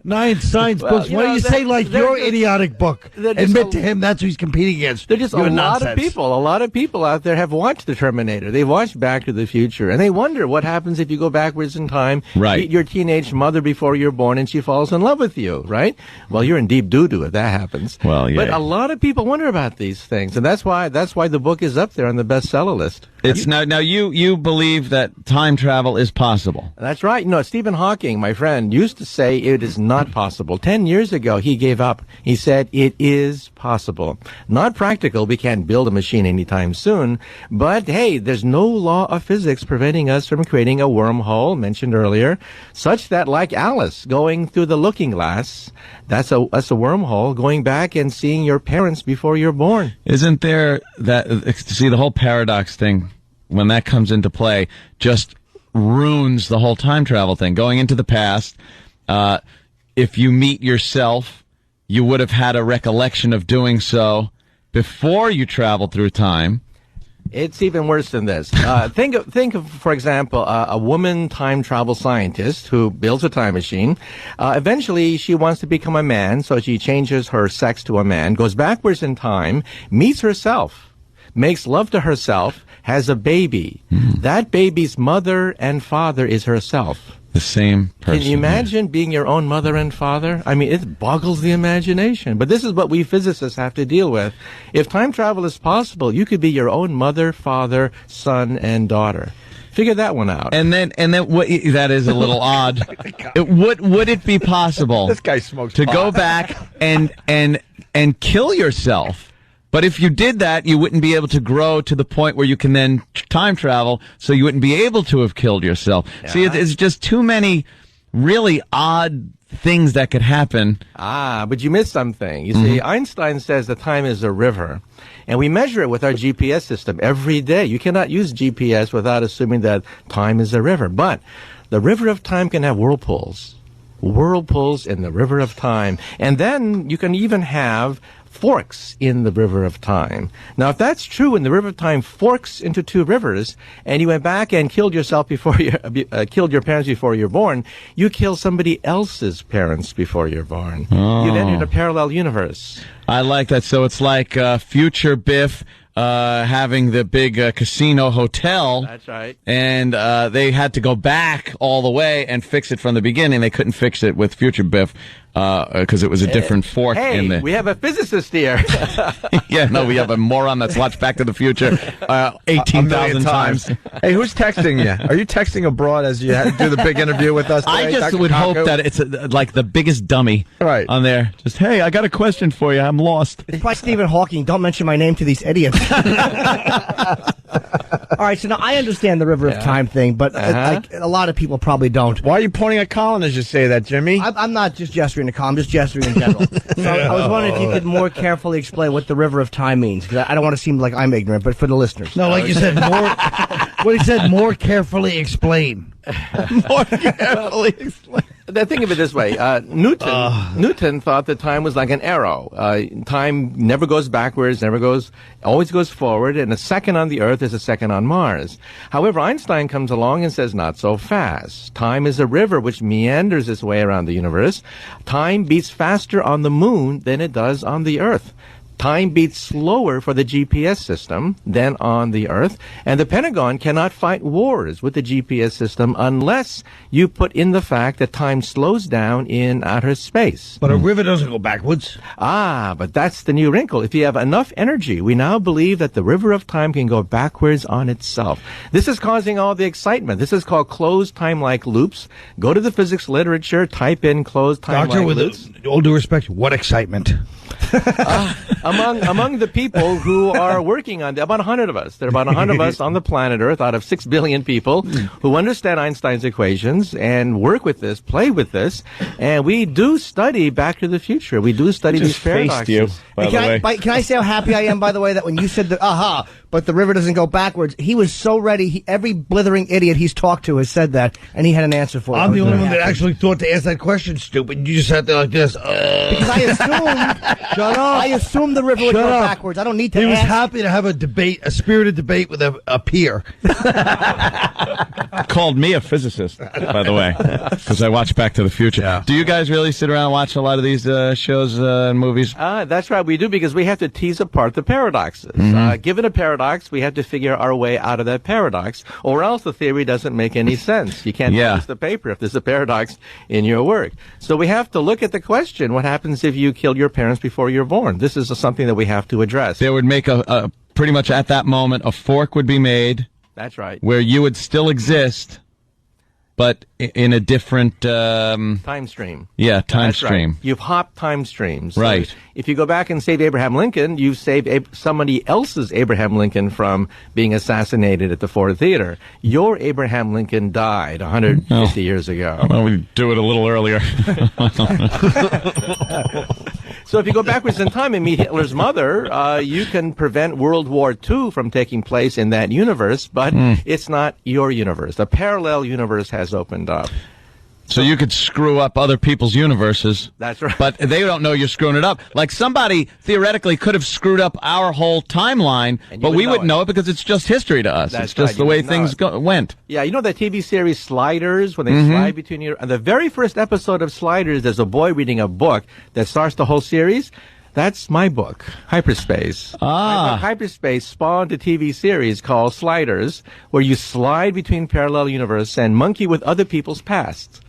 non-science books. Why do you say like your idiotic book? Admit to him that's who he's competing against. There's just a lot of people out there have watched watched The Terminator. They watched Back to the Future. And they wonder what happens if you go backwards in time, Right. meet your teenage mother before you're born, and she falls in love with you, right? Well, you're in deep doo-doo if that happens. Well, yeah. But a lot of people wonder about these things, and that's why the book is up there on the bestseller list. It's now you believe that time travel is possible. That's right. You know, Stephen Hawking, my friend, used to say it is not possible. 10 years ago, he gave up. He said it is possible. Not practical. We can't build a machine anytime soon. But, hey, there's no law of physics preventing us from creating a wormhole, mentioned earlier, such that, like Alice going through the looking glass, that's a wormhole, going back and seeing your parents before you're born. Isn't there that, see, the whole paradox thing, when that comes into play, just ruins the whole time travel thing. Going into the past, if you meet yourself, you would have had a recollection of doing so before you traveled through time. It's even worse than this. Think of, for example, a woman time travel scientist who builds a time machine. Eventually, she wants to become a man, so she changes her sex to a man, goes backwards in time, meets herself, makes love to herself, has a baby. That baby's mother and father is herself. The same person. Can you imagine being your own mother and father? I mean, it boggles the imagination. But this is what we physicists have to deal with. If time travel is possible, you could be your own mother, father, son, and daughter. Figure that one out. And then what? That is a little odd. Would it be possible? This guy smokes to pot. go back and kill yourself? But if you did that, you wouldn't be able to grow to the point where you can then time travel, so you wouldn't be able to have killed yourself. Yeah. See, it's just too many really odd things that could happen. But you missed something. You see, Einstein says that time is a river, and we measure it with our GPS system every day. You cannot use GPS without assuming that time is a river. But the river of time can have whirlpools. Whirlpools in the river of time. And then you can even have forks in the river of time. Now, if that's true, and the river of time forks into two rivers, and you went back and killed yourself before you killed your parents before you're born, you kill somebody else's parents before you're born. Oh. You've entered a parallel universe. I like that. So it's like future Biff having the big casino hotel. That's right. And they had to go back all the way and fix it from the beginning. They couldn't fix it with future Biff because it was a different fork in the... we have a physicist here. Yeah, no, we have a moron that's watched Back to the Future 18,000 times. Hey, who's texting you? Are you texting abroad as you do the big interview with us today, I just Dr. would Kaku? hope that it's like the biggest dummy on there. Just, hey, I got a question for you. I'm lost. It's by Stephen Hawking. Don't mention my name to these idiots. All right, so now I understand the river of time thing, but a lot of people probably don't. Why are you pointing at Colin as you say that, Jimmy? I'm not just gesturing to Colin, I'm just gesturing in general. So I was wondering if you could more carefully explain what the river of time means, because I don't want to seem like I'm ignorant, but for the listeners. No, like you said, more. What he said, more carefully explain. More carefully explain. Think of it this way. Newton thought that time was like an arrow. Time never goes backwards, always goes forward, and a second on the Earth is a second on Mars. However, Einstein comes along and says, not so fast. Time is a river which meanders its way around the universe. Time beats faster on the moon than it does on the Earth. Time beats slower for the GPS system than on the Earth, and the Pentagon cannot fight wars with the GPS system unless you put in the fact that time slows down in outer space. But a river doesn't go backwards. But that's the new wrinkle. If you have enough energy, we now believe that the river of time can go backwards on itself. This is causing all the excitement. This is called closed time-like loops. Go to the physics literature, type in closed time-like loops. Doctor, with all due respect, what excitement? Among the people who are working on about 100 of us. There are about 100 of us on the planet Earth out of 6 billion people who understand Einstein's equations and work with this, play with this, and we do study Back to the Future. We do study these paradoxes. You, by the way. Can I say how happy I am, by the way, that when you said that, but the river doesn't go backwards, he was so ready. Every blithering idiot he's talked to has said that, and he had an answer for it. I'm the only one that actually thought to ask that question, stupid. You just sat there like this. Because I assumed... Shut up. I assumed the river would go backwards. I don't need to He was ask. happy to have a spirited debate with a peer. called me a physicist, by the way, because I watch Back to the Future. Yeah. Do you guys really sit around and watch a lot of these shows and movies? That's right, we do, because we have to tease apart the paradoxes. Given a paradox, we have to figure our way out of that paradox, or else the theory doesn't make any sense. You can't publish the paper if there's a paradox in your work. So we have to look at the question, what happens if you kill your parents before you're born? This is something that we have to address. They would make a pretty much at that moment, a fork would be made. That's right. Where you would still exist, but in a different time stream. Yeah, time That's stream. Right. You've hopped time streams. Right. So if you go back and save Abraham Lincoln, you've saved somebody else's Abraham Lincoln from being assassinated at the Ford Theater. Your Abraham Lincoln died 150 years ago. Well, we do it a little earlier. So if you go backwards in time and meet Hitler's mother, you can prevent World War II from taking place in that universe, but it's not your universe. A parallel universe has opened up. So you could screw up other people's universes. That's right. But they don't know you're screwing it up. Like somebody theoretically could have screwed up our whole timeline, but we wouldn't know it because it's just history to us. It's just the way things went. Yeah, you know that TV series Sliders, when they slide between you? The very first episode of Sliders, there's a boy reading a book that starts the whole series. That's my book, Hyperspace. My book, Hyperspace spawned a TV series called Sliders, where you slide between parallel universes and monkey with other people's pasts.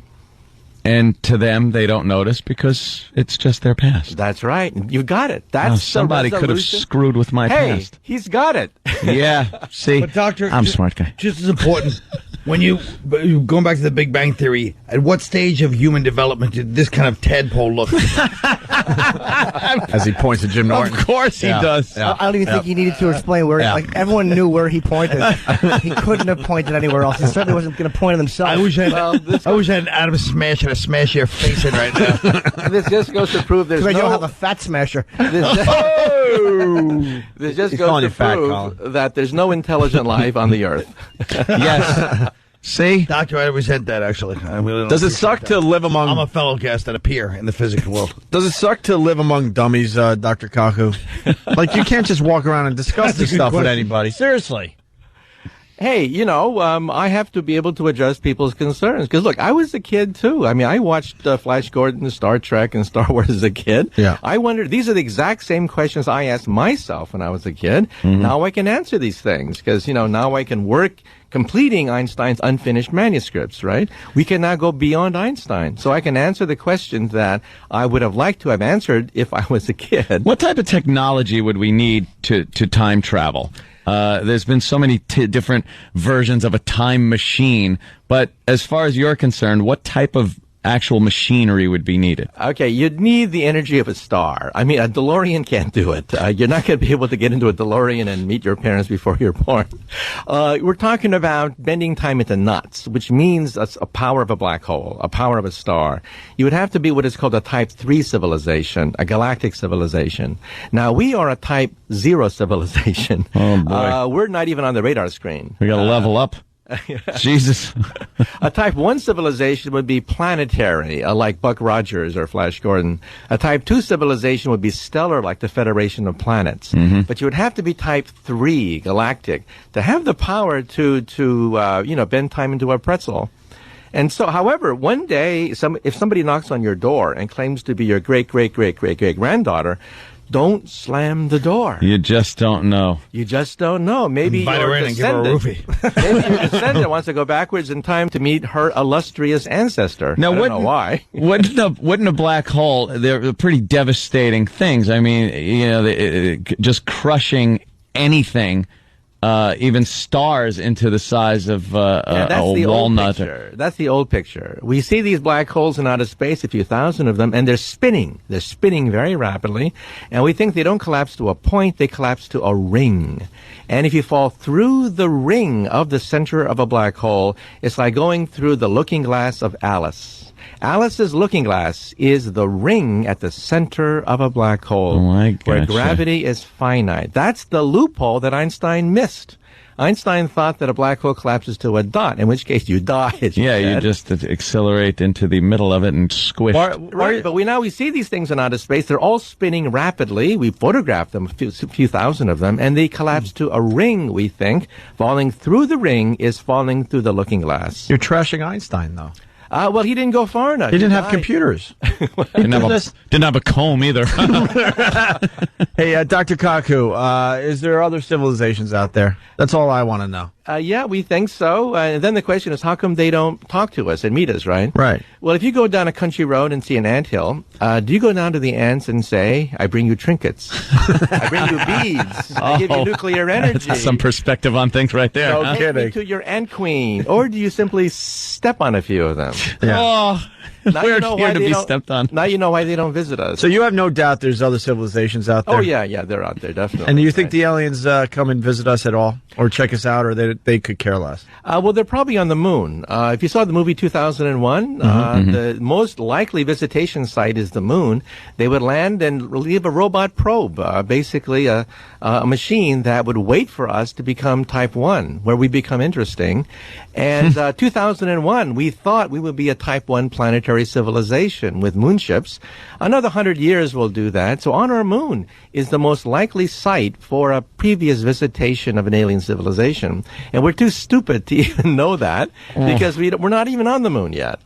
And to them, they don't notice because it's just their past. That's right. You got it. That's somebody could have screwed with my past. He's got it. Yeah. See, But doctor, I'm a smart guy. Just as important, when going back to the Big Bang Theory, at what stage of human development did this kind of tadpole look? As he points at Jim Norton. Of course he does. I don't even think he needed to explain where. Like everyone knew where he pointed. He couldn't have pointed anywhere else. He certainly wasn't going to point at himself. I wish I had Adam Smash and a smash your face in right now. This just goes to prove there's you no. don't have a fat smasher. This just goes to prove that there's no intelligent life on the earth. Yes. See? Doctor, I resent that, actually. I really don't Does it appreciate suck that. to live among... I'm a fellow guest at a peer in the physical world. Does it suck to live among dummies, Dr. Kaku? Like, you can't just walk around and discuss That's a this good stuff with question. anybody. Seriously. Hey, I have to be able to address people's concerns. Because, look, I was a kid, too. I mean, I watched Flash Gordon, Star Trek, and Star Wars as a kid. Yeah. I wondered, these are the exact same questions I asked myself when I was a kid. Now I can answer these things. Because, now I can work completing Einstein's unfinished manuscripts, right? We can now go beyond Einstein. So I can answer the questions that I would have liked to have answered if I was a kid. What type of technology would we need to time travel? There's been so many different versions of a time machine, but as far as you're concerned, what type of actual machinery would be needed? Okay, you'd need the energy of a star. I mean, a DeLorean can't do it. You're not going to be able to get into a DeLorean and meet your parents before you're born. We're talking about bending time into knots, which means a power of a black hole, a power of a star. You would have to be what is called a Type 3 civilization, a galactic civilization. Now, we are a Type 0 civilization. Oh, boy. We're not even on the radar screen. We got to level up. Jesus. A Type 1 civilization would be planetary, like Buck Rogers or Flash Gordon. A Type 2 civilization would be stellar, like the Federation of Planets. But you would have to be Type 3, galactic, to have the power to bend time into a pretzel. And so, however, one day, if somebody knocks on your door and claims to be your great-great-great-great-great-granddaughter, don't slam the door. You just don't know. You just don't know. Maybe Invite her your in and give her a descendant, maybe your descendant wants to go backwards in time to meet her illustrious ancestor. Now, I don't know why. wouldn't a black hole? They're pretty devastating things. I mean, just crushing anything. Even stars into the size of a walnut. That's the old picture. We see these black holes in outer space, a few thousand of them, and they're spinning. They're spinning very rapidly, and we think they don't collapse to a point, they collapse to a ring. And if you fall through the ring of the center of a black hole, it's like going through the looking glass of Alice. Alice's looking glass is the ring at the center of a black hole, where gravity is finite. That's the loophole that Einstein missed. Einstein thought that a black hole collapses to a dot, in which case you die. Yeah, you just accelerate into the middle of it and squish. Right, but we see these things in outer space. They're all spinning rapidly. We photographed them, a few thousand of them, and they collapse to a ring, we think. Falling through the ring is falling through the looking glass. You're trashing Einstein, though. Well, he didn't go far enough. He didn't have computers. Didn't have a comb either. Hey, Dr. Kaku, is there other civilizations out there? That's all I want to know. Yeah, we think so. And then the question is, how come they don't talk to us and meet us, right? Right. Well, if you go down a country road and see an anthill, do you go down to the ants and say, I bring you trinkets, I bring you beads, I give you nuclear energy? That's some perspective on things right there. So huh? take me to your ant queen. Or do you simply step on a few of them? Yeah. Oh, Now we're you know here why to they be don't- stepped on. Now you know why they don't visit us. So you have no doubt there's other civilizations out there? Oh, yeah, they're out there, definitely. And do you think the aliens come and visit us at all? Or check us out, or they could care less? Well, they're probably on the moon. If you saw the movie 2001, the most likely visitation site is the moon. They would land and leave a robot probe, basically a machine that would wait for us to become Type 1, where we become interesting. And 2001, we thought we would be a Type 1 planetary civilization with moonships. Another 100 years will do that. So on our moon is the most likely site for a previous visitation of an alien civilization. And we're too stupid to even know that because we're not even on the moon yet.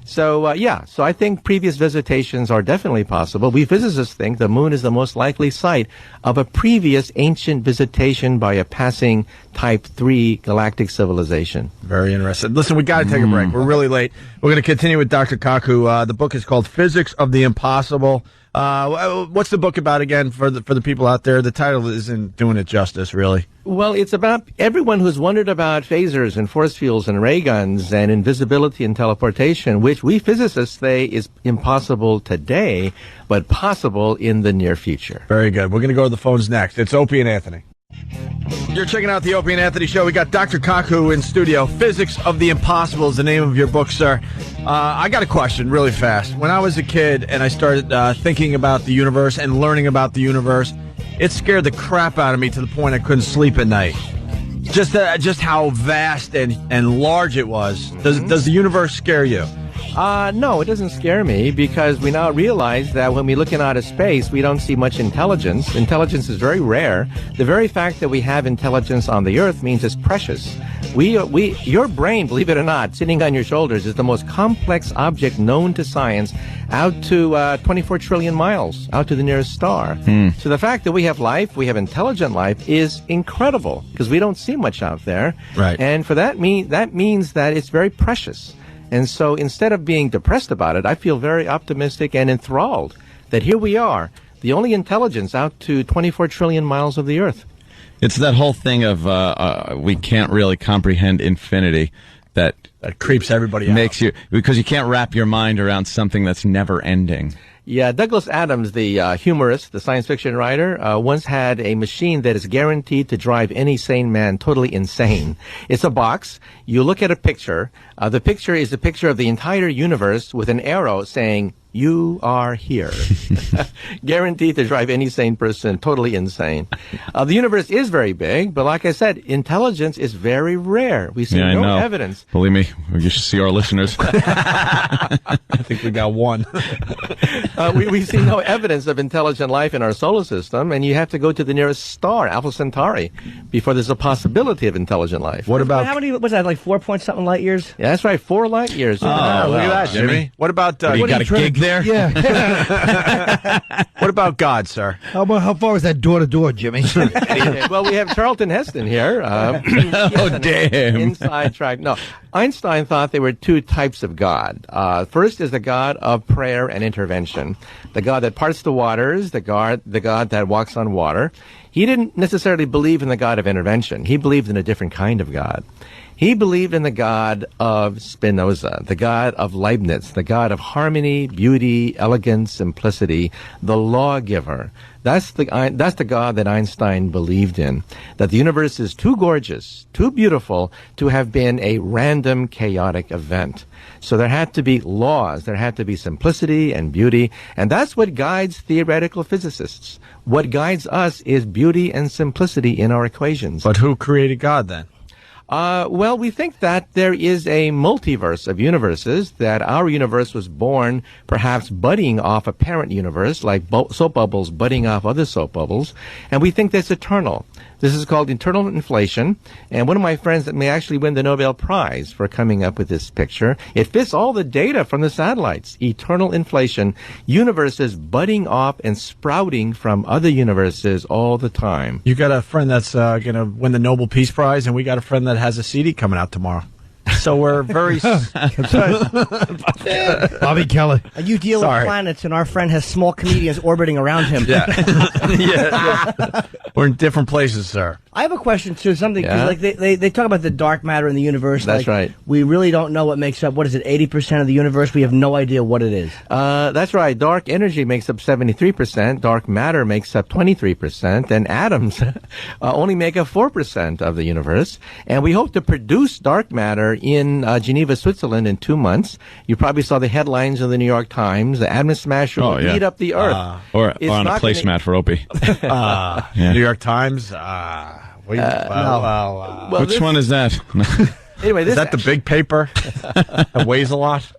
So, so I think previous visitations are definitely possible. We physicists think the moon is the most likely site of a previous ancient visitation by a passing Type 3 galactic civilization. Very interesting. Listen, we got to take a break. We're really late. We're going to continue with Dr. Kaku. The book is called Physics of the Impossible. What's the book about again for the people out there? The title isn't doing it justice, really. Well, it's about everyone who's wondered about phasers and force fields and ray guns and invisibility and teleportation, which we physicists say is impossible today, but possible in the near future. Very good. We're going to go to the phones next. It's Opie and Anthony. You're checking out the Opie and Anthony Show. We got Dr. Kaku in studio. Physics of the Impossible is the name of your book, sir. I got a question really fast. When I was a kid and I started thinking about the universe and learning about the universe, it scared the crap out of me to the point I couldn't sleep at night. Just how vast and large it was. Does the universe scare you? No, it doesn't scare me because we now realize that when we look in outer space, we don't see much intelligence. Intelligence is very rare. The very fact that we have intelligence on the Earth means it's precious. Your brain, believe it or not, sitting on your shoulders, is the most complex object known to science out to 24 trillion miles, out to the nearest star. So the fact that we have life, we have intelligent life, is incredible because we don't see much out there. Right. And for that means that it's very precious. And so instead of being depressed about it, I feel very optimistic and enthralled that here we are, the only intelligence out to 24 trillion miles of the Earth. It's that whole thing of we can't really comprehend infinity that creeps everybody out. Makes you, because you can't wrap your mind around something that's never ending. Yeah, Douglas Adams, the humorist, the science fiction writer, once had a machine that is guaranteed to drive any sane man totally insane. It's a box. You look at a picture. The picture is a picture of the entire universe with an arrow saying, "You are here." Guaranteed to drive any sane person totally insane. The universe is very big, but like I said, intelligence is very rare. We see no evidence. Believe me, you should see our listeners. I think we got one. We see no evidence of intelligent life in our solar system, and you have to go to the nearest star, Alpha Centauri, before there's a possibility of intelligent life. What about... How many, was that, like 4 point something light years? Yeah, that's right, 4 light years. Look at that, Jimmy. What about... you got a gig there? Yeah. What about God, sir? How far is that door to door, Jimmy? Well, we have Charlton Heston here. Oh, damn. Inside track. No, Einstein thought there were 2 types of God. First is the God of prayer and intervention, the God that parts the waters, the God that walks on water. He didn't necessarily believe in the God of intervention. He believed in a different kind of God. He believed in the God of Spinoza, the God of Leibniz, the God of harmony, beauty, elegance, simplicity, the lawgiver. That's the God that Einstein believed in, that the universe is too gorgeous, too beautiful to have been a random, chaotic event. So there had to be laws, there had to be simplicity and beauty, and that's what guides theoretical physicists. What guides us is beauty and simplicity in our equations. But who created God then? Well, we think that there is a multiverse of universes, that our universe was born perhaps budding off a parent universe, like soap bubbles budding off other soap bubbles, and we think that's eternal. This is called eternal inflation, and one of my friends that may actually win the Nobel Prize for coming up with this picture, it fits all the data from the satellites. Eternal inflation, universes budding off and sprouting from other universes all the time. You got a friend that's going to win the Nobel Peace Prize, and we got a friend that has a CD coming out tomorrow. So we're very... Bobby Kelly. You deal with planets, and our friend has small comedians orbiting around him. Yeah. yeah. We're in different places, sir. I have a question, too. Something, 'cause, like they talk about the dark matter in the universe. That's right. We really don't know what makes up, what is it, 80% of the universe? We have no idea what it is. That's right. Dark energy makes up 73%, dark matter makes up 23%, and atoms only make up 4% of the universe. And we hope to produce dark matter in Geneva, Switzerland in 2 months. You probably saw the headlines in the New York Times. The atom smasher will heat up the Earth. Or on a placemat for Opie. New York Times. Which one is that? Anyway, is that the big paper that weighs a lot?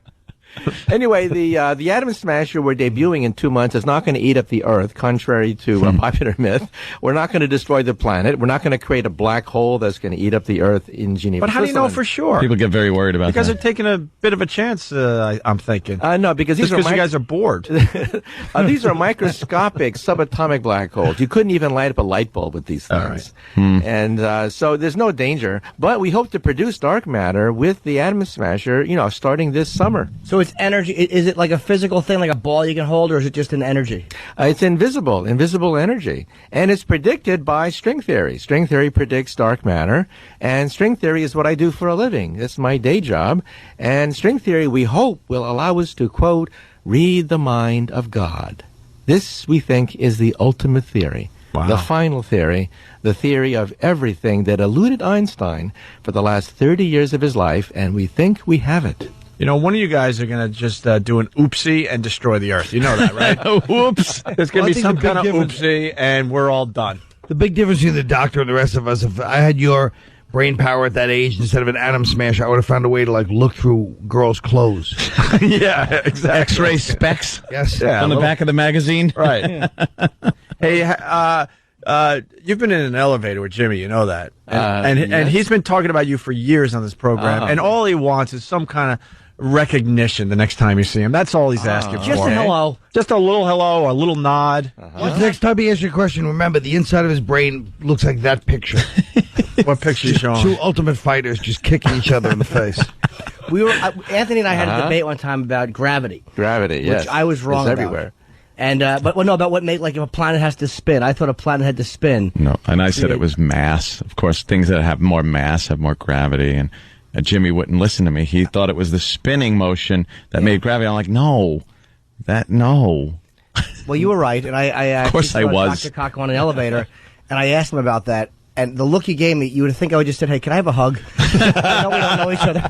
Anyway, the Atom Smasher we're debuting in 2 months is not going to eat up the Earth, contrary to popular myth. We're not going to destroy the planet. We're not going to create a black hole that's going to eat up the Earth in Geneva. But how do you know for sure? People get very worried about because that. they're taking a bit of a chance, I'm thinking. No, because these you guys are bored. These are microscopic subatomic black holes. You couldn't even light up a light bulb with these things. And so there's no danger. But we hope to produce dark matter with the Atom Smasher, starting this summer. So it's energy. Is it like a physical thing, like a ball you can hold, or is it just an energy? It's invisible energy. And it's predicted by string theory. String theory predicts dark matter, and string theory is what I do for a living. It's my day job. And string theory, we hope, will allow us to, quote, read the mind of God. This, we think, is the ultimate theory. Wow. The final theory, the theory of everything that eluded Einstein for the last 30 years of his life, and we think we have it. One of you guys are going to just do an oopsie and destroy the Earth. You know that, right? Whoops. There's going to be some kind of oopsie, and we're all done. The big difference between the doctor and the rest of us, if I had your brain power at that age, instead of an atom smasher, I would have found a way to, look through girls' clothes. Yeah, exactly. X-ray specs. Yes. Yeah, on the back of the magazine. Right. Hey, you've been in an elevator with Jimmy, you know that. And he's been talking about you for years on this program, and all he wants is some kind of recognition the next time you see him. That's all he's asking for. Just a hello. Just a little hello, or a little nod. Next time he asks you a question, remember, the inside of his brain looks like that picture. What picture you showing? Two ultimate fighters just kicking each other in the face. Anthony and I had a debate one time about gravity. Gravity, yes. Which I was wrong it's about. Everywhere. And about what made, if a planet has to spin. I thought a planet had to spin. No, and I said it was mass. Of course, things that have more mass have more gravity, and Jimmy wouldn't listen to me. He thought it was the spinning motion that made gravity. I'm like, no. Well, you were right, and I of course I was. Dr. Cock on an elevator, and I asked him about that. And the look he gave me, you would think I would just said, "Hey, can I have a hug?" I know we don't know each other,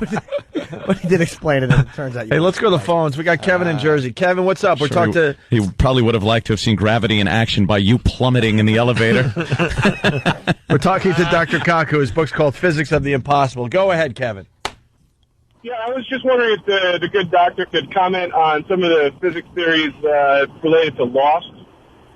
but he did explain it. And it turns out. Hey, let's go to the phones. We got Kevin in Jersey. Kevin, what's up? We're talking to. He probably would have liked to have seen gravity in action by you plummeting in the elevator. We're talking to Dr. Cock, whose book's called Physics of the Impossible. Go ahead, Kevin. Yeah, I was just wondering if the good doctor could comment on some of the physics theories related to Lost.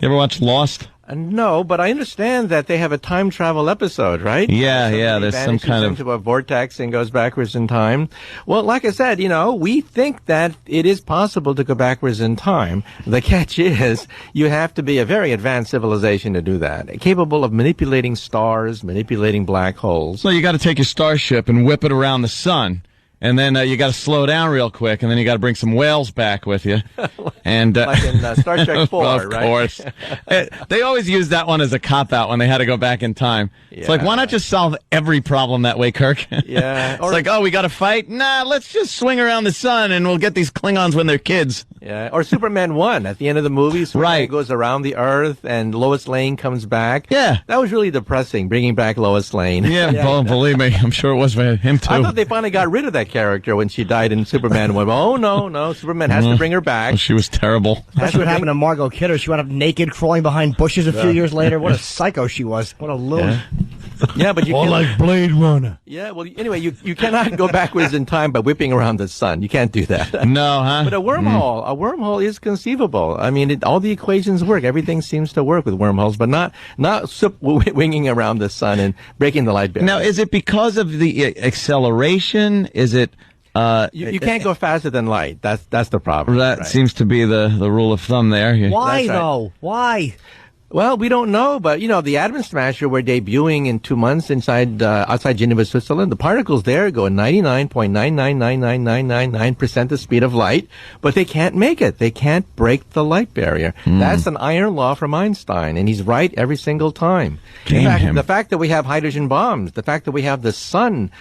You ever watch Lost? No, but I understand that they have a time travel episode, right? Yeah, there's some kind of... into a vortex and goes backwards in time. Well, like I said, we think that it is possible to go backwards in time. The catch is you have to be a very advanced civilization to do that, capable of manipulating stars, manipulating black holes. So you got to take your starship and whip it around the sun. and then you got to slow down real quick, and then you got to bring some whales back with you. And like in Star Trek 4, of right? course. They always use that one as a cop-out when they had to go back in time. It's like, why not just solve every problem that way, Kirk? Yeah. It's like, oh, we got to fight? Nah, let's just swing around the sun, and we'll get these Klingons when they're kids. Yeah, or Superman 1 at the end of the movie. Superman goes around the Earth, and Lois Lane comes back. Yeah. That was really depressing, bringing back Lois Lane. Yeah, believe me, I'm sure it was for him, too. I thought they finally got rid of that character when she died in Superman 1. Oh, no, Superman has to bring her back. She was terrible. That's what happened to Margot Kidder. She wound up naked, crawling behind bushes a few years later. What a psycho she was. What a loon. Yeah, but you Or can't... like Blade Runner. Yeah, well, anyway, you cannot go backwards in time by whipping around the sun. You can't do that. No, huh? But a wormhole is conceivable. I mean, all the equations work. Everything seems to work with wormholes, but not winging around the sun and breaking the light barrier. Now, is it because of the acceleration? Is it... You can't go faster than light. That's the problem. That seems to be the rule of thumb there. Why, though? Why? Well, we don't know, but, the Atom Smasher, we're debuting in 2 months outside Geneva, Switzerland. The particles there go 99.9999999% the speed of light, but they can't make it. They can't break the light barrier. That's an iron law from Einstein, and he's right every single time. In fact, the fact that we have hydrogen bombs, the fact that we have the sun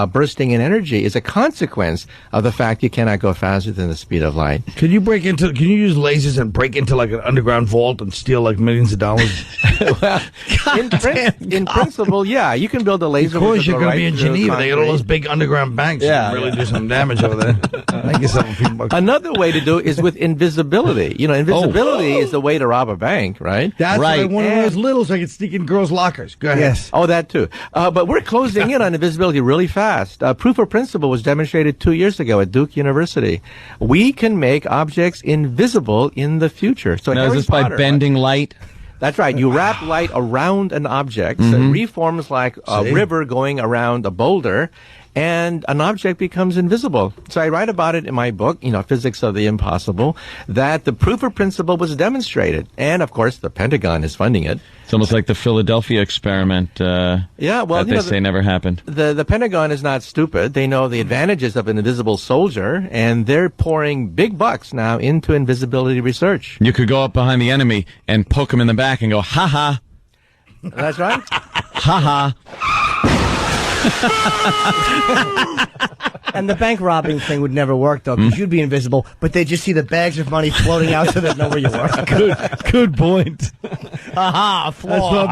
bursting in energy is a consequence of the fact you cannot go faster than the speed of light. Can you use lasers and break into like an underground vault and steal like millions of dollars? Well, in principle, yeah, you can build a laser. Of course, you're going to be in Geneva. They got all those big underground banks. Yeah, you can really do some damage over there. Make yourself a few bucks. Another way to do it is with invisibility. Invisibility is the way to rob a bank, right? That's right. One of those little so I can sneak in girls' lockers. Go ahead. Yes. Oh, that too. But we're closing in on invisibility really fast. Proof of principle was demonstrated 2 years ago at Duke University. We can make objects invisible in the future. So now, is this by bending light? That's right. You wrap light around an object, so it reforms like a river going around a boulder, and an object becomes invisible. So I write about it in my book, Physics of the Impossible, that the proof of principle was demonstrated. And, of course, the Pentagon is funding it. It's almost like the Philadelphia experiment that they say never happened. The Pentagon is not stupid. They know the advantages of an invisible soldier, and they're pouring big bucks now into invisibility research. You could go up behind the enemy and poke him in the back and go, ha-ha. That's right. Ha-ha. And the bank robbing thing would never work, though, because you'd be invisible, but they'd just see the bags of money floating out so they'd know where you were. Good point. Aha, flaw.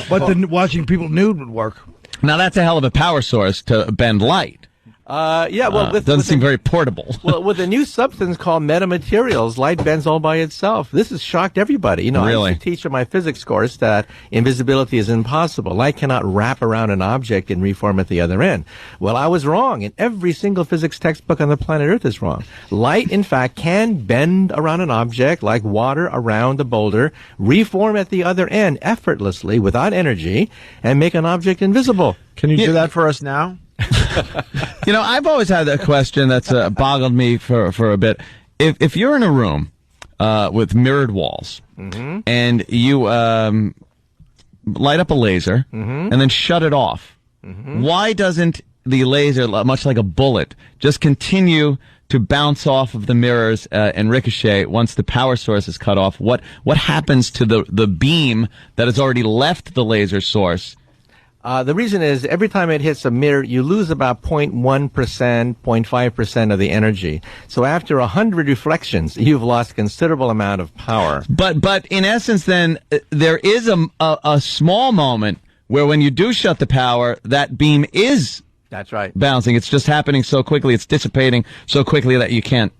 But then watching people nude would work. Now, that's a hell of a power source to bend light. Doesn't seem very portable. Well, with a new substance called metamaterials, light bends all by itself. This has shocked everybody. Really? I used to teach in my physics course that invisibility is impossible. Light cannot wrap around an object and reform at the other end. Well, I was wrong, and every single physics textbook on the planet Earth is wrong. Light, in fact, can bend around an object like water around a boulder, reform at the other end effortlessly without energy, and make an object invisible. Can you do that for us now? I've always had a question that's boggled me for a bit. If you're in a room with mirrored walls and you light up a laser and then shut it off, why doesn't the laser, much like a bullet, just continue to bounce off of the mirrors and ricochet once the power source is cut off? What happens to the beam that has already left the laser source? The reason is every time it hits a mirror, you lose about 0.1%, 0.5% of the energy. So after 100 reflections, you've lost considerable amount of power. But in essence, then, there is a small moment where when you do shut the power, that beam is That's right. bouncing. It's just happening so quickly, it's dissipating so quickly that you can't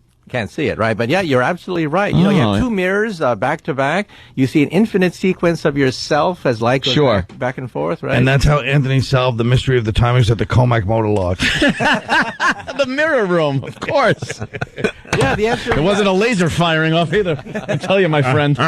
see it, right? But yeah, you're absolutely right. You have two mirrors back to back. You see an infinite sequence of yourself as light goes back and forth, right? And that's how Anthony solved the mystery of the timings at the Comac motor lodge. The mirror room, of course. Yeah, the answer. It wasn't a laser firing off either. I tell you, my friend.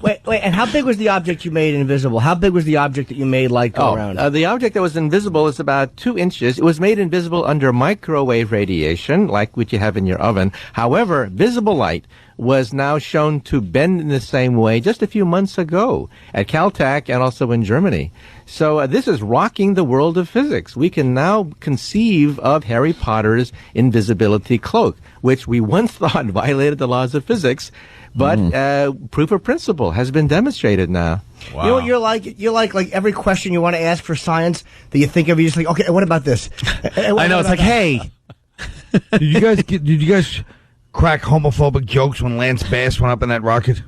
Wait, and how big was the object you made invisible? How big was the object that you made go around? The object that was invisible is about 2 inches. It was made invisible under microwave radiation, like what you have in your oven. However, visible light was now shown to bend in the same way just a few months ago at Caltech and also in Germany. So this is rocking the world of physics. We can now conceive of Harry Potter's invisibility cloak, which we once thought violated the laws of physics, but proof of principle has been demonstrated now. Wow. You know what you're like every question you want to ask for science that you think of, you just like, okay, what about this? I know, it's like, hey. Did you guys crack homophobic jokes when Lance Bass went up in that rocket?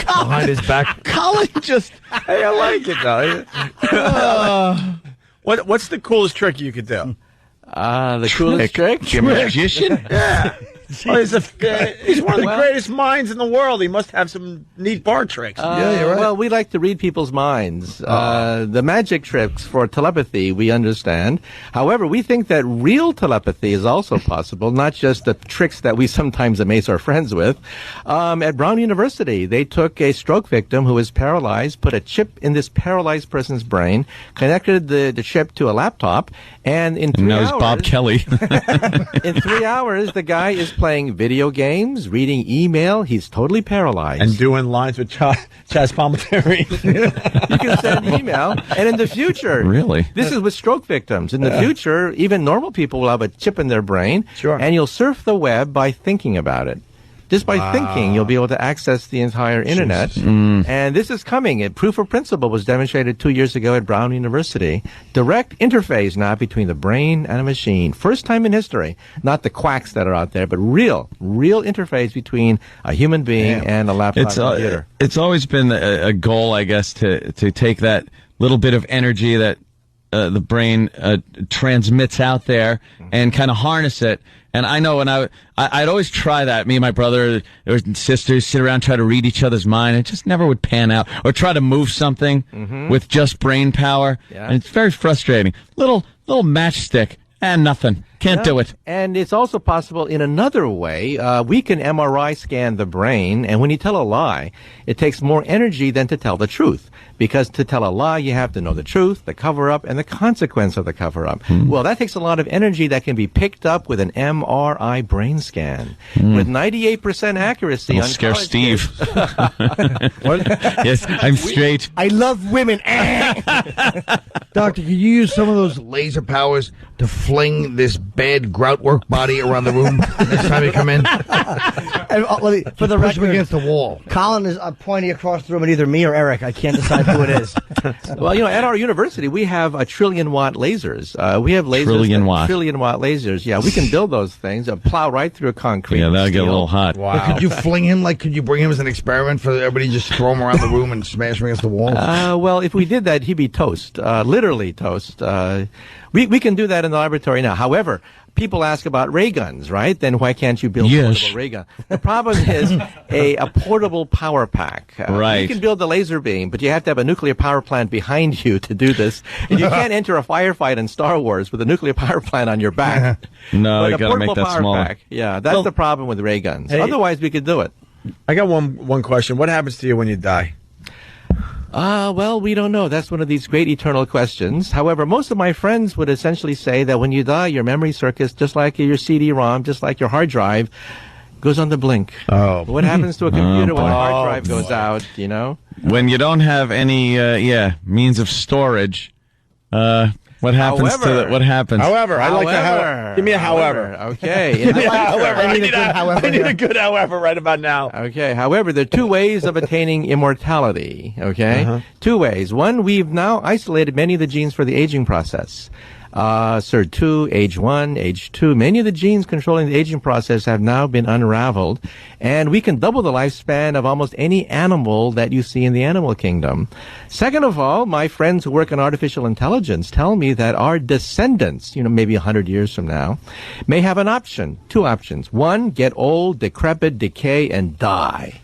Behind his back. Colin just, hey, I like it though. What's the coolest trick you could do? The coolest trick? You're a magician? Yeah. Well, he's one of the greatest minds in the world. He must have some neat bar tricks. Yeah, you're right. Well, we like to read people's minds. The magic tricks for telepathy, we understand. However, we think that real telepathy is also possible, not just the tricks that we sometimes amaze our friends with. At Brown University, they took a stroke victim who was paralyzed, put a chip in this paralyzed person's brain, connected the chip to a laptop, and in 3 hours... Bob Kelly. In 3 hours, the guy is playing video games, reading email. He's totally paralyzed. And doing lines with Chaz Palminteri. You can send email. And in the future, really, this is with stroke victims. In the future, even normal people will have a chip in their brain. Sure. And you'll surf the web by thinking about it. Just by thinking, you'll be able to access the entire internet. And this is coming. Proof of principle was demonstrated 2 years ago at Brown University. Direct interface now between the brain and a machine. First time in history. Not the quacks that are out there, but real interface between a human being and a laptop computer. It's always been a goal, I guess, to take that little bit of energy that the brain transmits out there and kind of harness it. And I know when I'd always try that. Me and my brother or sisters sit around, try to read each other's mind. It just never would pan out. Or try to move something with just brain power. Yeah. And it's very frustrating. Little matchstick and nothing. Can't do it. And it's also possible in another way. We can MRI scan the brain, and when you tell a lie, it takes more energy than to tell the truth. Because to tell a lie, you have to know the truth, the cover-up, and the consequence of the cover-up. Well, that takes a lot of energy that can be picked up with an MRI brain scan. With 98% accuracy. That'll scare Steve. What? Yes, I'm straight. I love women. Doctor, can you use some of those laser powers to fling this bad grout work body around the room next time you come in? And, for the push him record, against the wall. Colin is pointing across the room at either me or Eric. I can't decide who it is. Well, at our university, we have a trillion-watt lasers. We have lasers. Trillion-watt lasers. Yeah, we can build those things and plow right through a concrete. Yeah, that'll get a little hot. Wow. But could you fling him? Could you bring him as an experiment for everybody just throw him around the room and smash him against the wall? Well, if we did that, he'd be toast. Literally toast. We can do that in the laboratory now. However, people ask about ray guns, right? Then why can't you build a portable ray gun? The problem is a portable power pack. Right. You can build the laser beam, but you have to have a nuclear power plant behind you to do this. And you can't enter a firefight in Star Wars with a nuclear power plant on your back. No, you got to make that smaller. Pack, yeah, that's the problem with ray guns. Hey, otherwise, we could do it. I got one question. What happens to you when you die? Well, we don't know. That's one of these great eternal questions. However, most of my friends would essentially say that when you die, your memory circuits, just like your CD-ROM, just like your hard drive, goes on the blink. Oh. What happens to a computer when a hard drive goes out, When you don't have any, means of storage, what happens what happens? However, I like to give me a however. Okay. Give me a however. I need a good however right about now. Okay. However, there are two ways of attaining immortality. Okay. 2 ways. One, we've now isolated many of the genes for the aging process. SIRT2, age 1, age 2. Many of the genes controlling the aging process have now been unraveled, and we can double the lifespan of almost any animal that you see in the animal kingdom. Second of all, my friends who work in artificial intelligence tell me that our descendants, maybe 100 years from now, may have an option, 2 options. 1, get old, decrepit, decay, and die.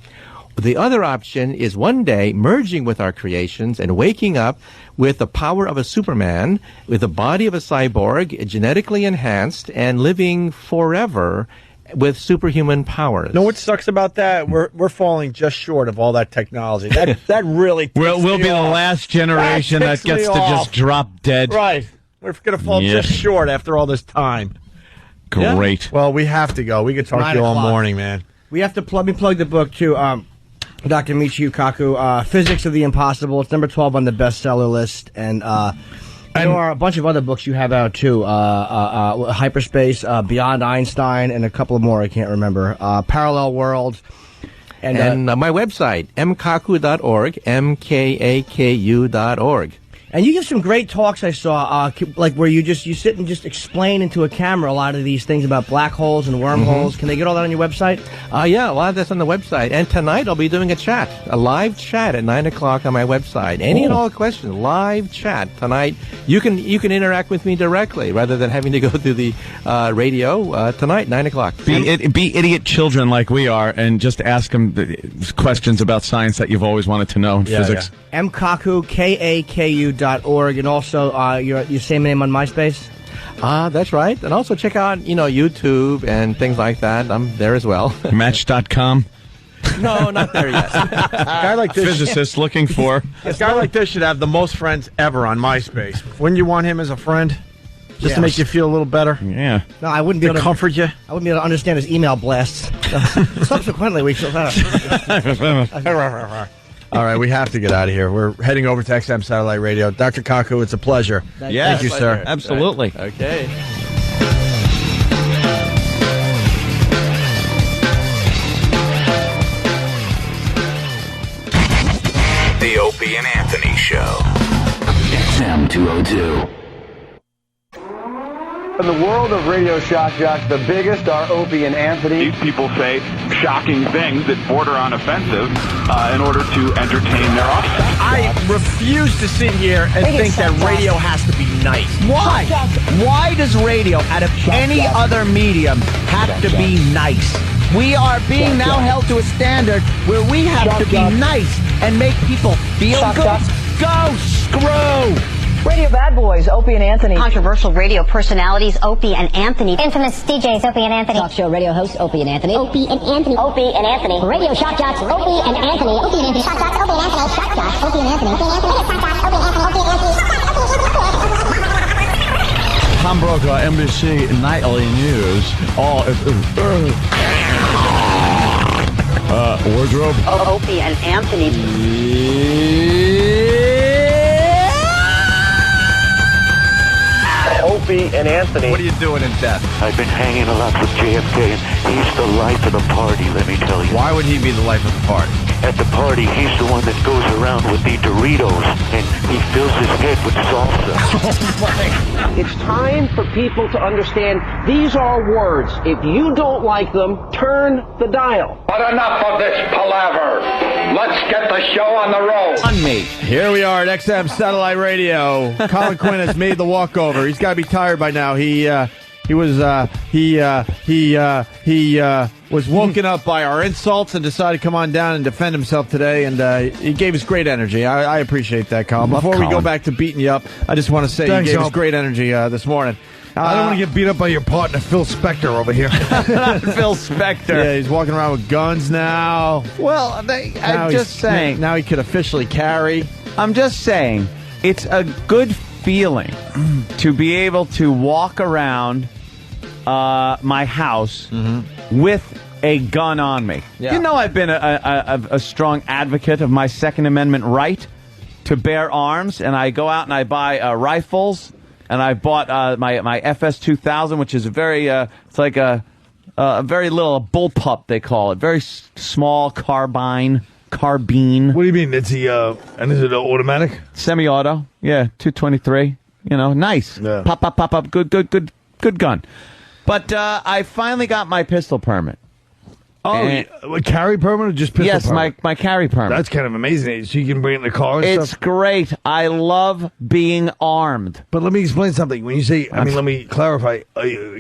The other option is one day merging with our creations and waking up with the power of a Superman, with the body of a cyborg, genetically enhanced, and living forever with superhuman powers. You know what sucks about that? We're falling just short of all that technology. That really we'll be the last generation that gets to just drop dead. Right. We're going to fall just short after all this time. Great. Yeah. Well, we have to go. We could talk to you all morning, man. We have to plug the book too. Dr. Michio Kaku, Physics of the Impossible. It's number 12 on the bestseller list, and there are a bunch of other books you have out too. Hyperspace, Beyond Einstein, and a couple more I can't remember. Parallel Worlds. And my website, mkaku.org, mkaku.org. And you give some great talks I saw, like where you sit and just explain into a camera a lot of these things about black holes and wormholes. Can they get all that on your website? Yeah, a lot of that's on the website. And tonight I'll be doing a live chat at 9 o'clock on my website. Any and all questions, live chat tonight. You can interact with me directly rather than having to go through the radio tonight, 9 o'clock. Be idiot children like we are and just ask them questions about science that you've always wanted to know in physics. Yeah. Mkaku, Kaku.org, and also your same name on MySpace? That's right. And also check out, YouTube and things like that. I'm there as well. Match.com? No, not there yet. A guy like this, physicist looking for. A guy like this should have the most friends ever on MySpace. Wouldn't you want him as a friend? Just to make you feel a little better? Yeah. No, I wouldn't be able to comfort you. I wouldn't be able to understand his email blasts. Subsequently, we shall All right, we have to get out of here. We're heading over to XM Satellite Radio. Dr. Kaku, it's a pleasure. Yes, Thank you, sir. Absolutely. Okay. The Opie and Anthony Show. XM 202. In the world of radio shock jocks, the biggest are Opie and Anthony. These people say shocking things that border on offensive in order to entertain their audience. I refuse to sit here and think that radio has to be nice. Why? Why does radio, out of any other medium, have to be nice? We are being now held to a standard where we have to be nice and make people feel good. Go screw! Radio bad boys, Opie and Anthony. Controversial radio personalities, Opie and Anthony. Infamous DJs, Opie and Anthony. Talk show radio hosts, Opie and Anthony. Opie and Anthony. Opie and Anthony. Radio shock jocks, Opie and Anthony. Opie and Anthony. Shock jocks, Opie and Anthony. Shock jocks, Opie and Anthony. Opie and Anthony. Shock jocks, Opie and Anthony. Opie and Anthony. Tom Brokaw, NBC Nightly News. Wardrobe. Opie and Anthony. Opie and Anthony. What are you doing in death? I've been hanging a lot with JFK, and he's the life of the party, let me tell you. Why would he be the life of the party? At the party, he's the one that goes around with the Doritos, and he fills his head with salsa. It's time for people to understand these are words. If you don't like them, turn the dial. But enough of this palaver. Let's get the show on the road. On me. Here we are at XM Satellite Radio. Colin Quinn has made the walkover. He's got to be tired by now. He was woken up by our insults and decided to come on down and defend himself today, and he gave us great energy. I appreciate that, Colin. Before we go back to beating you up, I just want to say you gave us great energy this morning. I don't want to get beat up by your partner, Phil Spector, over here. Phil Spector. Yeah, he's walking around with guns now. Well, I'm just saying. Now he could officially carry. I'm just saying, it's a good feeling to be able to walk around my house with a gun on me. Yeah. You know, I've been a strong advocate of my Second Amendment right to bear arms, and I go out and I buy rifles, and I bought my FS-2000, which is a very it's like a very little bullpup, they call it, very small carbine. What do you mean? It's and is it automatic? Semi-auto, yeah, 223. You know, nice. Yeah. Pop, pop, pop, pop. Good gun. But I finally got my pistol permit. Oh, a carry permit or just pistol permit? Yes, my carry permit. That's kind of amazing. So you can bring it in the car and stuff? It's great. I love being armed. But let me explain something. When you say, let me clarify.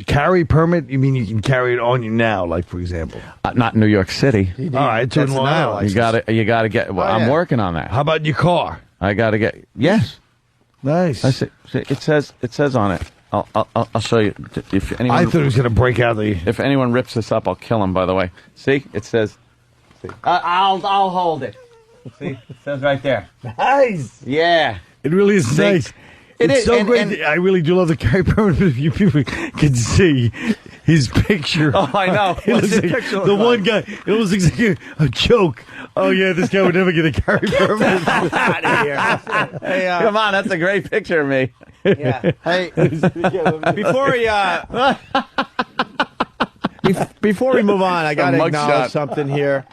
Carry permit, you mean you can carry it on you now, like, for example? Not in New York City. All right, it's in Long Island. You gotta get, I'm working on that. How about your car? I gotta get, yes. Nice. It says on it. I'll show you. If anyone, I thought he was going to break out the... If anyone rips this up, I'll kill him, by the way. See? It says... See. I'll hold it. See? It says right there. Nice. Yeah. It really is nice. It's so great. I really do love the Gary Berman. If you people can see his picture. Oh, I know. What's his picture look the like? one guy, it was exactly a joke. Oh, yeah, this guy would never get a Gary Berman. Out of here. Hey, come on, that's a great picture of me. Yeah. Hey, before we move on, I got to acknowledge something here.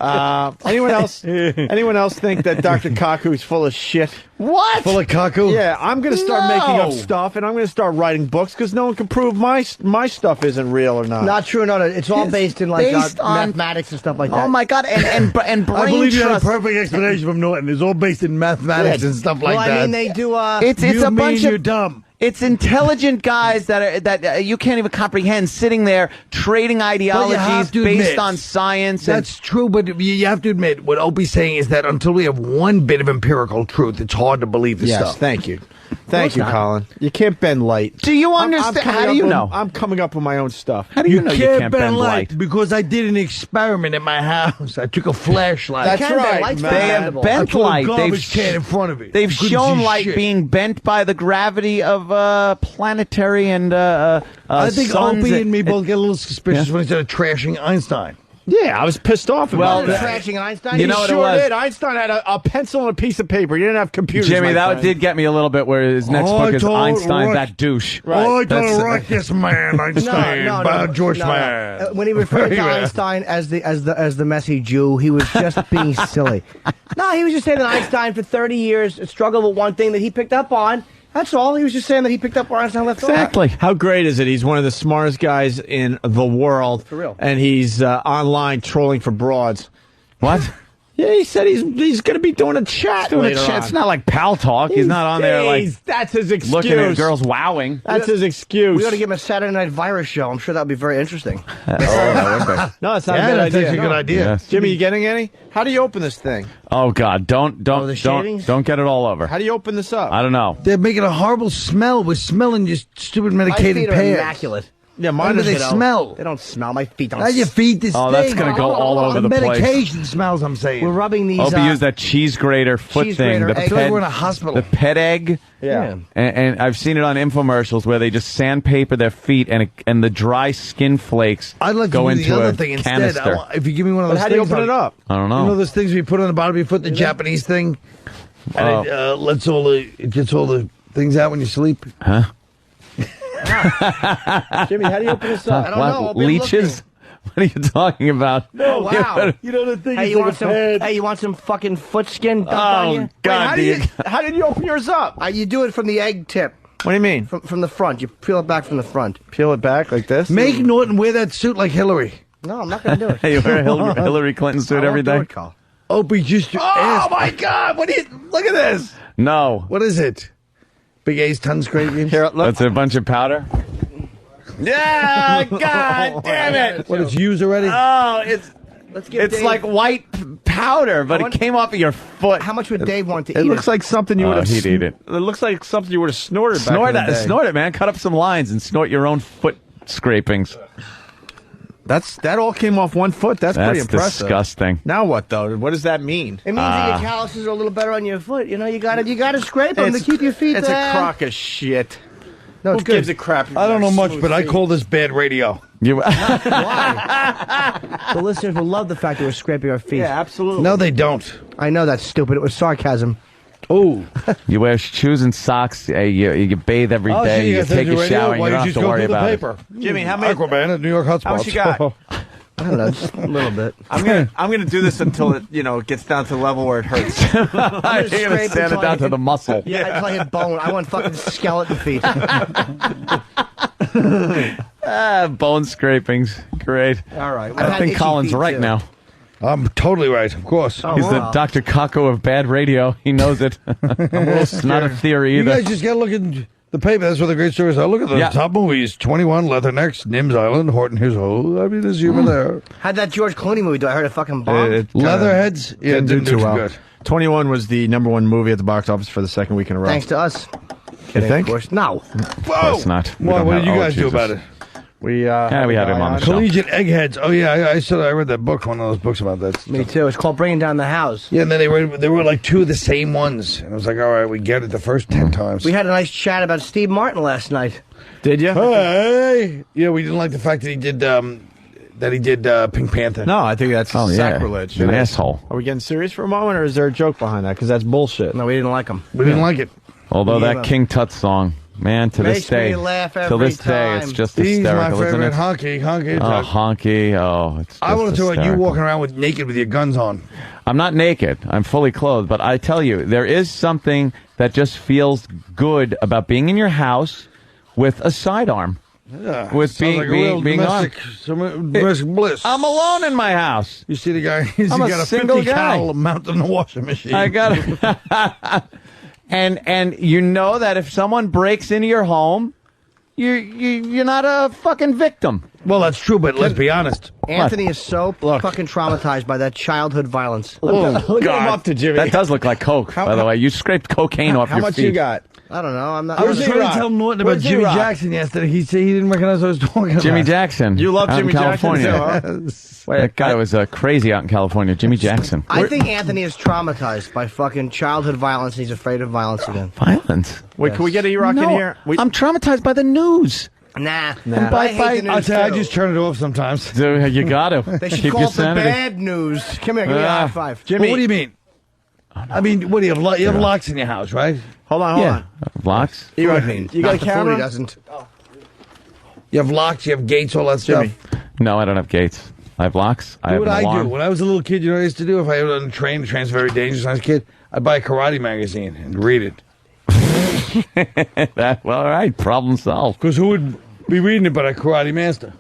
Anyone else think that Dr. Kaku's full of shit? What? Full of Kaku? Yeah, I'm going to start making up stuff, and I'm going to start writing books because no one can prove my stuff isn't real or not. Not true. No, it's all based in mathematics and stuff like that. Oh my God! And brain I believe you had a trust. perfect explanation from Norton. It's all based in mathematics and stuff like that. I mean, they do. It's a bunch you're of dumb. It's intelligent guys that you can't even comprehend, sitting there trading ideologies based on science. That's true, but you have to admit what Opie's saying is that until we have one bit of empirical truth, it's hard to believe this stuff. Thank you. Thank you, Colin. You can't bend light. Do you understand? How do you know? I'm coming up with my own stuff. How do you know you can't bend bend light? Because I did an experiment at my house. I took a flashlight. That's right. They have bent light. Garbage can in front of it. They've shown light being bent by the gravity of planetary and I think suns. Opie and me both get a little suspicious when he started trashing Einstein. Yeah, I was pissed off about that. Trashing Einstein? You know what it sure was? did. Einstein had a pencil and a piece of paper. You didn't have computers. Jimmy, that friend. did get me a little bit where his next book is Einstein, that douche. Right. I don't like this man, Einstein. No, George man. When he referred to Einstein as the messy Jew, he was just being silly. No, he was just saying that Einstein for 30 years struggled with one thing that he picked up on. That's all. He was just saying that he picked up where Einstein left off. Exactly. How great is it? He's one of the smartest guys in the world. For real. And he's online trolling for broads. What? Yeah, he said he's going to be doing a chat later on. It's not like pal talk. He's not on there like that's his excuse. looking at girls wowing. That's his excuse. We got to give him a Saturday Night Virus show. I'm sure that would be very interesting. No, it's not a good idea. That's a good idea. Yes. Jimmy, you getting any? How do you open this thing? Oh God! Don't get it all over. How do you open this up? I don't know. They're making a horrible smell. We're smelling your stupid medicated My feet are pads. immaculate. Yeah, Why do they smell? They don't smell. My feet don't. Now your feet this Oh, that's going to go all over the place. Medication smells, I'm saying. We're rubbing these. Opie used that cheese grater foot cheese thing. grater. I feel like we're in a hospital. The pet egg. Yeah. And I've seen it on infomercials where they just sandpaper their feet and the dry skin flakes I'd like go to do into the other a thing canister. instead. If you give me one of those How do you things, open it up? I don't know. You know those things we put on the bottom of your foot, the Japanese thing? And it gets all the things out when you sleep. Huh? Jimmy, how do you open this up? I don't know. Leeches? What are you talking about? Oh, wow. You know the thing Hey, is you like want a some? pad. Hey, you want some fucking foot skin dumped on you? God! How did you open yours up? You do it from the egg tip. What do you mean? From the front. You peel it back from the front. Peel it back like this? Make Norton wear that suit like Hillary. No, I'm not going to do it. Hey, you wear a Hillary Clinton suit every day? Opie just asked. my God! Look at this! No. What is it? Big A's tongue scraping? Here, look. That's a bunch of powder? Yeah! God damn it! What, it's used already? Oh, Let's give it's Dave, like white powder, but it came off of your foot. How much would Dave want to eat? It looks like something you would have. he'd eat it. It looks like something you would have snorted. Snort back in the day. Snort it, man. Cut up some lines and snort your own foot scrapings. That all came off one foot. That's pretty impressive. Disgusting. Now what though? What does that mean? It means that your calluses are a little better on your foot. You know, you gotta scrape them to keep your feet. It's a crock of shit. No, Who it's good. gives a crap? I don't know much, but I call this bad radio. Why? The listeners will love the fact that we're scraping our feet. Yeah, absolutely. No, they don't. I know that's stupid. It was sarcasm. Oh. You wear shoes and socks. You bathe every Oh, day. so you You guys take do a radio? shower. And Why you don't did have you to worry go through the about paper? it. Jimmy, how many? Aquaman at New York Hotspots. How much you got? I don't know, just a little bit. I'm gonna do this until it gets down to the level where it hurts. You're gonna sand it down to the muscle. Yeah, until I hit bone. I want fucking skeleton feet. Bone scrapings. Great. All right. I think Colin's right too. now. I'm totally right, of course. Oh, He's wow. the Dr. Kako of bad radio. He knows it. It's not a theory You either. guys just gotta look at the paper. That's what the great stories are. Look at the top movies: 21, Leathernecks, Nims Island, Horton Hears Ho. I mean, there's humor there. How'd that George Clooney movie do? I heard it fucking bombed. Leatherheads? Yeah, didn't do too well. good. 21 was the #1 movie at the box office for the second week in a row. Thanks to us. Kidding, think? Of course. No. Of course not. Well, what did you guys do about it? We we had him on the show. Collegiate Eggheads. Oh yeah, I read that book, one of those books about that. Me too. It's called Bringing Down the House. Yeah, and then they were like two of the same ones, and I was like, all right, we get it the first 10 times. We had a nice chat about Steve Martin last night. Did you? Hey, yeah, we didn't like the fact that he did Pink Panther. No, I think that's sacrilege. An asshole. Are we getting serious for a moment, or is there a joke behind that? Because that's bullshit. No, we didn't like him. We didn't like it. Although that King Tut song, man, to Makes this day, me laugh till every this day, it's time. just He's my hysterical, isn't favorite it? honky. Oh, honky. Oh, it's just I want to know you hysterical. walking around with naked with your guns on. I'm not naked. I'm fully clothed. But I tell you, there is something that just feels good about being in your house with a sidearm. Yeah, With sounds like a real being on. domestic bliss. I'm alone in my house. You see the guy? He's I'm a got a single 50 guy. cal mounted in the washing machine. I got it. And you know that if someone breaks into your home, you're not a fucking victim. Well, that's true, but let's be honest. Anthony is so fucking traumatized by that childhood violence. Look him up to Jimmy. That does look like coke, by the way. You scraped cocaine off your feet. How much you got? I don't know. I'm not. I was trying to tell Norton about Jimmy Jackson yesterday. He said he didn't recognize what I was talking about. Jimmy Jackson. You love out Jimmy in California. Jackson too, huh? That guy was crazy out in California. Jimmy Jackson. I think Anthony is traumatized by fucking childhood violence, and he's afraid of violence again. Violence? Wait, can we get E-Rock in here? I'm traumatized by the news. Nah. Nah. I hate the I'll news tell you, I too. just turn it off sometimes. Dude, you got to. They should Keep call your it the sanity. bad news. Come here, give me a high five. Jimmy, well, what do you mean? I mean, what do you have? You have locks in your house, right? Hold on. Locks? You I mean, got a not the fool, camera? He doesn't. You have locks, you have gates, all that Jimmy. stuff. No, I don't have gates. I have locks. I Do have what an I alarm. do. When I was a little kid, you know what I used to do? If I was on a train, the train's very dangerous when I was a kid, I'd buy a karate magazine and read it. Well, all right. Problem solved. Because who would be reading it but a karate master?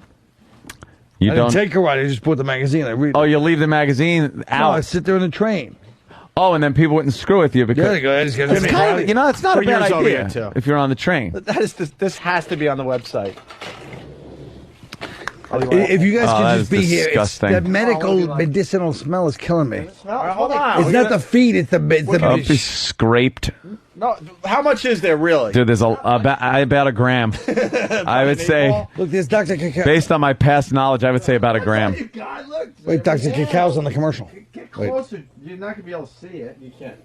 You I don't didn't take karate, I just bought the magazine, I read it. Oh, you leave the magazine out. No, I sit there in the train. Oh, and then people wouldn't screw with you because Yeah, they go, I just gotta it's make kind of, karate. you know, it's not a Put bad yours over idea here, too. if you're on the train. This has to be on the website. If you guys Oh, could that just is be here, it's, disgusting. that medicinal smell is killing me. Hold on. It's not the feet, it's the I'll be scraped. No, how much is there really? Dude, there's about a gram. I would say, Look, there's Dr. Cacao. based on my past knowledge, I would say about a gram. Wait, Dr. Cacao's on the commercial. Get Wait. closer. You're not gonna be able to see it. You can't.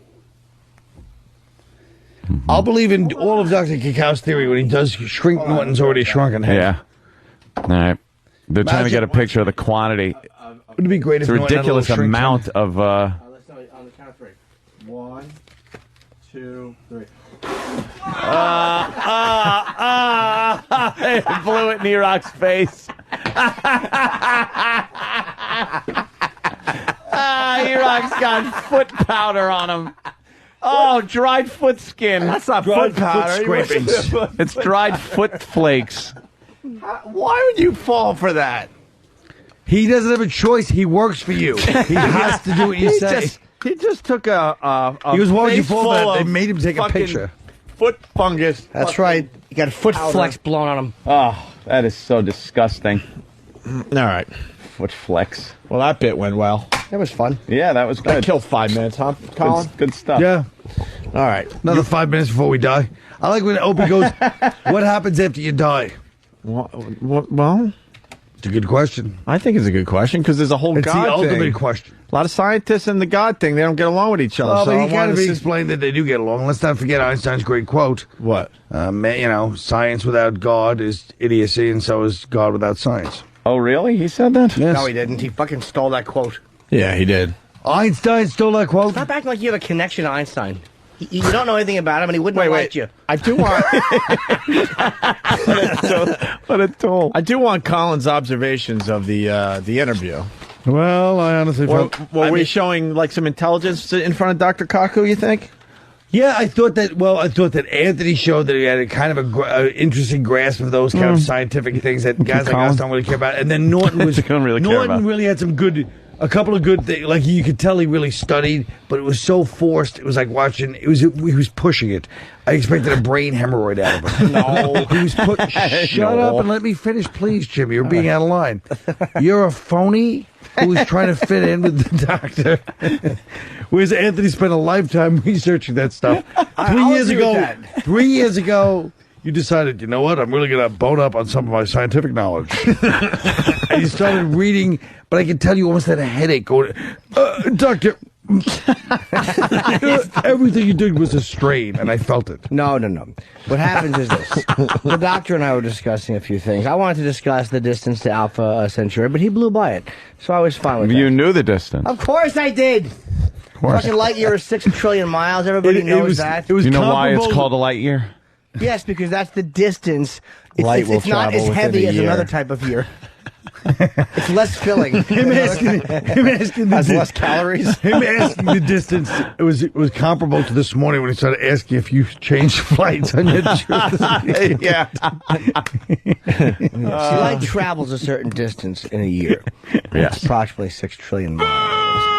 I'll believe in all of Dr. Cacao's theory when he does shrink Norton's already shrunken head. Yeah. All right. They're trying to get a picture of the quantity. Would it be great It's if a Norton had ridiculous little shrink amount of. On the count of three. 1, 2, 3. It blew it in E-Rock's face. E-Rock's got foot powder on him. Oh, dried foot skin. That's not Dried foot powder. foot scrapings. It's dried foot flakes. Why would you fall for that? He doesn't have a choice. He works for you. He has to do what you say. He just took a He goes, why would you face fall full for that? They of made him take a fucking picture. Foot fungus. That's right. You got a foot flex blown on him. Oh, that is so disgusting. All right. Foot flex. Well, that bit went well. That was fun. Yeah, that was That good. killed 5 minutes, huh, Colin? Good stuff. Yeah. All right. Another 5 minutes before we die. I like when Opie goes, what happens after you die? Well, It's a good question. I think it's a good question because there's a whole It's God the ultimate thing. question. A lot of scientists and the God thing, they don't get along with each other. Well, so but I he kind wanted of to see- explained that they do get along. Let's not forget Einstein's great quote. What? Science without God is idiocy, and so is God without science. Oh, really? He said that? Yes. No, he didn't. He fucking stole that quote. Yeah, he did. Einstein stole that quote? Stop acting like you have a connection to Einstein. You don't know anything about him, and he wouldn't have liked you. I do want. What a tool. I do want Colin's observations of the interview. Well, I honestly Were we showing like some intelligence in front of Dr. Kaku, you think? Yeah, I thought that Anthony showed that he had a kind of a interesting grasp of those kind of scientific things that guys like us don't really care about. And then Norton was Don't really care Norton about. really had a couple of good things. Like you could tell he really studied, but it was so forced. It was like watching. He was pushing it. I expected a brain hemorrhoid out of him. No, he was shut up and let me finish, please, Jimmy. You're being out of line. You're a phony. who was trying to fit in with the doctor. Whereas Anthony spent a lifetime researching that stuff. 3 years ago, you decided, you know what, I'm really going to bone up on some of my scientific knowledge. And you started reading, but I can tell you almost had a headache going, Doctor... Everything you did was a strain, and I felt it. No. What happens is this. The doctor and I were discussing a few things. I wanted to discuss the distance to Alpha Centauri, but he blew by it. So I was fine with that. You knew the distance. Of course I did. Fucking light year is 6 trillion miles. Everybody knows that. You know why it's called a light year? Yes, because that's the distance. It's not as heavy as another type of year. It's less filling. Him asking has less calories. Him asking the distance. It was comparable to this morning when he started asking if you changed flights on your trip. Yeah. See, light travels a certain distance in a year. Yes. It's approximately 6 trillion miles.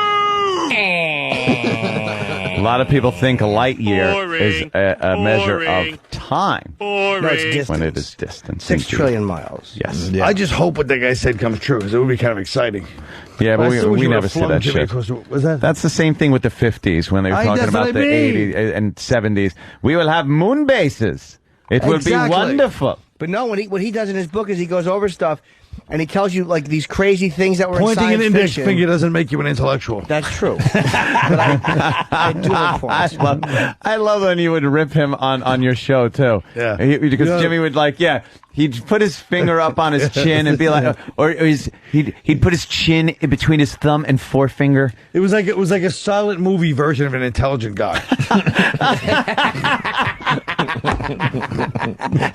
A lot of people think a light year is a measure of time. No, it's distance. When it is distance. 6 trillion miles. Yes. I just hope what that guy said comes true, because it would be kind of exciting. Yeah, but Well, we never see that shit. Was that? That's the same thing with the 50s when they were talking about the 80s and 70s. We will have moon bases. It will be wonderful. But no, what he does in his book is he goes over stuff and he tells you like these crazy things that were in Pointing science an index fiction. finger doesn't make you an intellectual. That's true. But I do have points. I love when you would rip him on your show too. Yeah. Because Jimmy would he'd put his finger up on his chin and be like, he'd put his chin in between his thumb and forefinger. It was like a silent movie version of an intelligent guy.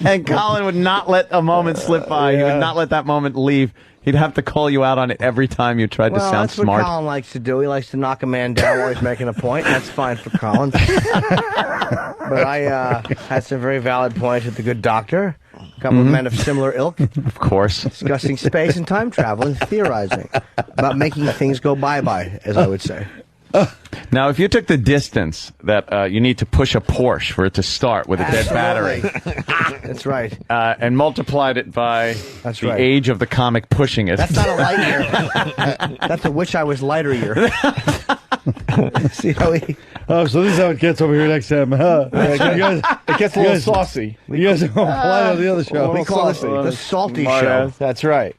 And Colin would not let a moment slip by. He would not let that moment leave. He'd have to call you out on it every time you tried to sound that's smart. What Colin likes to do. He likes to knock a man down while he's making a point. That's fine for Colin. But I had some very valid points with the good doctor. A couple of men of similar ilk. Of course. Discussing space and time travel and theorizing about making things go bye-bye, as I would say. Now, if you took the distance that you need to push a Porsche for it to start with a dead battery. That's right. And multiplied it by the age of the comic pushing it. That's not a light year. That's a wish I was lighter year. See how he... Oh, so this is how it gets over here next time. Huh? It gets a little saucy. You guys are polite on the other show. We call it the salty show. That's right.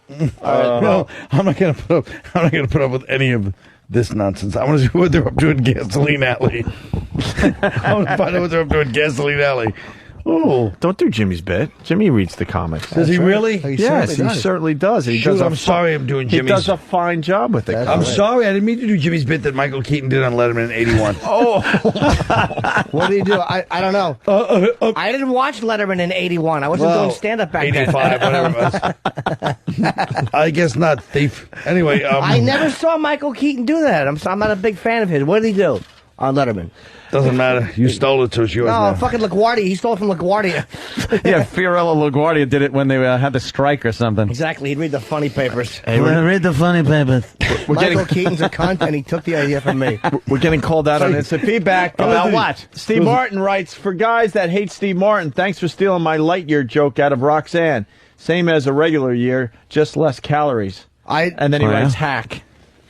No, I'm not gonna put up with any of this nonsense. I want to see what they're up to in Gasoline Alley. I want to find out what they're up to in Gasoline Alley. Oh, don't do Jimmy's bit. Jimmy reads the comics. Does he really? Yes, he certainly does. I'm sorry I'm doing Jimmy's. He does a fine job with it. I'm sorry. I didn't mean to do Jimmy's bit that Michael Keaton did on Letterman in 81. What did he do? I don't know. I didn't watch Letterman in 81. I wasn't doing stand-up back 85, then. whatever it was. I guess not, thief. Anyway. I never saw Michael Keaton do that. I'm not a big fan of his. What did he do on Letterman? Doesn't matter. You stole it, so it's yours now. Fucking LaGuardia. He stole it from LaGuardia. Yeah, Fiorello LaGuardia did it when they had the strike or something. Exactly. He'd read the funny papers. Hey, read the funny papers. Michael Keaton's a cunt, and he took the idea from me. We're getting called out on instant feedback. About what? Steve Martin writes, for guys that hate Steve Martin, thanks for stealing my light year joke out of Roxanne. Same as a regular year, just less calories. And then he writes hack.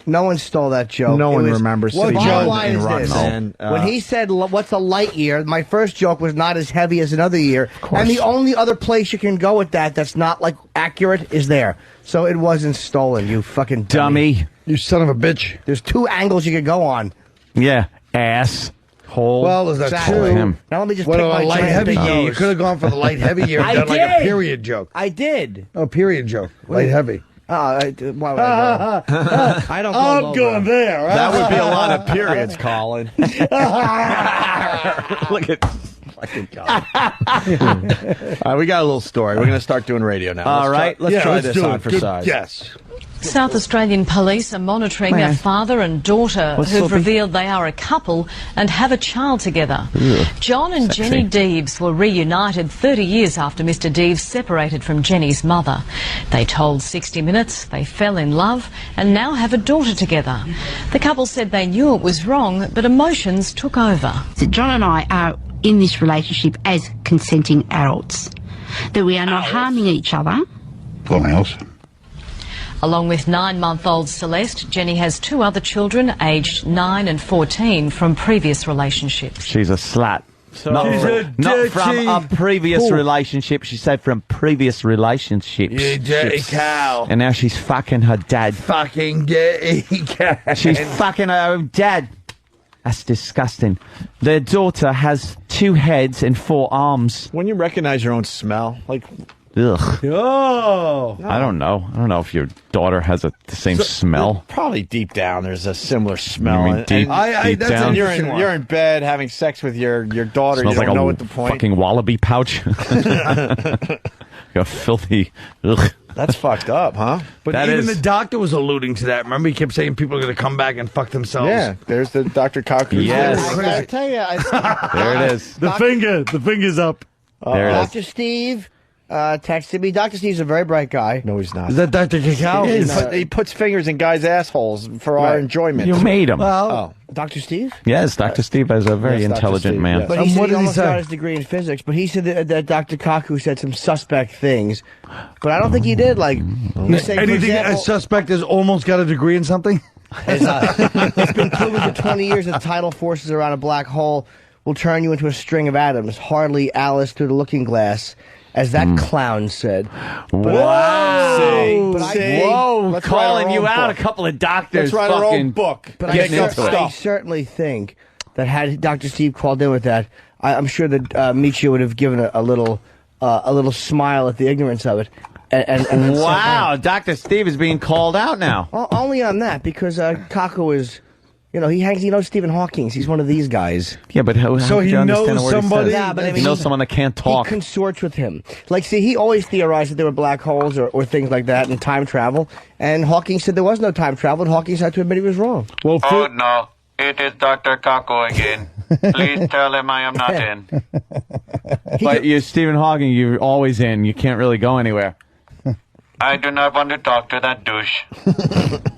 No one stole that joke. No one remembers Steve Martin in Roxanne. When he said, what's a light year, my first joke was not as heavy as another year. And the only other place you can go with that's not, like, accurate is there. So it wasn't stolen, you fucking dummy. You son of a bitch. There's 2 angles you could go on. Yeah, ass. Hole. Well, there's that Exactly. him. Now let me just What pick about my a light heavy giant year? You nose. could have gone for the light heavy year and done like a period joke. I did. Oh, period joke. Light heavy. Why would I go? I don't go I'm low, going bro. there. That would be a lot of periods, Colin. Look at fucking Colin. All right, we got a little story. We're going to start doing radio now. All right. Let's try this do on it. for Good size. Yes. South Australian police are monitoring a father and daughter who've revealed they are a couple and have a child together. John and Jenny Deeves were reunited 30 years after Mr. Deeves separated from Jenny's mother. They told 60 Minutes they fell in love and now have a daughter together. The couple said they knew it was wrong, but emotions took over. John and I are in this relationship as consenting adults, that we are not harming each other. Full house. Along with 9-month-old Celeste, Jenny has 2 other children, aged 9 and 14, from previous relationships. She's a slut. Not from a previous relationship. She said from previous relationships. You dirty cow. And now she's fucking her dad. Fucking dirty cow. She's fucking her own dad. That's disgusting. Their daughter has 2 heads and 4 arms. When you recognize your own smell, like... Ugh. Oh. I don't know. I don't know if your daughter has the same smell. Probably deep down, there's a similar smell. You mean deep down? You're in bed having sex with your daughter. Smells You don't like know a what the point. fucking wallaby pouch. A filthy. Ugh. That's fucked up, huh? But That even is- the doctor was alluding to that. Remember, he kept saying people are going to come back and fuck themselves. Yeah, there's the Dr. Kaku. Yes. I gotta tell you, There it is. The finger's up. There it is. Dr. Steve texted me. Dr. Steve's a very bright guy. No, he's not. Is that Dr. Cacao? He puts fingers in guys' assholes for our enjoyment. You made him. Well, Dr. Steve? Yes, Dr. Steve is a very Yes, Dr. intelligent Steve, man. yes. But And he said what he did he almost say? got his degree in physics, but he said that Dr. Kaku said some suspect things. But I don't think he did. Like, he said, for Anything example, a suspect has almost got a degree in something? it's been proven for 20 years that tidal forces around a black hole will turn you into a string of atoms. Hardly Alice through the looking glass, as that clown said. Whoa! Whoa! Let's Calling write our you own out, book. a couple of doctors. Let's write our fucking own book. But getting into I it. certainly think that had Dr. Steve called in with that, I'm sure that Michio would have given a little smile at the ignorance of it. And Wow, Dr. Steve is being called out now. only on that, because Kaku is, he knows Stephen Hawking. He's one of these guys. Yeah, but how So could he you understand knows a word he somebody- says? Yeah, but I He mean, knows someone that can't talk. He consorts with him. Like, see, he always theorized that there were black holes or things like that and time travel. And Hawking said there was no time travel, and Hawking had to admit he was wrong. Well, Oh no, it is Dr. Kako again. Please tell him I am not in. But you, Stephen Hawking, you're always in. You can't really go anywhere. I do not want to talk to that douche.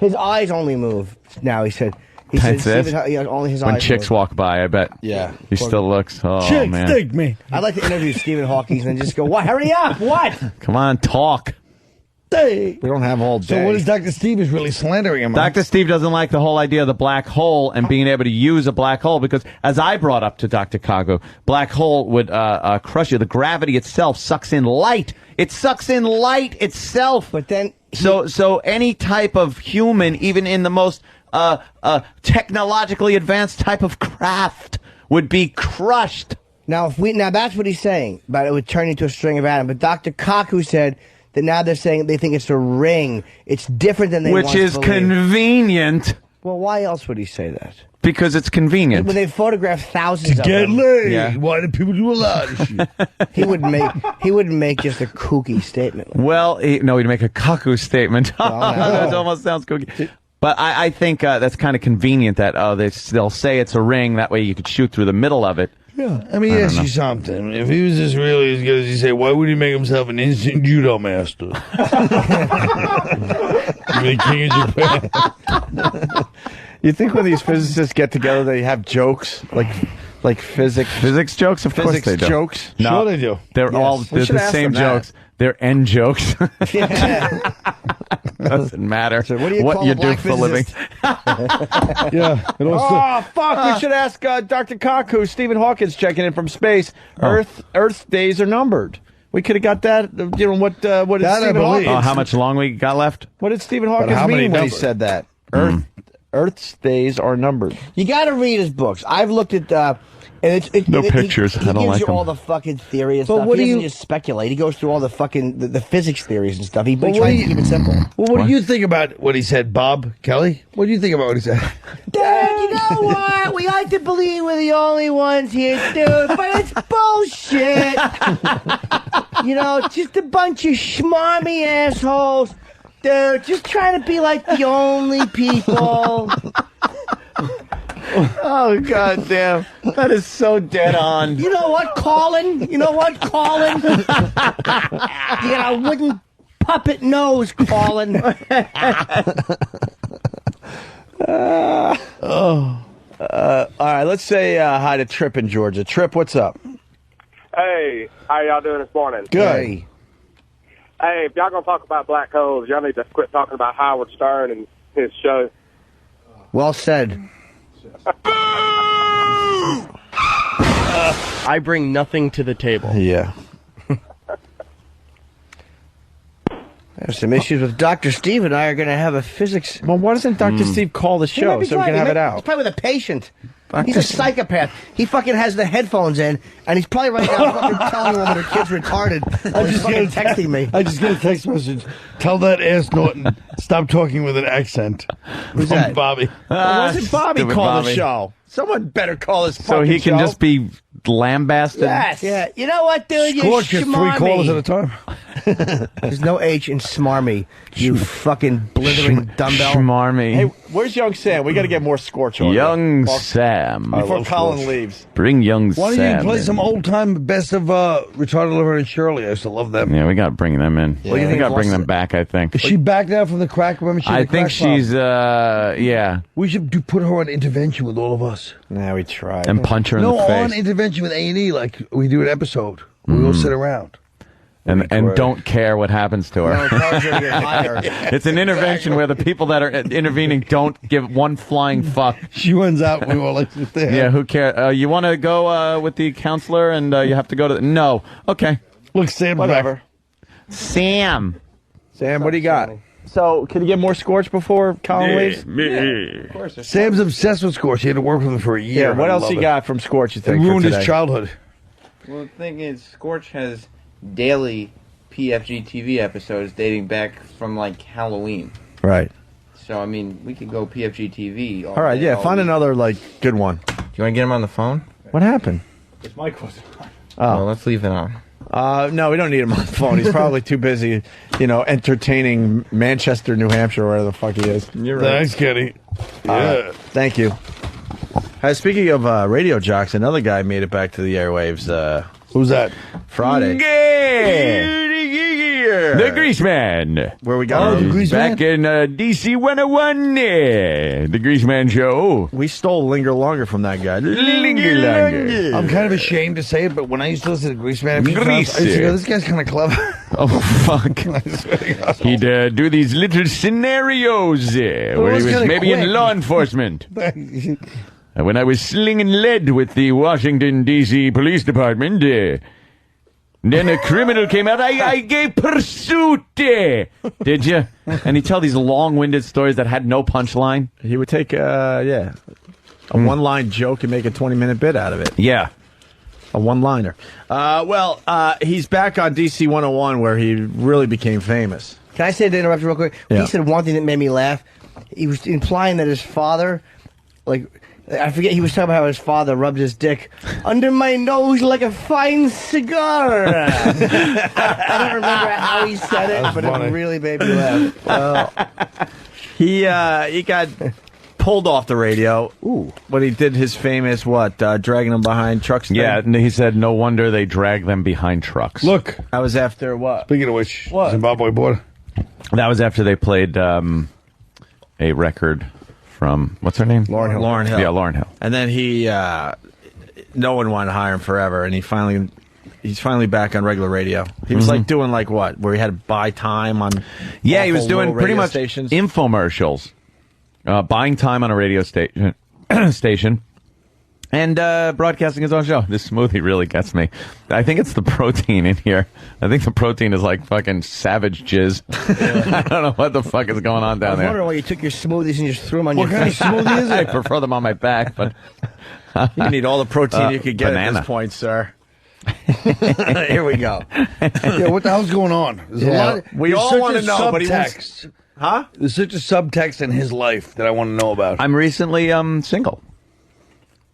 His eyes only move now, he said. He That's said it? Stephen, only his When eyes chicks move. walk by, I bet. Yeah. He still looks. Oh, Chick, man. stick me. I'd like to interview Stephen Hawking and then just go, what? Hurry up! What? Come on, talk. Hey. We don't have all day. So what is Dr. Steve is really slandering him? Dr. Steve doesn't like the whole idea of the black hole and being able to use a black hole because, as I brought up to Dr. Kago, black hole would crush you. The gravity itself sucks in light. It sucks in light itself. But then... So any type of human, even in the most technologically advanced type of craft, would be crushed. Now that's what he's saying, but it would turn into a string of atoms. But Dr. Kaku said that now they're saying they think it's a ring. It's different than they Which once is believed. Convenient. Well, why else would he say that? Because it's convenient. When they photographed thousands of Get them. laid. Yeah. Why do people do a lot of shit? He wouldn't make just a kooky statement. Well, he'd make a cuckoo statement. That almost sounds kooky. But I think that's kind of convenient that they'll say it's a ring. That way you could shoot through the middle of it. Yeah. Let me ask you something. If he was just really as good as he say, why would he make himself an instant judo master? The king of Japan. You think when these physicists get together, they have jokes like physics jokes? Of course they do. Jokes? No, Sure they do. They're the same jokes. They're end jokes. Doesn't matter So what do you call a do black for a living. Yeah. It also, Oh, fuck. We should ask Dr. Kaku. Stephen Hawking's checking in from space. Earth's days are numbered. We could have got that. What did That I Stephen believe. Hawking... How much long we got left? What did Stephen how Hawking many mean when he numbers? said that? Earth's days are numbered. You got to read his books. I've looked at. And No pictures. He I don't gives like you them. all the fucking theory and But stuff. what He do doesn't you- just speculate. He goes through all the fucking the physics theories and stuff. He But tries what do to you- keep it simple. well, what do you think about what he said, Bob Kelly? What do you think about what he said? Dad, you know what? We like to believe we're the only ones here, dude, but it's bullshit. Just a bunch of schmarmy assholes, dude, just trying to be like the only people. Oh, God damn. That is so dead on. You know what, Colin? You got a wooden puppet nose, Colin. All right, let's say hi to Trip in Georgia. Trip, what's up? Hey, how y'all doing this morning? Good. Hey, if y'all gonna talk about black holes, y'all need to quit talking about Howard Stern and his show. Well said. I bring nothing to the table. Yeah. There's some issues with Dr. Steve and I are going to have a physics. Well, why doesn't Dr. Steve call the show so we can have it out? He's probably with a patient. He's a psychopath. He fucking has the headphones in, and he's probably right now fucking telling a woman her kid's retarded. Or he's fucking texting me. I just get a text message. Tell that ass Norton stop talking with an accent. Who's From that? Bobby. It wasn't Bobby Stupid call Bobby. the show. Someone better call his So fucking he can show. just be lambasted? Yes. Yeah. You know what, dude? You Scorch gets 3 callers at a time. There's no H in smarmy. You fucking blithering dumbbell. Schmarmy. Hey, where's young Sam? We got to get more Scorch on. Young Sam. Before Colin leaves. Bring young Why don't Sam you play in. some old time best of Retarded Liver and Shirley? I used to love them. Yeah, we got to bring them in. What do you We think got to bring of them back, I think. Is she back now from the crack? Remember she had I the think crack problem? she's, yeah. We should put her on intervention with all of us. Nah, we tried. And punch her in No, the face. on intervention with A&E, like we do an episode. We all sit around. And don't care what happens to her. No, cars are gonna get higher. It's an intervention where the people that are intervening don't give one flying fuck. She runs out. We all like sit there. Yeah, who cares? You want to go with the counselor and you have to go to... No. Okay. Look, Sam. Whatever. Sam. Sam, what do you got? So, can you get more Scorch before Colin leaves? Me. Sam's obsessed with Scorch. He had to work with him for a year. Yeah, what I else love you it. got from Scorch, you It think, for ruined his today? childhood. Well, the thing is, Scorch has daily PFG TV episodes dating back from, like, Halloween. Right. So, I mean, we could go PFG TV. All right, yeah, find another, like, good one. Do you want to get him on the phone? What happened? It's my question. Oh, let's leave it on. No, we don't need him on the phone. He's probably too busy, entertaining Manchester, New Hampshire, or wherever the fuck he is. You're right. Thanks, Kenny. Yeah. Thank you. Speaking of radio jocks, another guy made it back to the airwaves. Who's that? Friday. The Greaseman. Where we got the Greaseman? Back in DC 101. The Greaseman Show. We stole Linger Longer from that guy. Linger Longer. I'm kind of ashamed to say it, but when I used to listen to Greaseman, I used to go, this guy's kind of clever. Oh, fuck. He'd do these little scenarios where he was maybe in law enforcement. When I was slinging lead with the Washington, D.C. Police Department, then a criminal came out. I gave pursuit. Did you? And he'd tell these long-winded stories that had no punchline. He would take, a one-line joke and make a 20-minute bit out of it. Yeah. A one-liner. He's back on DC 101 where he really became famous. Can I say to interrupt you real quick? Yeah. He said one thing that made me laugh. He was implying that his father, I forget, he was talking about how his father rubbed his dick under my nose like a fine cigar. I don't remember how he said it, but funny. it really made me laugh. He got pulled off the radio. When he did his famous, dragging him behind trucks thing? Yeah, and he said no wonder they drag them behind trucks. Look. That was after what? Speaking of which, What? Zimbabwe border. That was after they played a record from, what's her name? Lauryn Hill. Yeah, Lauryn Hill. And then he, no one wanted to hire him forever, and he's finally back on regular radio. He was doing what, where he had to buy time on. Yeah, he was awful doing little pretty radio much stations. infomercials, buying time on a radio station, and broadcasting his own show. This smoothie really gets me. I think it's the protein in here. I think the protein is like fucking savage jizz. I don't know what the fuck is going on I down was there. wondering why you took your smoothies and just threw them on What your kind of face. smoothie is I it? prefer them on my back, but You need all the protein you could get at banana. this point, sir. Here we go. Yeah, what the hell's going on? There's a lot. We there's all such wanna a know, but he wants- subtext. Huh? There's such a subtext in his life that I want to know about. I'm recently single.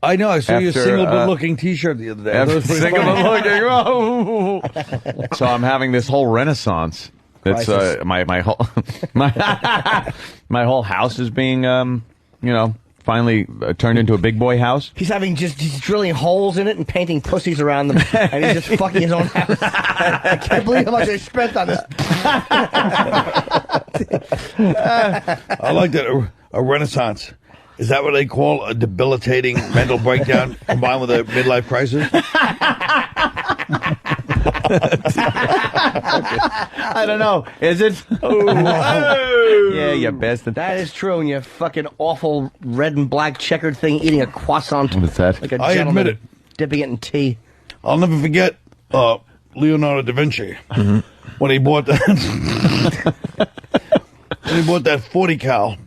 I know. I saw your After, single but looking T-shirt the other day. I thought it was pretty Single funny. but looking. So I'm having this whole renaissance. It's my whole my whole house is being finally turned into a big boy house. He's he's drilling holes in it and painting pussies around them, and he's just fucking his own house. I can't believe how much I spent on this. I like that. A renaissance. Is that what they call a debilitating mental breakdown combined with a midlife crisis? I don't know. Is it? Yeah, you bastard. That is true. And your fucking awful red and black checkered thing eating a croissant. What's that? Like a I gentleman admit it. dipping it in tea. I'll never forget Leonardo da Vinci when he bought that. When he bought that 40 cal.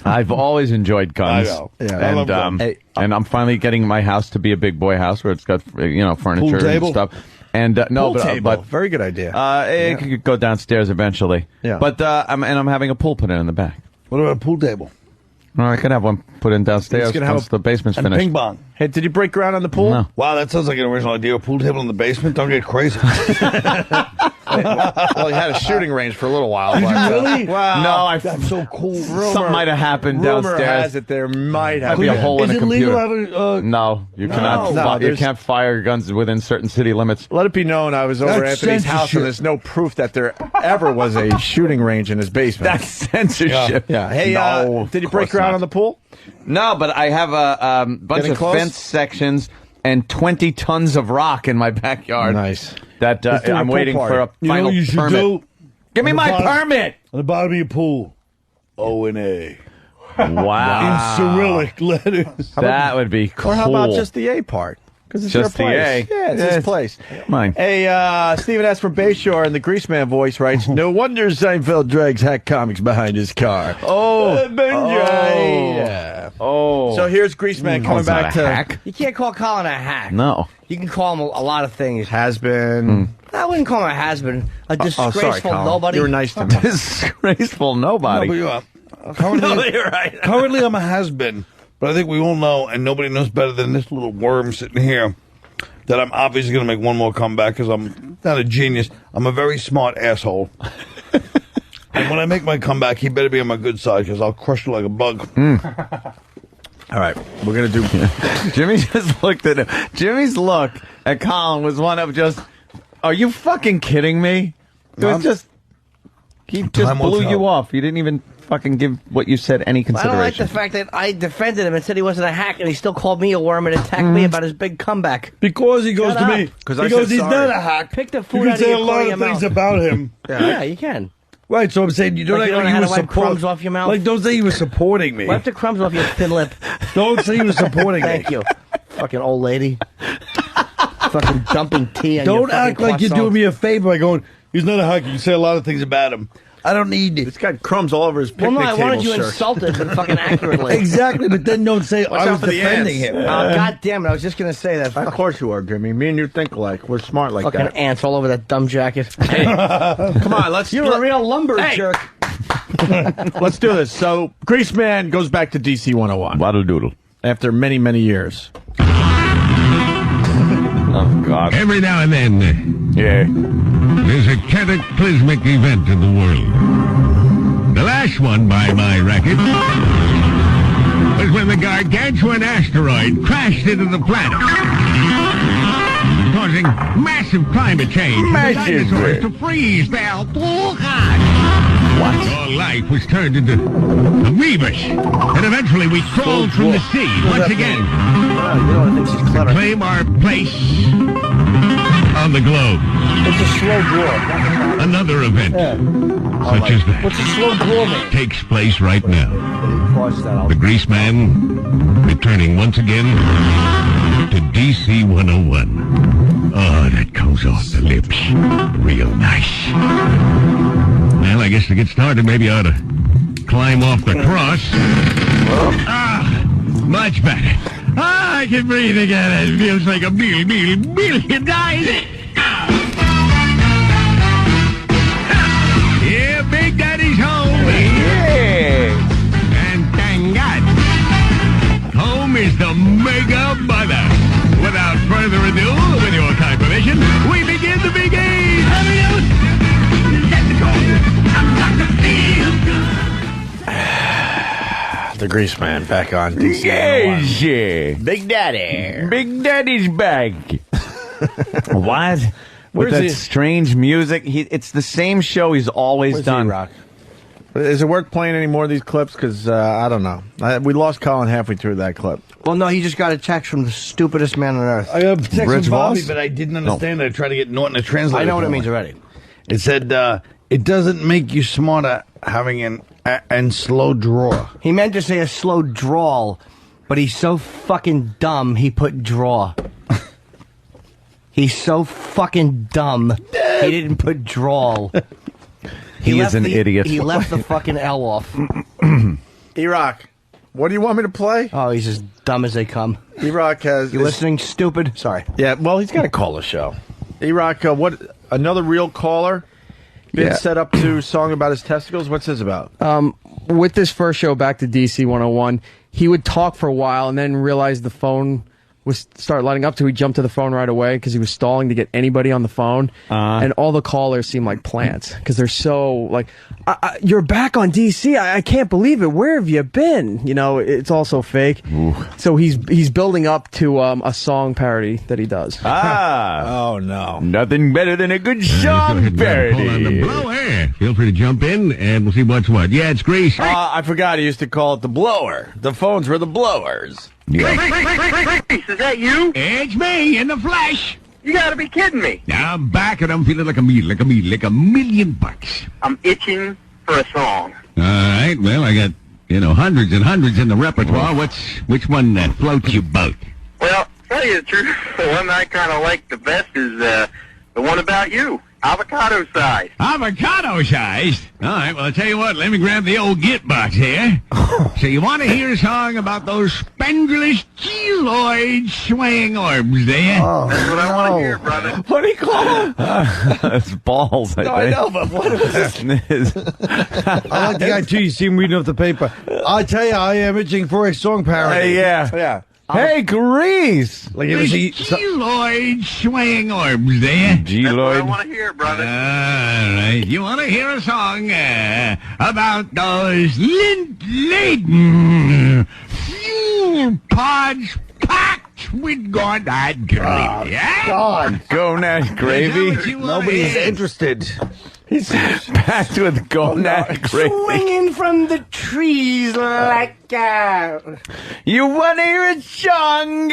I've always enjoyed guns. I know. Yeah, I love guns. And I'm finally getting my house to be a big boy house where it's got furniture Pool table? and stuff. And Pool table. Very good idea. It could go downstairs eventually. Yeah. But I'm having a pool put in the back. What about a pool table? No, I could have one put in downstairs once the basement's and finished. ping pong. Hey, did you break ground on the pool? No. Wow, that sounds like an original idea. A pool table in the basement? Don't get crazy. Well, he had a shooting range for a little while. Did you really? Wow. No, That's so cool. something might have happened Rumor downstairs. has it there might have Might be a hole in Is a it computer. legal to have a... No, you cannot. You can't fire guns within certain city limits. Let it be known I was over That's Anthony's house, censorship. and there's no proof that there ever was a shooting range in his basement. That's censorship. Yeah. Hey, No, did you of break course ground not. on the pool? No, but I have a bunch Getting of close? fence sections and 20 tons of rock in my backyard. Nice. That Let's do a I'm pool waiting party. for a You know final what you should permit. do? Give me On the my bottom- permit. On the bottom of your pool. O-N-A. Wow. In Cyrillic letters. That would be cool. Or how about just the A part? Because it's Just the your A. place. Yeah, it's his place. Mine. Hey, Stephen S. from Bayshore in the Greaseman voice writes, no wonder Seinfeld drags hack comics behind his car. Yeah. Oh. So here's Greaseman coming That's not back a to... hack. You can't call Colin a hack. No. You can call him a lot of things. Has been... I wouldn't call him a has-been. A disgraceful Colin. nobody. You were nice to me. Disgraceful nobody. No, but you are. Currently, No, you're right. currently, I'm a has-been. But I think we all know, and nobody knows better than this little worm sitting here, that I'm obviously going to make one more comeback because I'm not a genius. I'm a very smart asshole. And when I make my comeback, he better be on my good side because I'll crush you like a bug. All right, we're going to do... Jimmy just looked at him. Jimmy's look at Colin was one of just, are you fucking kidding me? It was just, he just Time will blew tell. you off. You didn't even fucking give what you said any I don't like consideration. the fact that I defended him and said he wasn't a hack, and he still called me a worm and attacked me about his big comeback. Because he goes Shut to up. me. 'Cause He I goes, said he's sorry. not a hack. Pick the You food can out of say your a lot of things about him. Yeah, you can. Right, so I'm saying you don't Like act you don't like know you how were to wipe crumbs off your mouth? Like, don't say you were supporting me. Wipe the crumbs off your thin lip. Don't say you were supporting me. Thank you. Fucking old lady. Fucking dumping tea on your Don't fucking act like you're croissant. doing me a favor by going, he's not a hack. You can say a lot of things about him. I don't need it. It's got crumbs all over his Well, picnic no, I table, wanted you sir. insulted, but fucking accurately. Exactly, but then don't say Watch I out was for the defending ants. him. Oh, God damn it. I was just going to say that. Of course you are, Jimmy. Me and you think alike. We're smart like Fucking that. ants all over that dumb jacket. Come on, let's... You're a real lumber jerk. Let's do this. So, Greaseman goes back to DC 101 Waddle doodle. after many, many years. Oh, God. Every now and then, Yeah. there's a cataclysmic event in the world. The last one, by my record, was when the gargantuan asteroid crashed into the planet, causing massive climate change. Massive. The dinosaurs to freeze, pal. Oh, God. All life was turned into amoebas, and eventually we crawled from the sea once again to claim our place on the globe. It's a slow draw. Another event, such as that, What's a slow draw, man? takes place right now. Cross that out. The Grease Man returning once again to DC 101. Oh, that comes off the lips real nice. Well, I guess to get started, maybe I ought to climb off the cross. Ah, much better. Ah, I can breathe again. It feels like a million dies. Yeah, Big Daddy's home. Yeah. And thank God, home is the mega mother. Without further ado, with your kind permission, we begin the big game. Let's go. The Greaseman back on DC 101. Yeah. Big Daddy. Big Daddy's back. What? With Where's that he? strange music. It's the same show he's always Where's done. he, Rock? Is it worth playing any more of these clips? Because I don't know. We lost Colin halfway through that clip. Well, no, he just got a text from the stupidest man on earth. I got a text Rich from Bobby, Voss? but I didn't understand it. I tried to get Norton to translate. I know what it for means me. already. It said, it doesn't make you smarter having an slow draw. He meant to say a slow drawl, but he's so fucking dumb, he put draw. He's so fucking dumb, he didn't put drawl. He is an idiot. He left the fucking L off. E-Rock, what do you want me to play? Oh, he's as dumb as they come. E-Rock has... You listening, stupid? Sorry. Yeah, well, he's got to call the show. E-Rock, what? Another real caller been set up to song about his testicles? What's this about? With this first show, back to DC 101, he would talk for a while and then realize the phone was start lighting up, so he jumped to the phone right away because he was stalling to get anybody on the phone. And all the callers seem like plants because they're so like, you're back on DC. I can't believe it. Where have you been? You know, it's all so fake. Ooh. So he's building up to a song parody that he does. Oh no, nothing better than a good song parody. Hold on the blower. Feel free to jump in, and we'll see what's what. Yeah, it's Grease. I forgot he used to call it the blower. The phones were the blowers. Yeah. Grease, is that you? It's me in the flesh. You gotta be kidding me. Now I'm back, and I'm feeling like $1 million. I'm itching for a song. All right, well, I got, hundreds and hundreds in the repertoire. Which one floats your boat? Well, tell you the truth, the one I kind of like the best is the one about you. Avocado size. Avocado sized? All right, well, I'll tell you what, let me grab the old git box here. So you want to hear a song about those spendulous geoloid swaying orbs, do you? That's what I want to hear, brother. What do you call them? It's balls, I think. I know, but what was this? I like the guy, too. You see him reading off the paper. I tell you, I am itching for a song parody. Yeah. Hey, Grease! Like, you ever see... Geoloid swaying orbs, do you? That's what I want to hear, brother. All right, you want to hear a song about those lint-laden fuel pods packed with gonad gravy, yeah? God. Gonad gravy? Nobody's interested. He's packed with gonad gravy. Swinging from the trees like You want to hear a song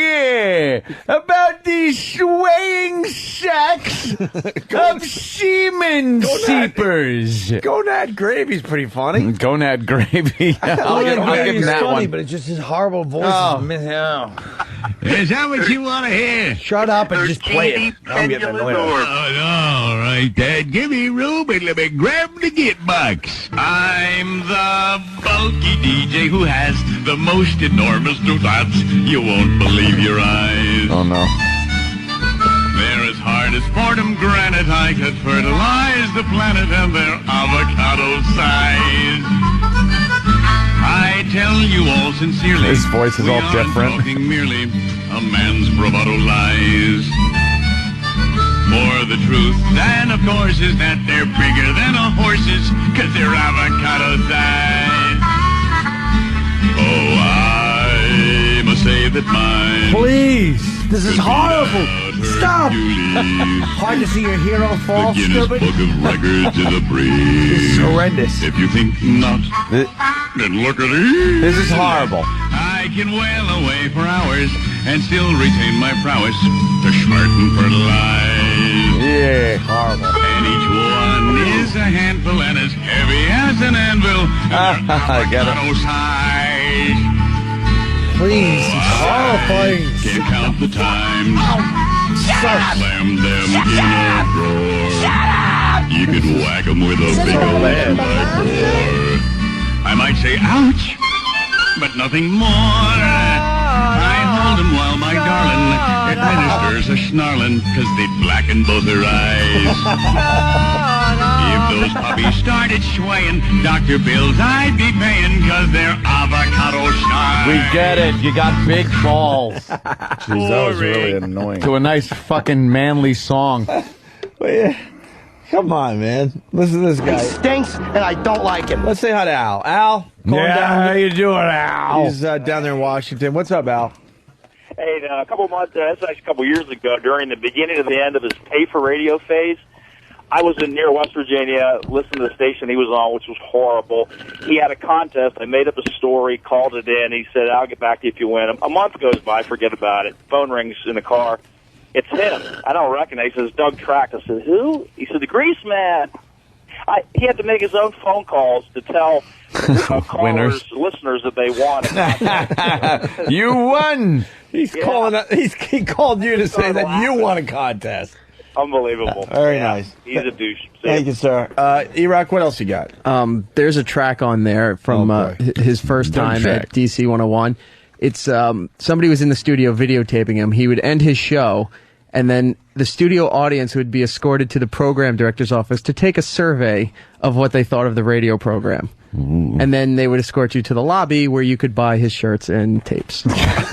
about these swaying sacks of semen seepers? Gonad gravy's pretty funny. Gonad gravy. I'll give him that funny, one. but it's just his horrible voice. Is that what you want to hear? Shut up and just play it. I'm getting annoyed. All right, Dad. Give me room and let me grab the git box. I'm the bulky DJ who has the most enormous new thoughts. You won't believe your eyes. Oh, no. They're as hard as Fordham granite. I could fertilize the planet and they're avocado size. I tell you all sincerely. His voice is all different. Talking merely a man's bravado lies. For the truth, then of course, is that they're bigger than a horse's, 'cause they're avocado size. Oh, I must say that my... Please, this is horrible. Stop. Hard to see your hero fall, The Guinness stupid. Book of Records is a breeze. This is horrendous. If you think not, then look at it. This is horrible. I can wail away for hours and still retain my prowess to smart and fertilize. Yeah, horrible. And each one is a handful and as heavy as an anvil. I get it. Avocado size. Please, it's horrifying. Can't count the times. Slam them in a drawer. You could whack them with a big old blackboard. I might say, ouch, but nothing more. I hold them while my darling administers a snarling, 'cause they'd blacken both her eyes. If those puppies started swaying, Dr. Bills I'd be paying, 'cause they're avocado size. We get it. You got big balls. Jeez, that was really annoying. To a nice fucking manly song. Come on, man. Listen to this He guy. stinks, and I don't like him. Let's say hi to Al. Al, calm Yeah, down. how you doing, Al? He's down there in Washington. What's up, Al? Hey, a couple months, that's actually a couple years ago, during the beginning of the end of his pay for radio phase, I was in near West Virginia, listening to the station he was on, which was horrible. He had a contest. I made up a story, called it in. He said, I'll get back to you if you win. A month goes by, forget about it. Phone rings in the car. It's him. I don't recognize. He says, Doug Track. I said, who? He said, the Grease Man. He had to make his own phone calls to tell callers, listeners that they won. You won. He called you to say that you won a contest. Unbelievable. Very nice. He's a douche. Thank you, sir. E-Rock, what else you got? There's a track on there from his first time at DC 101. It's somebody was in the studio videotaping him. He would end his show, and then the studio audience would be escorted to the program director's office to take a survey of what they thought of the radio program. Ooh. And then they would escort you to the lobby where you could buy his shirts and tapes.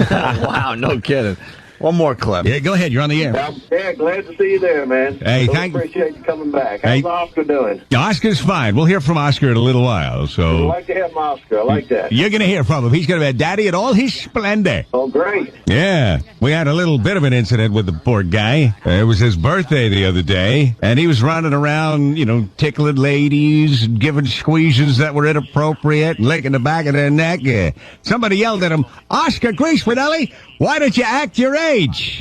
Wow, no kidding. One more clip. Yeah, go ahead. You're on the air. Yeah, glad to see you there, man. Hey, appreciate you coming back. How's Oscar doing? Oscar's fine. We'll hear from Oscar in a little while. So I'd like to have my Oscar. I like that. You're going to hear from him. He's going to be Daddy in all his splendor. Oh, great. Yeah. We had a little bit of an incident with the poor guy. It was his birthday the other day, and he was running around, tickling ladies, giving squeezes that were inappropriate, licking the back of their neck. Somebody yelled at him, Oscar Greasewinelli, why don't you act your age?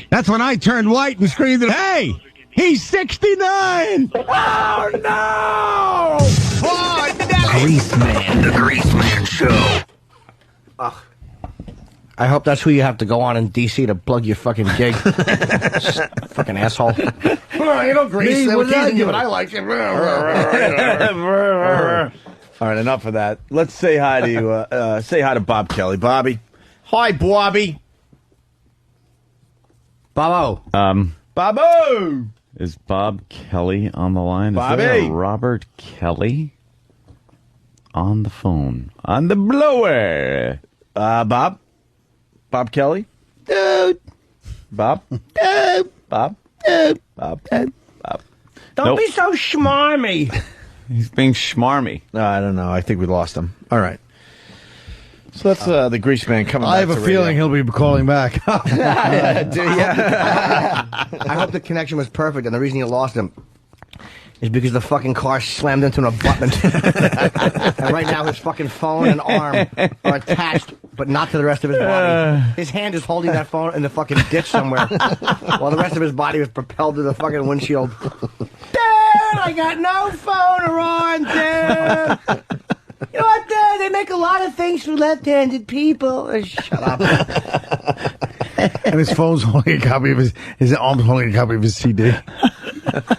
That's when I turned white and screamed, hey, he's 69! Oh, no! Oh, no! Grease Man, the Grease Man Show. I hope that's who you have to go on in D.C. to plug your fucking gig. Fucking asshole. Grease. They were teasing you, but I like it. All right, enough of that. Let's say hi to Bob Kelly. Bobby. Hi, Bobby. Bobo. Bobo. Is Bob Kelly on the line? Bobby. Is there a Robert Kelly on the phone? On the blower. Bob? Bob Kelly? Dude. Bob? Dude. Bob? Dude. Bob? Bob? Don't be so schmarmy. He's being schmarmy. No, I don't know. I think we lost him. All right. So that's the Grease Man coming back. I have a feeling he'll be calling back. Do you? I hope the connection was perfect, and the reason you lost him is because the fucking car slammed into an abutment. And right now his fucking phone and arm are attached, but not to the rest of his body. His hand is holding that phone in the fucking ditch somewhere, while the rest of his body was propelled to the fucking windshield. Dad, I got no phone or arm, Dad. You know what, Dad? They make a lot of things for left-handed people. Shut up. And his phone's holding a copy of his arm's holding a copy of his CD.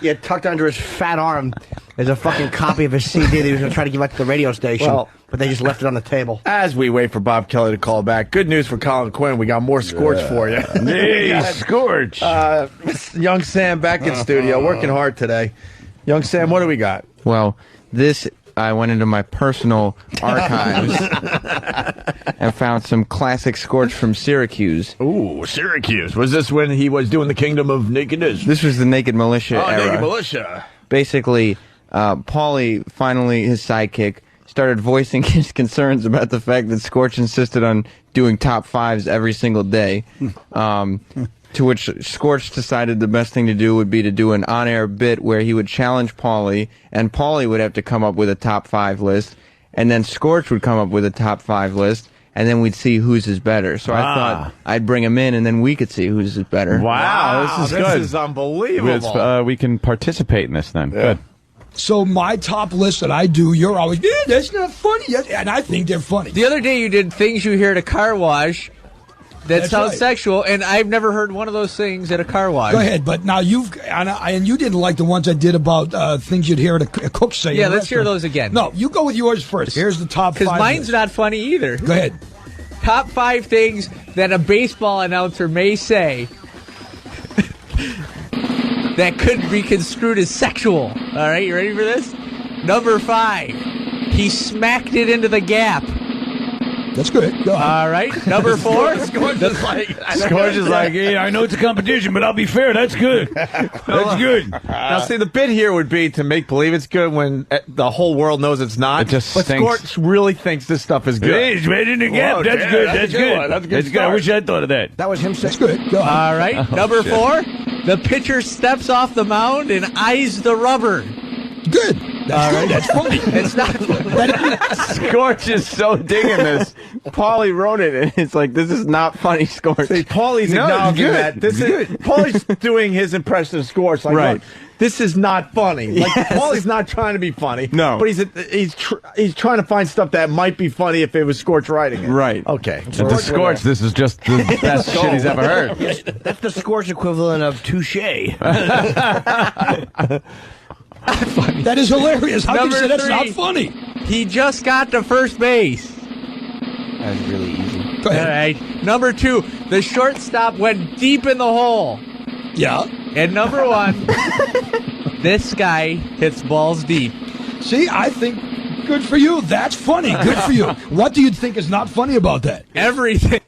Yeah, tucked under his fat arm is a fucking copy of his CD that he was going to try to give out to the radio station, but they just left it on the table. As we wait for Bob Kelly to call back, good news for Colin Quinn. We got more Scorch for you. Hey, Scorch. Young Sam back in studio, working hard today. Young Sam, what do we got? Well, I went into my personal archives and found some classic Scorch from Syracuse. Ooh, Syracuse. Was this when he was doing the Kingdom of Nakedness? This was the Naked Militia era. Naked Militia. Basically, Paulie, finally his sidekick, started voicing his concerns about the fact that Scorch insisted on doing top fives every single day. To which Scorch decided the best thing to do would be to do an on-air bit where he would challenge Paulie, and Paulie would have to come up with a top 5 list, and then Scorch would come up with a top 5 list, and then we'd see whose is better. So I thought I'd bring him in, and then we could see whose is better. Wow, this is good. This is unbelievable. We can participate in this then. Yeah. Good. So my top list that I do, you're always, that's not funny, and I think they're funny. The other day you did things you hear at a car wash. That sounds right. Sexual, and I've never heard one of those things at a car wash. Go ahead, but now and you didn't like the ones I did about things you'd hear a cook say. Yeah, let's hear those again. No, you go with yours first. Here's the top 5. Because mine's not funny either. Go ahead. Top 5 things that a baseball announcer may say that could be construed as sexual. All right, you ready for this? Number 5, he smacked it into the gap. That's good. Go ahead. All right. Number 4. Scorch is like, yeah, I know it's a competition, but I'll be fair. That's good. That's good. Now, see, the bit here would be to make believe it's good when the whole world knows it's not. It just but stinks. Scorch really thinks this stuff is good. It is right in the gap. Whoa, that's yeah, good. That's good. That's That's good. I wish I'd thought of that. That was him saying. That's good. Go ahead. All right. Number 4, The pitcher steps off the mound and eyes the rubber. Good. All right, that's funny. It's not. Scorch is so digging this. Paulie wrote it, and it's like, this is not funny, Scorch. See, Paulie's acknowledging that. Paulie's doing his impression of Scorch. Like, Right. look, this is not funny. Like, Paulie's not trying to be funny. No. But he's trying to find stuff that might be funny if it was Scorch writing it. Right. Okay. And to Scorch, this is just the best shit he's ever heard. That's the Scorch equivalent of touche. That is hilarious. How can you say that's not 3. funny? He just got to first base. That was really easy. Go ahead. All right. Number 2, the shortstop went deep in the hole. Yeah. And number 1, this guy hits balls deep. See, I think good for you. That's funny. Good for you. What do you think is not funny about that? Everything.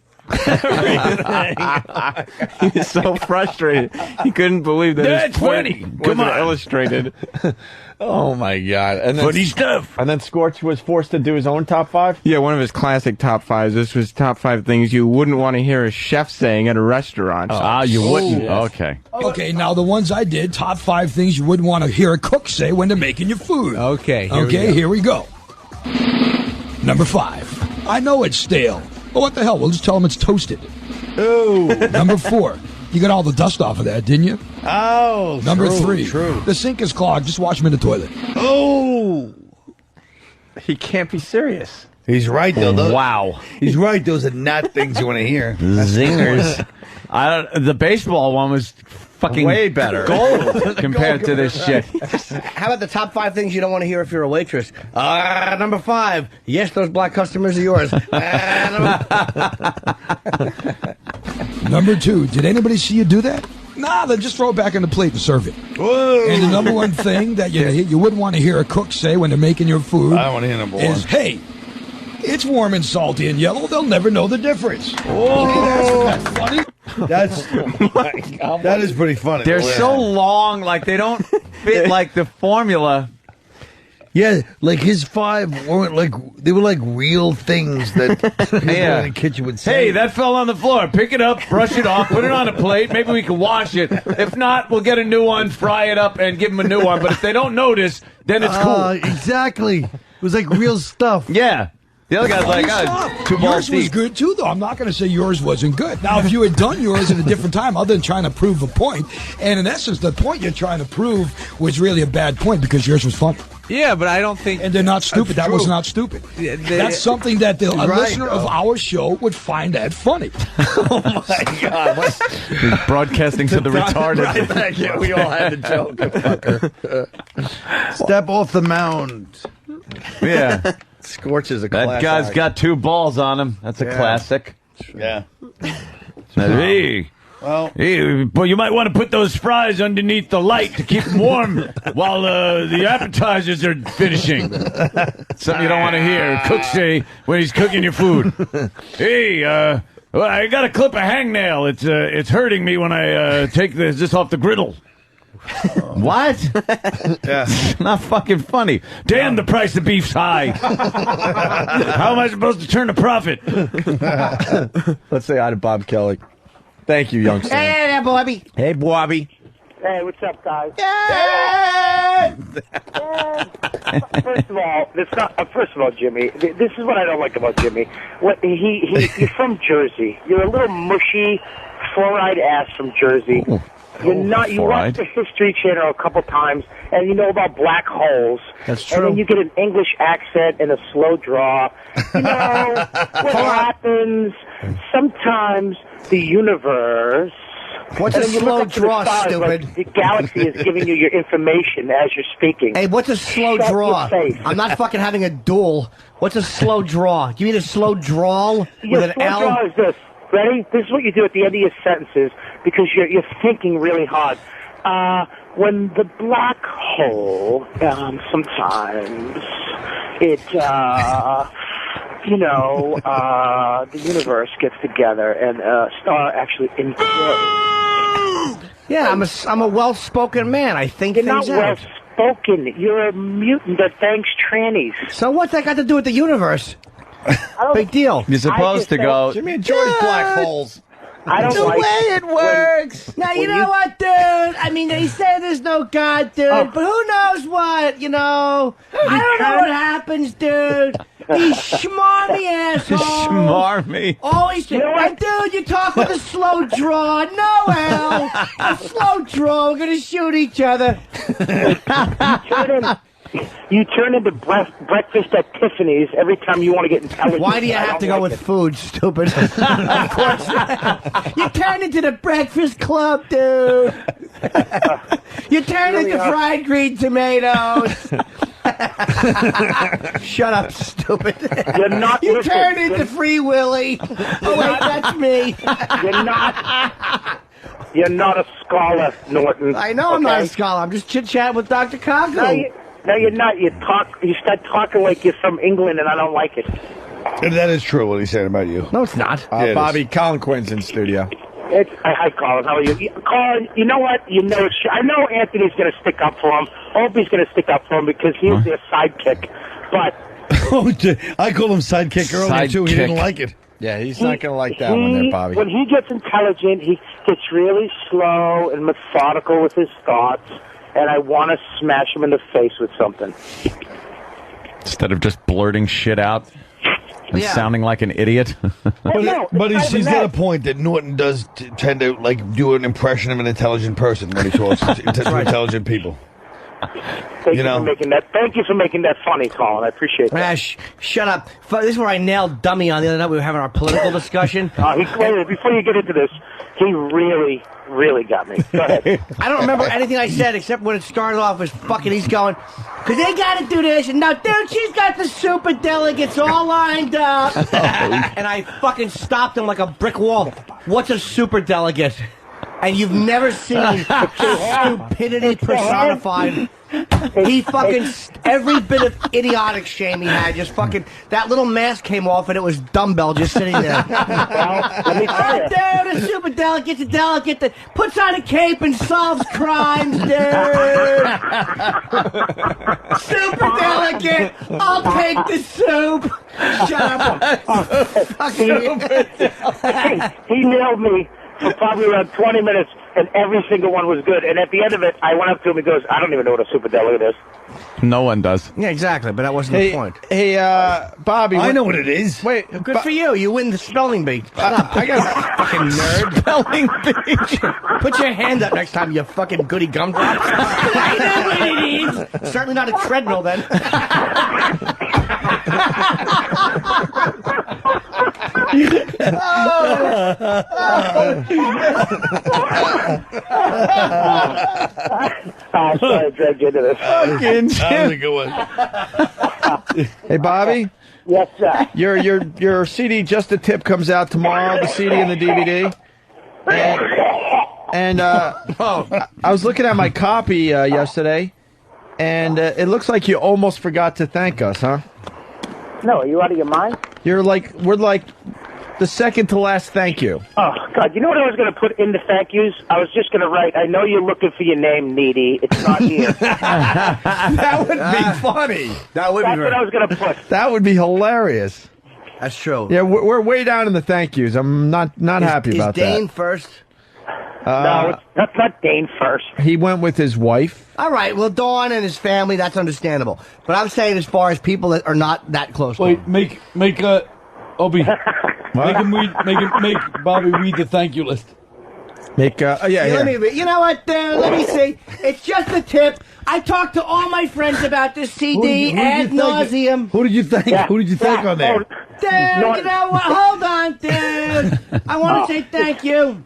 He was so frustrated. He couldn't believe that That's his point funny. wasn't illustrated. Oh, my God. And then, Funny stuff. And then Scorch was forced to do his own top 5? Yeah, one of his classic top 5s. This was top 5 things you wouldn't want to hear a chef saying at a restaurant. You wouldn't? yes. Okay. Okay, now the ones I did, top 5 things you wouldn't want to hear a cook say when they're making your food. Okay. Here we go. Number 5. I know it's stale. But what the hell? We'll just tell them it's toasted. Ooh. Number 4. You got all the dust off of that, didn't you? Oh, Number true, 3. True. The sink is clogged. Just wash them in the toilet. Oh. He can't be serious. He's right, though. Wow. He's right. Those are not things you want to hear. Zingers. The baseball one was fucking way better. Gold compared to this shit. How about the top 5 things you don't want to hear if you're a waitress? Number 5. Yes, those black customers are yours. Number 2. Did anybody see you do that? Nah, then just throw it back on the plate and serve it. Whoa. And the number 1 thing that you wouldn't want to hear a cook say when they're making your food I don't want to hear number 1. is, hey, it's warm and salty and yellow. They'll never know the difference. Oh. That's funny. That is pretty funny. They're so long, like they don't fit like the formula. Yeah, like his 5 weren't like, they were like real things that people in the kitchen would say. Hey, that fell on the floor. Pick it up, brush it off, put it on a plate. Maybe we can wash it. If not, we'll get a new one, fry it up, and give them a new one. But if they don't notice, then it's cool. Exactly. It was like real stuff. Yeah. The other guy's like, Stop. 2 balls Yours was deep. good too, though. I'm not going to say yours wasn't good. Now, if you had done yours at a different time, other than trying to prove a point, and in essence, the point you're trying to prove was really a bad point because yours was funny. Yeah, but I don't think. And they're not stupid. That was not stupid. That's something that a listener of our show would find that funny. Oh, my God. He's broadcasting to the retarded. Right, yeah, we all had the joke. Step off the mound. Yeah. Scorch is a That class guy's act. got 2 balls on him. That's a classic. Yeah. Hey. Well, Hey, but you might want to put those fries underneath the light to keep them warm while the appetizers are finishing. Something you don't want to hear. Cook say when he's cooking your food. Hey, well, I got to clip a hangnail. It's hurting me when I take this off the griddle. What? Yeah. Not fucking funny. Damn, the price of beef's high. How am I supposed to turn a profit? Let's say hi to Bob Kelly. Thank you, young Sam. Hey there, Bobby. Hey, Bobby. Hey, what's up, guys? First of all, Jimmy, this is what I don't like about Jimmy. You're from Jersey. You're a little mushy, four-eyed ass from Jersey. You watched the History Channel a couple times, and you know about black holes. That's true. And then you get an English accent and a slow draw. You know, what happens, sometimes the universe... What's a slow draw, stupid? Like the galaxy is giving you your information as you're speaking. Hey, what's a slow Shut draw? your face. I'm not fucking having a duel. What's a slow draw? Do you mean a slow drawl with an slow L? draw is this. Ready? This is what you do at the end of your sentences because you're thinking really hard. When the black hole, sometimes it, the universe gets together and a star actually implodes. Yeah, I'm a well-spoken man. I think You're things not out. well-spoken. You're a mutant that thanks trannies. So what's that got to do with the universe? Big deal. You're supposed to go. Jimmy enjoys black holes. I don't the like way it works. Now, you know what, dude? I mean, they say there's no God, dude, but who knows what, you know? I don't know what happens, dude. These schmarmy assholes. Schmarmy. Always, dude, you talk with a slow draw. No, Al. A slow draw. We're going to shoot each other. You turn into breakfast at Tiffany's every time you want to get intelligent. Why do you have to go with food, stupid? Of course. You turn into the breakfast club, dude. You turn into fried green tomatoes. Shut up, stupid. You're not. You turn into Free Willy. Oh, wait, that's me. You're not a scholar, Norton. I know I'm not a scholar. I'm just chit-chatting with Dr. Conklin. No, you're not. You start talking like you're from England, and I don't like it. And that is true what he's saying about you. No, it's not. Bobby, Colin Quinn's in studio. Hi, Colin. How are you? Colin, you know what? I know Anthony's going to stick up for him. Opie's going to stick up for him because he's their sidekick. But I called him sidekick earlier, too. He didn't like it. Yeah, he's not going to like that one there, Bobby. When he gets intelligent, he gets really slow and methodical with his thoughts, and I want to smash him in the face with something. Instead of just blurting shit out and sounding like an idiot. But he's got a point that Norton does tend to do an impression of an intelligent person when he talks to intelligent people. Thank you for making that funny, Colin. I appreciate that. Shut up. This is where I nailed Dummy on the other night. We were having our political discussion. Before you get into this, he really got me. Go ahead. I don't remember anything I said except when it started off was he's going, because they got to do this. And now, dude, she's got the super delegates all lined up. And I fucking stopped him like a brick wall. What's a super delegate? And you've never seen stupidity personified. He fucking, every bit of idiotic shame he had, just fucking, that little mask came off and it was Dumbbell just sitting there. Let me tell you. Dude, a super delegate's a delegate that puts on a cape and solves crimes, dude. Super delegate, I'll take the soup. Shut up. He nailed me for probably around 20 minutes, and every single one was good. And at the end of it, I went up to him and goes, I don't even know what a super delegate is. No one does. Yeah, exactly, but that wasn't the point. Hey, Bobby. I know what it is. Wait, good for you. You win the spelling bee. I got a fucking nerd. Spelling bee. Put your hand up next time, you fucking goody gumdrops. I know what it is. Certainly not a treadmill, then. Sorry, I dragged you into this. Fucking That was a good one. Hey, Bobby. Yes, sir. Your CD, Just a Tip, comes out tomorrow. The CD and the DVD. And I was looking at my copy yesterday, and it looks like you almost forgot to thank us, huh? No, are you out of your mind? We're like the second to last thank you. Oh, God. You know what I was going to put in the thank yous? I was just going to write, I know you're looking for your name, Needy. It's not here. That would be funny. That's what I was going to put. That would be hilarious. That's true. Yeah, we're way down in the thank yous. I'm not happy about that. Is Dane that. first? No, that's not Dane first. He went with his wife. All right, well, Dawn and his family, that's understandable. But I'm saying as far as people that are not that close to him. Make Opie. Make Bobby read the thank you list. Make Let me read. You know what? Let me see. It's just a tip. I talked to all my friends about this CD ad nauseum. Who did you thank? Who did you thank on there? Dude, you know what? Hold on, dude. I want to say thank you.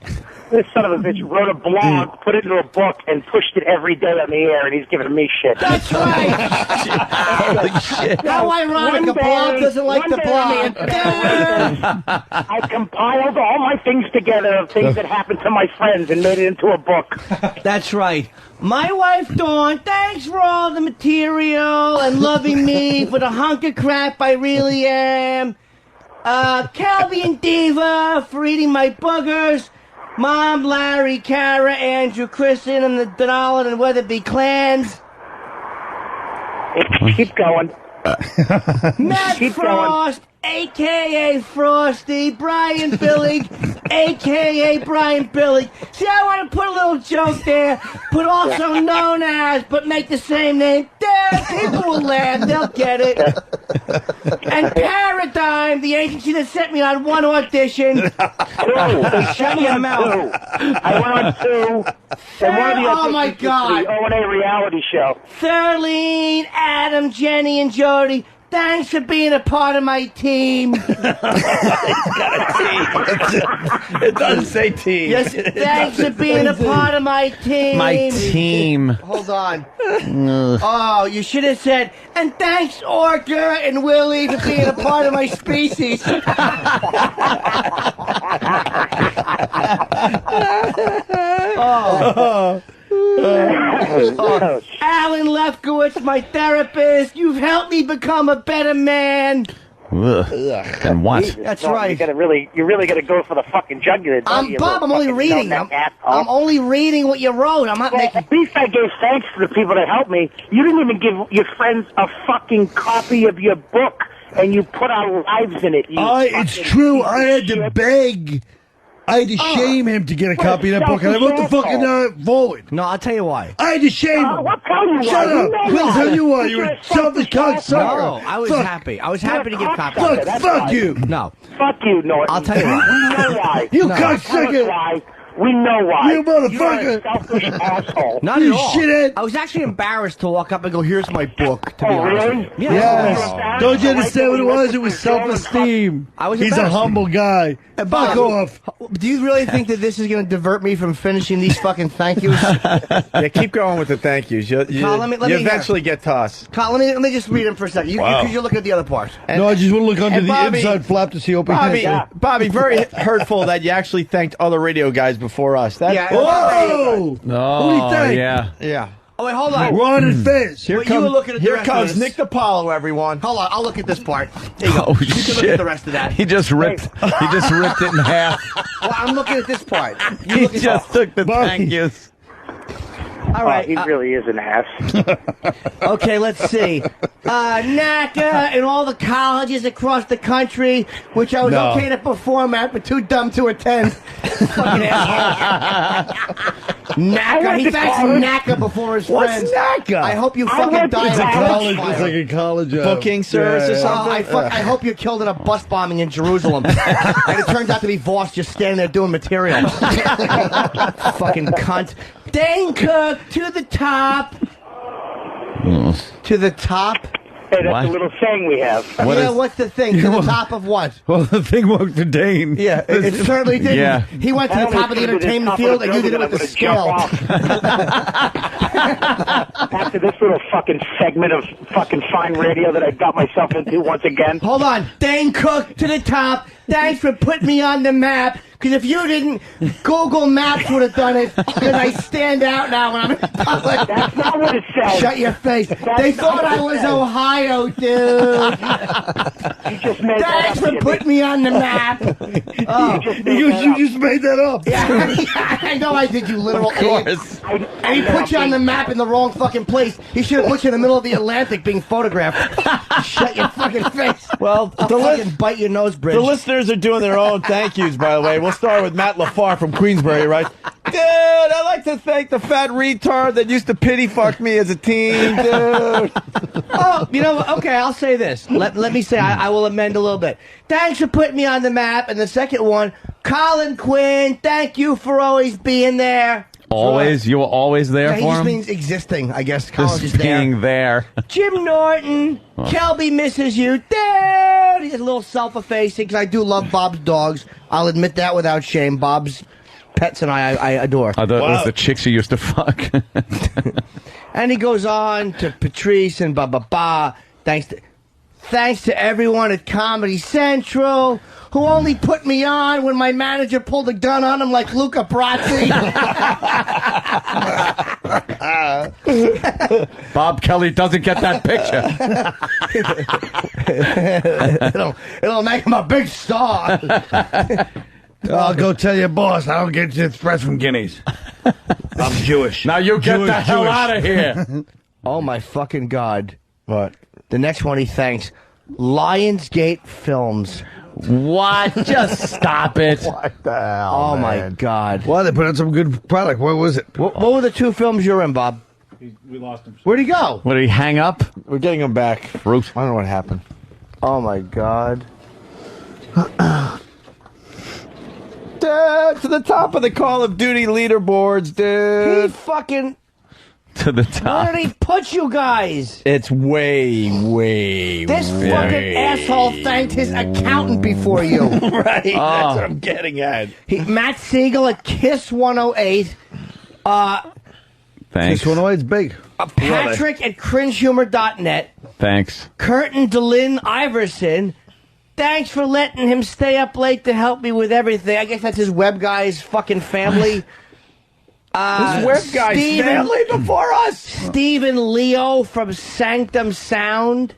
This son of a bitch wrote a blog, put it into a book, and pushed it every day on the air, and he's giving me shit. That's right. Holy shit. How ironic. A blog doesn't like the blog. I compiled all my things together of things that happened to my friends and made it into a book. That's right. My wife, Dawn, thanks for all the material and loving me for the hunk of crap I really am. Calvi and Diva for eating my boogers. Mom, Larry, Kara, Andrew, Kristen, and the Denali and Weatherby clans. Keep going. Matt Frost, a.k.a. Frosty, Brian Billig, a.k.a. Brian Billig. See, I want to put a little joke there, but also known as, but make the same name. There, people will laugh, they'll get it. And Paradigm, the agency that sent me on one audition. Shut your mouth. I went on 2. And one of the Oh my God. The O&A reality show. Thurleen, Adam, Jenny, and Jody. Thanks for being a part of my team. It doesn't say team. Yes, thanks for being a part of my team. My team. Hold on. Oh, you should have said, and thanks, Orca and Willie, for being a part of my species. Alan Lefkowitz, my therapist, you've helped me become a better man. And what? That's right. You really got to go for the fucking jugular. Bob, I'm only reading. I'm only reading what you wrote. I'm not making. At least I gave thanks to the people that helped me. You didn't even give your friends a fucking copy of your book, and you put our lives in it. It's true. I had to beg. I had to shame him to get a copy of that book, and I wrote the fucking forward. No, I'll tell you why. I had to shame him. I'll tell you why. Shut up. I'll tell you why. You're a selfish cocksucker. No, I was happy. I was happy to give copies. Fuck you. No. Fuck you, Norton. I'll tell you why. We know why. You No. cocksucker. We know why. You motherfucker. You're a selfish asshole. Not You at all. shithead. I was actually embarrassed to walk up and go, "Here's my book." To be honest really? with you. Yes. Don't you understand what it was? It was self-esteem. He's a embarrassed. humble guy. Fuck off. Do you really think that this is going to divert me from finishing these fucking thank yous? Yeah, keep going with the thank yous. You Carl, let me eventually get tossed. Carl, let me just read them for a second. Because you're looking at the other part. No, I just want to look under and the Bobby- inside flap to see Opie Bobby, Anthony. Bobby, very hurtful that you actually thanked other radio guys before us. That, Whoa! Who do you think? yeah. Oh, wait, hold on. Ron and Fizz. Here you were looking at the Here rest of comes this. Nick DiPaolo, everyone. Hold on, I'll look at this part. There you go. Oh, you can look at the rest of that. He just ripped. He just ripped it in half. Well, I'm looking at this part. You He look at just took the thank yous. All right. He really is an ass. Okay, let's see. NACA and all the colleges across the country, which I was okay to perform at, but too dumb to attend. Fucking asshole. NACA. He thanks NACA before his friends. What's NACA? I hope you fucking die It's in a a college. fire. It's like a college Booking service or something? I hope you're killed in a bus bombing in Jerusalem. And it turns out to be Voss just standing there doing material. Fucking cunt. Dane Cook, to the top. To the top? Hey, that's What? a little saying we have. What's the thing? To the top of what? Well, the thing worked for Dane. Yeah, it certainly did. Yeah. He went to the top of the entertainment field, and you did it with the scale. After this little fucking segment of fucking fine radio that I got myself into once again. Hold on. Dane Cook, to the top. Thanks for putting me on the map. Because if you didn't, Google Maps would have done it. Because I stand out now when I'm in public. That's not what it says. Shut your face. They thought I was Ohio, dude. You just made that Thanks up, for Jimmy. putting me on the map. Oh. You just made that up. Yeah, I know I did, you literal idiot. And he put you on the map in the wrong fucking place. He should have put you in the middle of the Atlantic being photographed. Shut your fucking face. Well, I'll fucking bite your nose bridge. The listeners are doing their own thank yous, by the way. We'll start with Matt LaFar from Queensbury, right? Dude, I'd like to thank the fat retard that used to pity fuck me as a teen, dude. Oh, you know, okay, I'll say this. Let me say, I will amend a little bit. Thanks for putting me on the map. And the second one, Colin Quinn, thank you for always being there. Always, you were always there Yeah, he for just him. means existing, I guess. College is Just there. being there. Jim Norton, Kelby misses you. Dude, he's a little self-effacing because I do love Bob's dogs. I'll admit that without shame. Bob's pets and I adore. I thought it was the chicks you used to fuck. And he goes on to Patrice and ba. Thanks to everyone at Comedy Central who only put me on when my manager pulled a gun on him like Luca Brasi. Bob Kelly doesn't get that picture. it'll make him a big star. I'll go tell your boss I don't get express from guineas. I'm Jewish. Now you get the hell out of here. Oh my fucking God. What? The next one he thanks Lionsgate Films. What? Just stop it. What the hell? Oh man? my God! Well, they put out some good product. What was it? What were the 2 films you're in, Bob? We lost him. Where'd he go? What, did he hang up? We're getting him back. Fruit. I don't know what happened. Oh my God! Dude, to the top of the Call of Duty leaderboards, dude. He fucking. To the top. Where did he put you guys? It's way. This fucking asshole thanked his accountant before you. Right. That's what I'm getting at. Matt Siegel at Kiss 108. Thanks. This 108's big. Patrick at cringehumor.net. Thanks. Curtin DeLynn Iverson. Thanks for letting him stay up late to help me with everything. I guess that's his web guy's fucking family. This web guy's family before us. Stephen Leo from Sanctum Sound.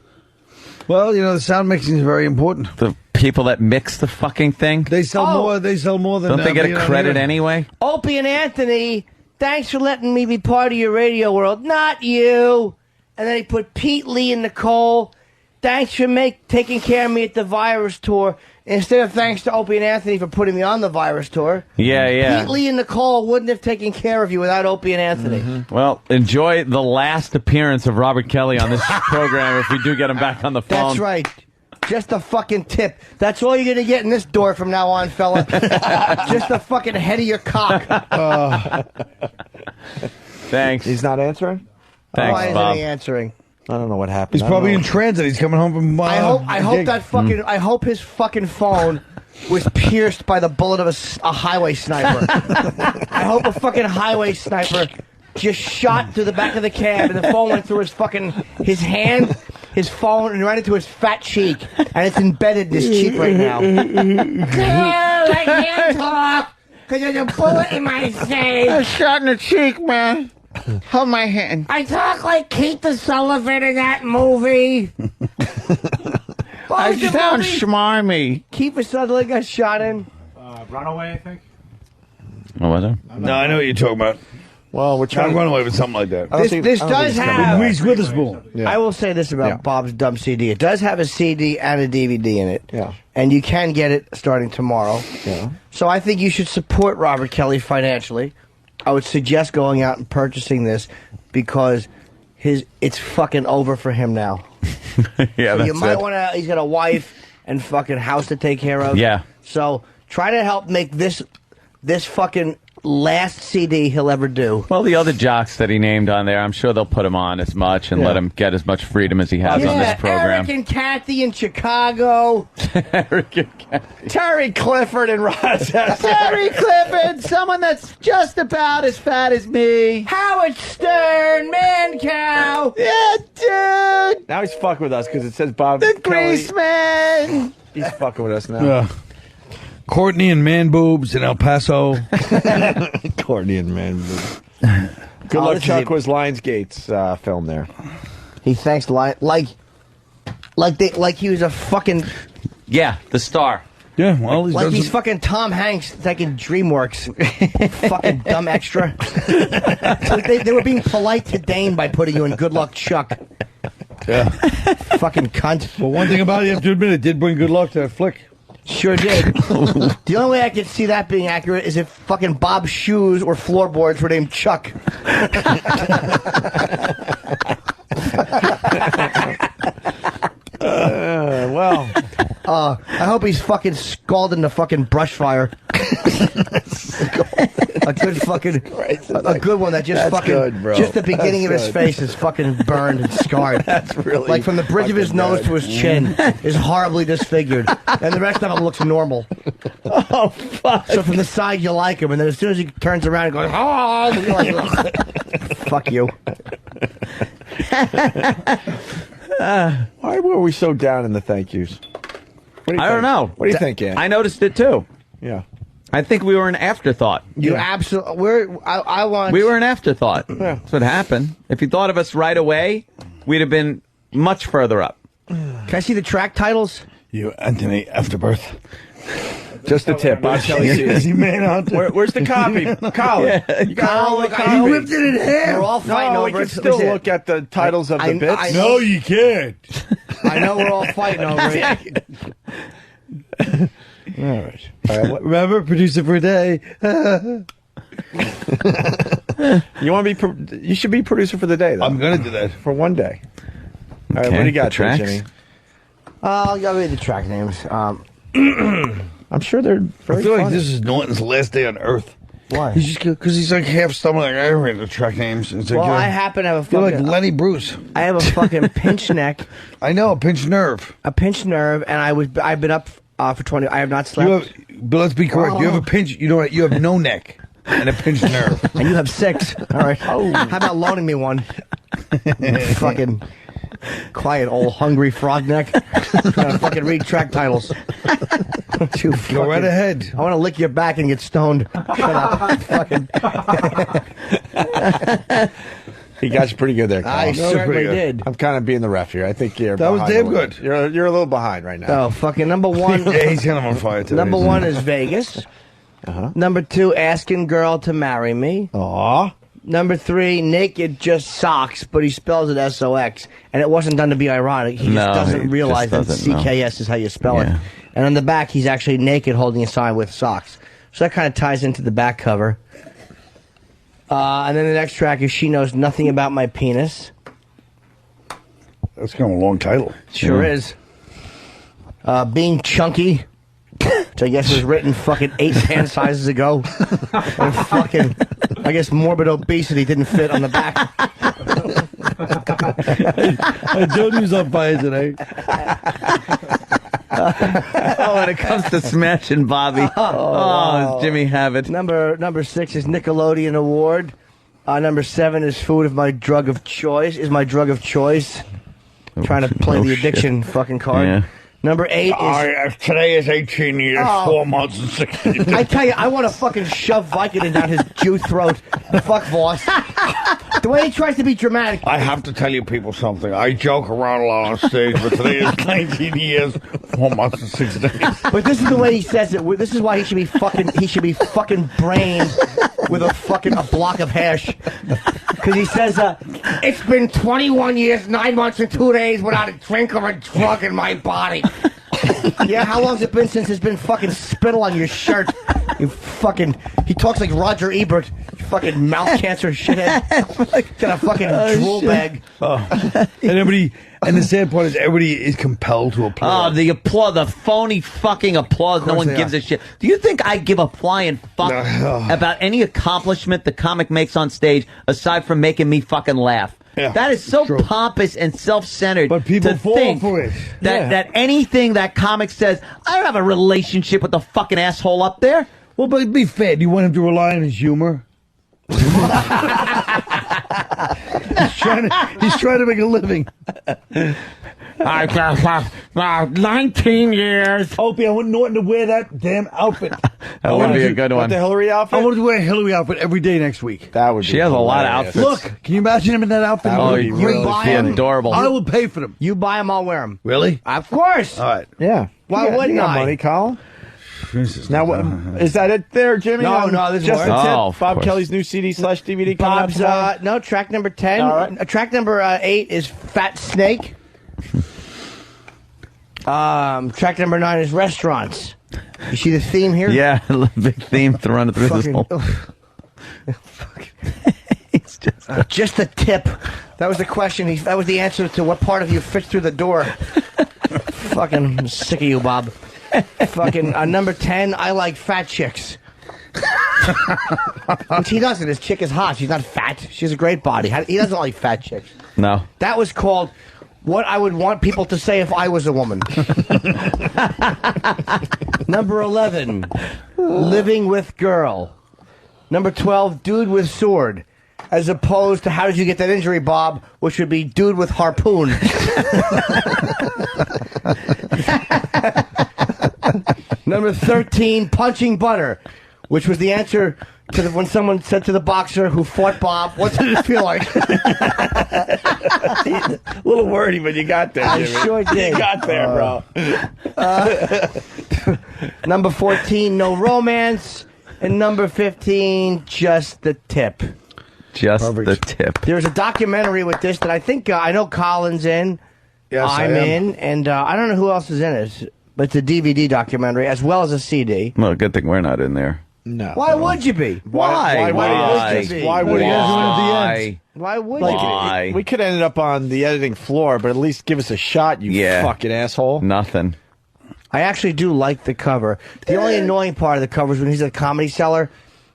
Well, you know, the sound mixing is very important. The people that mix the fucking thing. They sell more. They sell more than. Don't they get a credit anyway? Opie and Anthony. Thanks for letting me be part of your radio world. Not you. And then he put Pete, Lee, and Nicole. Thanks for taking care of me at the Virus Tour. Instead of thanks to Opie and Anthony for putting me on the Virus Tour. Yeah. Pete, Lee, and Nicole wouldn't have taken care of you without Opie and Anthony. Well, enjoy the last appearance of Robert Kelly on this program if we do get him back on the phone. That's right. Just a fucking tip. That's all you're going to get in this door from now on, fella. Just the fucking head of your cock. Thanks. He's not answering? Thanks, Why Bob. isn't he answering? I don't know what happened. He's probably in transit. He's coming home from. I hope that fucking. I hope his fucking phone was pierced by the bullet of a highway sniper. I hope a fucking highway sniper just shot through the back of the cab and the phone went through his hand, his phone, and right into his fat cheek, and it's embedded in his cheek right now. Girl, I can't talk because there's a bullet in my face. A shot in the cheek, man. Hold my hand. I talk like Keith the Sullivan in that movie. I sound smarmy. Keith Sutherland got shot in. Runaway, I think. What was it? No, I know what you're talking about. Well, we're trying to run away with something like that. This does have. Reese Witherspoon. Yeah. I will say this about Bob's dumb CD. It does have a CD and a DVD in it. Yeah. And you can get it starting tomorrow. Yeah. So I think you should support Robert Kelly financially. I would suggest going out and purchasing this because it's fucking over for him now. Yeah, So you that's might it. want to. He's got a wife and fucking house to take care of. Yeah. So try to help make this fucking last CD he'll ever do. Well, the other jocks that he named on there, I'm sure they'll put him on as much and let him get as much freedom as he has on this program. Eric and Kathy in Chicago. Eric and Kathy. Terry Clifford and Rochester. Terry Clifford, someone that's just about as fat as me. Howard Stern, Man Cow. Yeah, dude. Now he's fucking with us because it says Bob The Kelly. Grease Man. He's fucking with us now. Courtney and Man Boobs in El Paso. Courtney and Man Boobs. Good luck, Chuck, was Lionsgate's film there. He thanks like he was a fucking Yeah, the star. Yeah, well, he's like done he's some- fucking Tom Hanks thanking DreamWorks. Fucking dumb extra. Like they were being polite to Dane by putting you in Good Luck Chuck. Yeah. Fucking cunt. Well, one thing about it, you have to admit, it did bring good luck to that flick. Sure did. The only way I could see that being accurate is if fucking Bob's shoes or floorboards were named Chuck. I hope he's fucking scalded in the fucking brush fire. A good fucking, a good one that just That's fucking, good, bro. just the beginning That's of his good. face is fucking burned and scarred. That's really like from the bridge of his fucking nose good. to his chin is horribly disfigured, and the rest of him looks normal. Oh, fuck. So from the side you like him, and then as soon as he turns around and goes, oh, you're like, fuck you. Why were we so down in the thank yous? What do you I don't think? know. What do you think, Ann? I noticed it too. Yeah. I think we were an afterthought. You absolutely. I want. We were an afterthought. That's what happened. If you thought of us right away, we'd have been much further up. Can I see the track titles? You, Anthony Afterbirth. Just the tip. Bob Kelly sees. Where's the copy? Colin. You got all the copy. You ripped it in half. We're all fighting No, over we can it. still Listen, look at the titles of the bits. I No, you can't. I know we're all fighting over it. All right. Remember, producer for a day. You want to be? You should be producer for the day. Though. I'm going to do that for one day. All right, what do you got, there, Jimmy? I'll read the track names. I'm sure they're very I feel like funny. this is Norton's last day on Earth. Why? He's just because he's like half stomach. Like I read the track names. It's like, Well, I happen to have a you're fucking. like Lenny Bruce. I have a fucking pinched neck. I know, a pinched nerve. A pinched nerve, and I've been up for 20. I have not slept. But let's be correct. You have a pinch. You know what? You have no neck and a pinched nerve. And you have 6. All right. How about loaning me one? Fucking quiet old hungry frog neck. Trying to fucking read track titles. Go right ahead. I want to lick your back and get stoned. Shut up. Fucking. He got you pretty good there, I Colin. certainly did. I'm kind of being the ref here. I think you're That was behind damn a little good. bit. You're a little behind right now. Oh, fucking number 1. Yeah, he's kind of on fire today. Number 1 is Vegas. Number 2, asking girl to marry me. Aw. Number 3, naked just socks, but he spells it S-O-X. And it wasn't done to be ironic. He just doesn't realize that CKS is how you spell it. And on the back, he's actually naked holding a sign with socks. So that kind of ties into the back cover. And then the next track is She Knows Nothing About My Penis. That's kind of a long title. Sure is. Being Chunky, which I guess was written fucking 8 hand sizes ago. And fucking, I guess morbid obesity didn't fit on the back. Jody's on fire today. When it comes to smashing Bobby, does Jimmy have it? Number 6 is Nickelodeon Award. Number 7 is Food of My Drug of Choice. Trying to play the addiction fucking card. Yeah. Number 8 is... Today is 18 years, 4 months, and 6 days. I tell you, I want to fucking shove Vicodin down his Jew throat. Fuck Voss. The way he tries to be dramatic. I have to tell you people something. I joke around a lot on stage, but today is 19 years, 4 months, and 6 days. But this is the way he says it. This is why he should be fucking brained with a block of hash. Because he says, it's been 21 years, 9 months, and 2 days without a drink or a drug in my body. Yeah, how long's it been since there's been fucking spittle on your shirt? You fucking... He talks like Roger Ebert. You fucking mouth cancer shithead. Got a fucking drool bag. And the sad part is everybody is compelled to applaud. Oh, the applause, the phony fucking applause. No one gives a shit. Do you think I give a flying fuck about any accomplishment the comic makes on stage aside from making me fucking laugh? Yeah, that is so pompous and self-centered. But people to fall think for it. that anything that comic says, I don't have a relationship with the fucking asshole up there. Well, but be fair. Do you want him to rely on his humor? He's trying to make a living. 19 years. Opie, I want Norton to wear that damn outfit. That would be a good one. The Hillary outfit? I want to wear a Hillary outfit every day next week. That would be She has a lot of outfits. Look, can you imagine him in that outfit? Oh, you would be adorable. I will pay for them. You buy them, I'll wear them. Really? Of course. All right. Yeah. Why You wouldn't got I? money, Colin? Now, is that it there, Jimmy? No, this is just more. a tip. Oh, Bob course. Kelly's new CD/DVD coming out Bob's, tomorrow? no, track number 10. All right. Track number 8 is Fat Snake. Track number 9 is Restaurants. You see the theme here? Yeah, big theme to run through this whole. It's just a tip. That was the question. That was the answer to what part of you fits through the door. Fucking I'm sick of you, Bob. Fucking number 10, I like fat chicks. Which he doesn't. His chick is hot. She's not fat. She has a great body. He doesn't like fat chicks. No. That was called what I would want people to say if I was a woman. Number 11, Living with Girl. Number 12, Dude with Sword. As opposed to How Did You Get That Injury, Bob? Which would be Dude with Harpoon. Number 13, Punching Butter, which was the answer to when someone said to the boxer who fought Bob, what did it feel like? A little wordy, but you got there, I Jimmy. sure did. You got there, bro. Number 14, no romance. And number 15, just the tip. Just the tip. There's a documentary with this that I think, I know Colin's in. Yes, I'm in. And I don't know who else is in it. But it's a DVD documentary as well as a CD. Well, good thing we're not in there. No. Why would you be? Why would you be? Why would Why? Why would Like, you? we could have ended up on the editing floor, but at least give us a shot, you fucking asshole. Nothing. I actually do like the cover. The only annoying part of the cover is when he's at a comedy cellar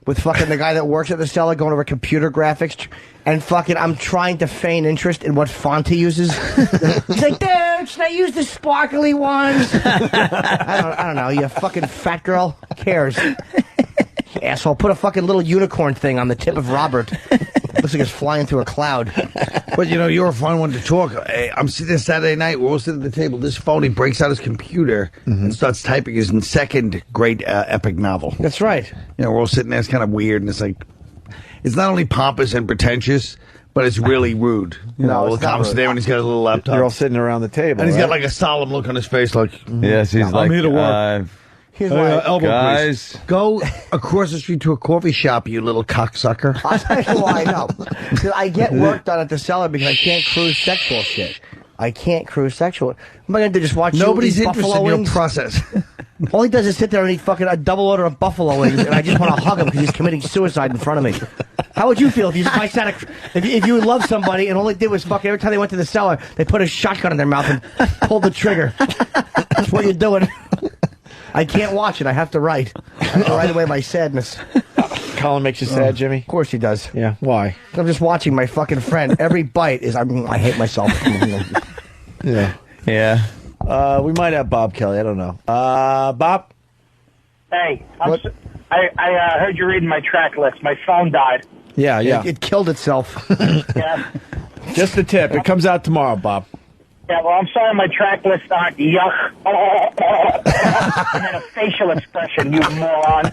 with fucking the guy that works at the cellar going over computer graphics, and fucking I'm trying to feign interest in what font he uses. He's like, dude, should I use the sparkly ones? I don't know, you fucking fat girl. Who cares? Asshole, put a fucking little unicorn thing on the tip of Robert. Looks like it's flying through a cloud. But you know, you're a fun one to talk. Hey, I'm sitting there Saturday night. We're all sitting at the table. This phony breaks out his computer and starts typing his second great epic novel. That's right. You know, we're all sitting there. It's kind of weird, and it's like, it's not only pompous and pretentious, but it's really rude. You know, it's not rude. there and he's got his little laptop. You're all sitting around the table, and he's got right? like a solemn look on his face, like, Yes, he's like, I'm here to work. Here's why, elbow guys. grease. Go across the street to a coffee shop, you little cocksucker. I'll tell you why I know. Because I get work done at the cellar because I can't cruise sexual shit. I can't cruise sexual. What am I going to do, just watch Nobody's you eat interested buffalo in wings? your process. All he does is sit there and eat fucking a double order of buffalo wings, and I just want to hug him because he's committing suicide in front of me. How would you feel if you loved somebody and all they did was fucking every time they went to the cellar, they put a shotgun in their mouth and pulled the trigger? That's what you're doing. I can't watch it. I have to write. I have to write away my sadness. Colin makes you sad, Jimmy? Of course he does. Yeah. Why? I'm just watching my fucking friend. Every bite is, I hate myself. Yeah. Yeah. We might have Bob Kelly. I don't know. Bob? Hey, I heard you reading my track list. My phone died. Yeah, yeah. It killed itself. Yeah. Just the tip. It comes out tomorrow, Bob. Yeah, well, I'm sorry my track list aren't yuck. And then a facial expression, you moron.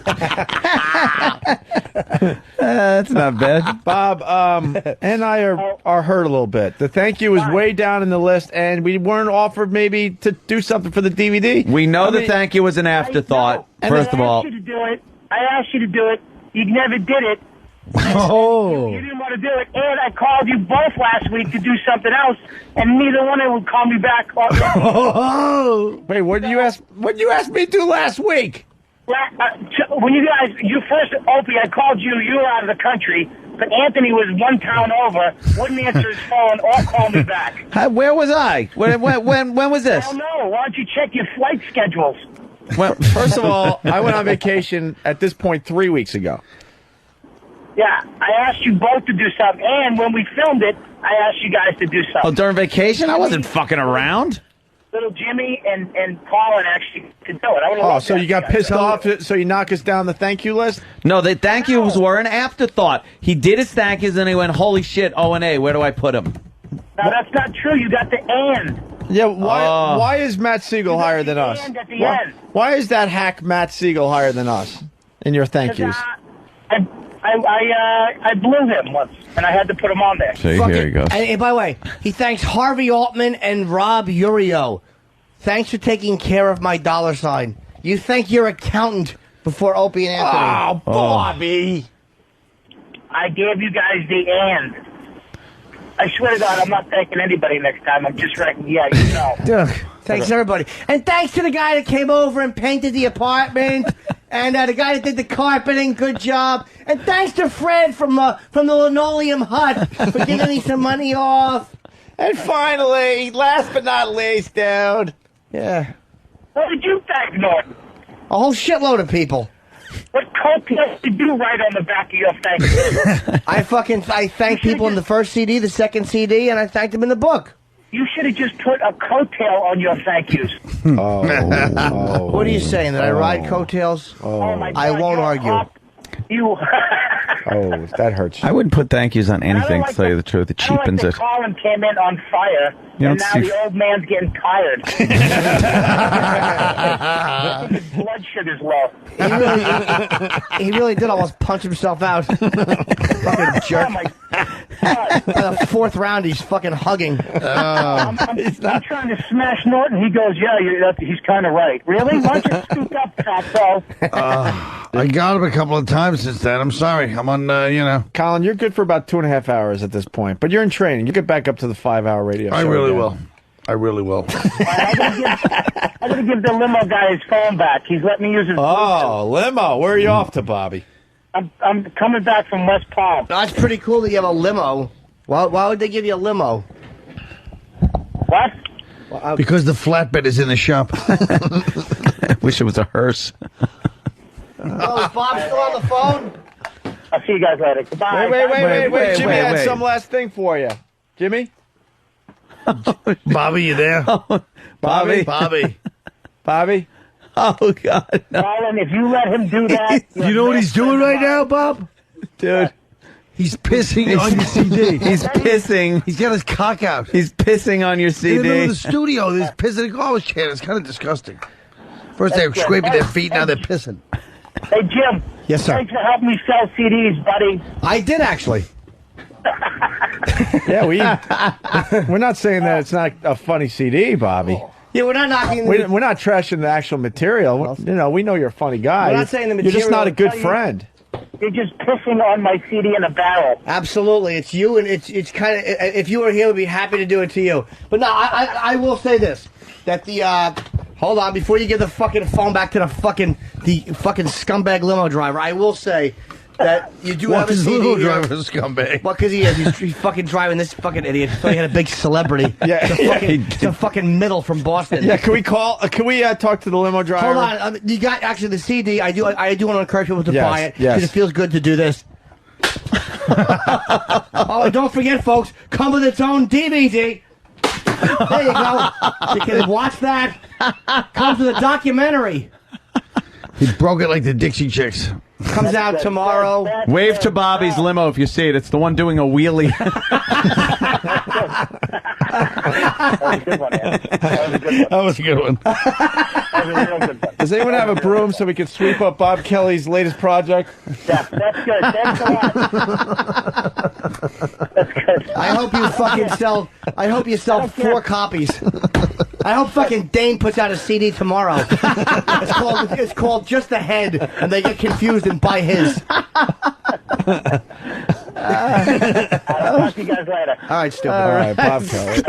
That's not bad. Bob, and I are hurt a little bit. The thank you was way down in the list, and we weren't offered maybe to do something for the DVD. We know the thank you was an afterthought, first of all. I asked you to do it. You never did it. Oh. You didn't want to do it, and I called you both last week to do something else, and neither one of them would call me back. Oh. Wait, what did you ask me to do last week? When you first, Opie, I called you. You were out of the country, but Anthony was one town over. Wouldn't answer his phone or call me back. Where was I? When was this? I don't know. Why don't you check your flight schedules? Well, first of all, I went on vacation at this point 3 weeks ago. Yeah, I asked you both to do something, and when we filmed it, I asked you guys to do something. Oh, during vacation? I wasn't fucking around. Little Jimmy and Colin actually could do it. Oh, so you got pissed off, so you knock us down the thank you list? No, the thank yous were an afterthought. He did his thank yous, and he went, holy shit, O&A, where do I put him? No, that's not true. You got the and. Yeah, why is Matt Siegel higher than us? And at the end. Why is that hack Matt Siegel higher than us in your thank yous? I blew him once, and I had to put him on there. See, here he goes. And by the way, he thanks Harvey Altman and Rob Urio. Thanks for taking care of my $sign. You thank your accountant before Opie and Anthony. Oh, Bobby. I gave you guys the and. I swear to God, I'm not thanking anybody next time. I'm just writing, yeah, you know. Thanks, everybody. And thanks to the guy that came over and painted the apartment. And the guy that did the carpeting, good job. And thanks to Fred from the Linoleum Hut for giving me some money off. And finally, last but not least, dude. Yeah. What did you thank, Norton? A whole shitload of people. What coattails did you write on the back of your thank you? I thanked people in the first CD, the second CD, and I thanked them in the book. You should have just put a coattail on your thank yous. What are you saying? That I ride coattails? Oh my God, I won't argue. You. Oh, that hurts. I wouldn't put thank yous on anything, to tell you the truth. It cheapens I it. don't like that Colin came in on fire, You and don't now see- the old man's getting tired. His blood sugar's low. He really did almost punch himself out. Fucking jerk. Oh my The fourth round, he's fucking hugging. I'm trying to smash Norton. He goes, yeah, he's kind of right. Really? Why don't you speak up, Fatso? I got him a couple of times since then. I'm sorry. I'm on, Colin, you're good for about 2.5 hours at this point, but you're in training. You get back up to the 5-hour radio show. I really again. will. I really will. I'm going to give the limo guy his phone back. He's let me use his. Oh, limo. Where are you off to, Bobby? I'm coming back from West Palm. That's pretty cool that you have a limo. Why would they give you a limo? What? Because the flatbed is in the shop. I wish it was a hearse. Oh, is Bob still on the phone? I'll see you guys later. Goodbye. Wait. Jimmy had some last thing for you. Jimmy? Bobby, you there? Bobby? Bobby? Oh, God. No. Colin, if you let him do that... You know what he's doing right now, Bob? Dude. He's pissing on your CD. He's pissing. He's got his cock out. He's pissing on your CD. In the middle of the studio, there's pissing in a garbage can. It's kind of disgusting. First they were scraping their feet, now they're pissing. Hey, Jim. Yes, sir. Thanks for helping me sell CDs, buddy. I did, actually. Yeah, we're not saying that it's not a funny CD, Bobby. Yeah, we're not knocking... We're not trashing the actual material. We know you're a funny guy. We're not saying the You're just not a good material- friend. You're just pissing on my CD in a barrel. Absolutely, it's you, and it's kind of. If you were here, we'd be happy to do it to you. But no, I will say this: that the hold on, before you give the fucking phone back to the fucking scumbag limo driver, I will say that you do have a CD. Limo driver a scumbag? Well, because he is. He's fucking driving this fucking idiot. So he had a big celebrity. Yeah, it's a fucking middle from Boston. Yeah, can we call? Can we talk to the limo driver? Hold on, you got actually the CD. I do want to encourage people to buy it yes. because it feels good to do this. Oh, don't forget, folks, come with its own DVD. There you go. You can watch that. Comes with a documentary. He broke it like the Dixie Chicks. Comes out tomorrow. Wave to Bobby's limo if you see it. It's the one doing a wheelie. That was a good one. Does anyone have a broom so we can sweep up Bob Kelly's latest project? That's good. Thanks a lot. That's good. I hope you fucking sell. I hope you sell 4 copies. I hope fucking Dane puts out a CD tomorrow. It's called Just the Head, and they get confused and buy his. I'll talk to you guys later. All right, stupid. All right, Bob Kelly.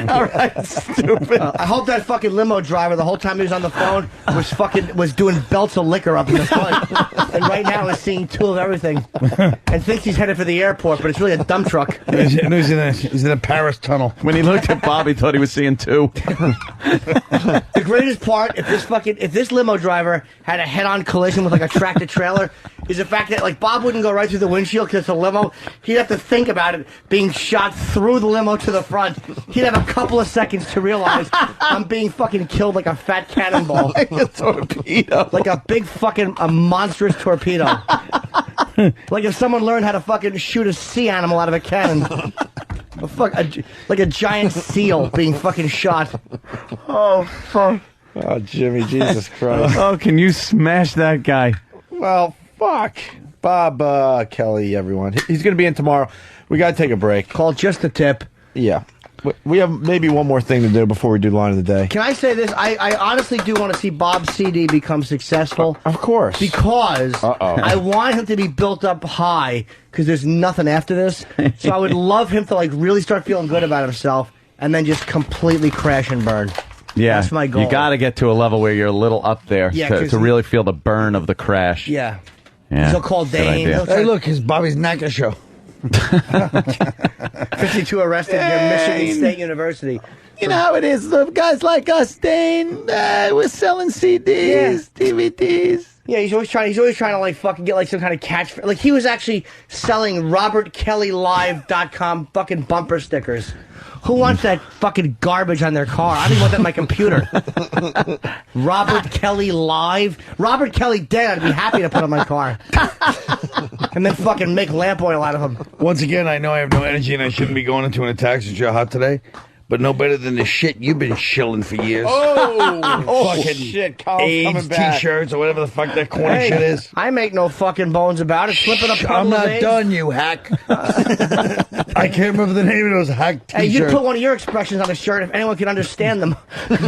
All right, stupid. I hope that fucking limo driver, the whole time he was on the phone, was doing belts of liquor up in the front, and right now is seeing 2 of everything, and thinks he's headed for the airport, but it's really a dump truck. He's in a Paris tunnel. When he looked at Bob, he thought he was seeing 2. The greatest part, if this limo driver had a head-on collision with like a tractor trailer, is the fact that like Bob wouldn't go right through the windshield because it's a limo. He'd have to think about it being shot through the limo to the front. He'd have a couple of seconds to realize I'm being fucking killed like a fat cannonball, like a torpedo, like a big fucking monstrous torpedo. Like if someone learned how to fucking shoot a sea animal out of a cannon. Like a giant seal being fucking shot. Oh, fuck. Oh, Jimmy, Jesus Christ. Oh, can you smash that guy? Well, fuck. Bob Kelly, everyone. He's going to be in tomorrow. We got to take a break. Call Just the Tip. Yeah. We have maybe one more thing to do before we do line of the day. Can I say this? I honestly do want to see Bob's CD become successful. Of course. Because I want him to be built up high because there's nothing after this. So I would love him to like really start feeling good about himself and then just completely crash and burn. Yeah, that's my goal. You got to get to a level where you're a little up there to really feel the burn of the crash. Yeah. Yeah. He'll call Dane. Hey, look, it's Bobby's NACA show. 52 arrested near Michigan State University. You know how it is. The guys like us, Dane, we're selling CDs, DVDs. Yeah, he's always trying to like fucking get like some kind of catch. Like he was actually selling RobertKellyLive.com fucking bumper stickers. Who wants that fucking garbage on their car? I don't even want that on my computer. Robert Kelly Live? Robert Kelly dead, I'd be happy to put on my car. And then fucking make lamp oil out of him. Once again, I know I have no energy and I shouldn't be going into an attack since you're hot today. but no better than the shit you've been shilling for years. Oh, Fucking shit, Colin's AIDS coming back. T-shirts or whatever the fuck that corny Hey, shit is. I make no fucking bones about it. Slip in a puddle I'm of not AIDS. done, you hack. I can't remember the name of those hack Hey, T-shirts. you put one of your expressions on a shirt if anyone can understand them. It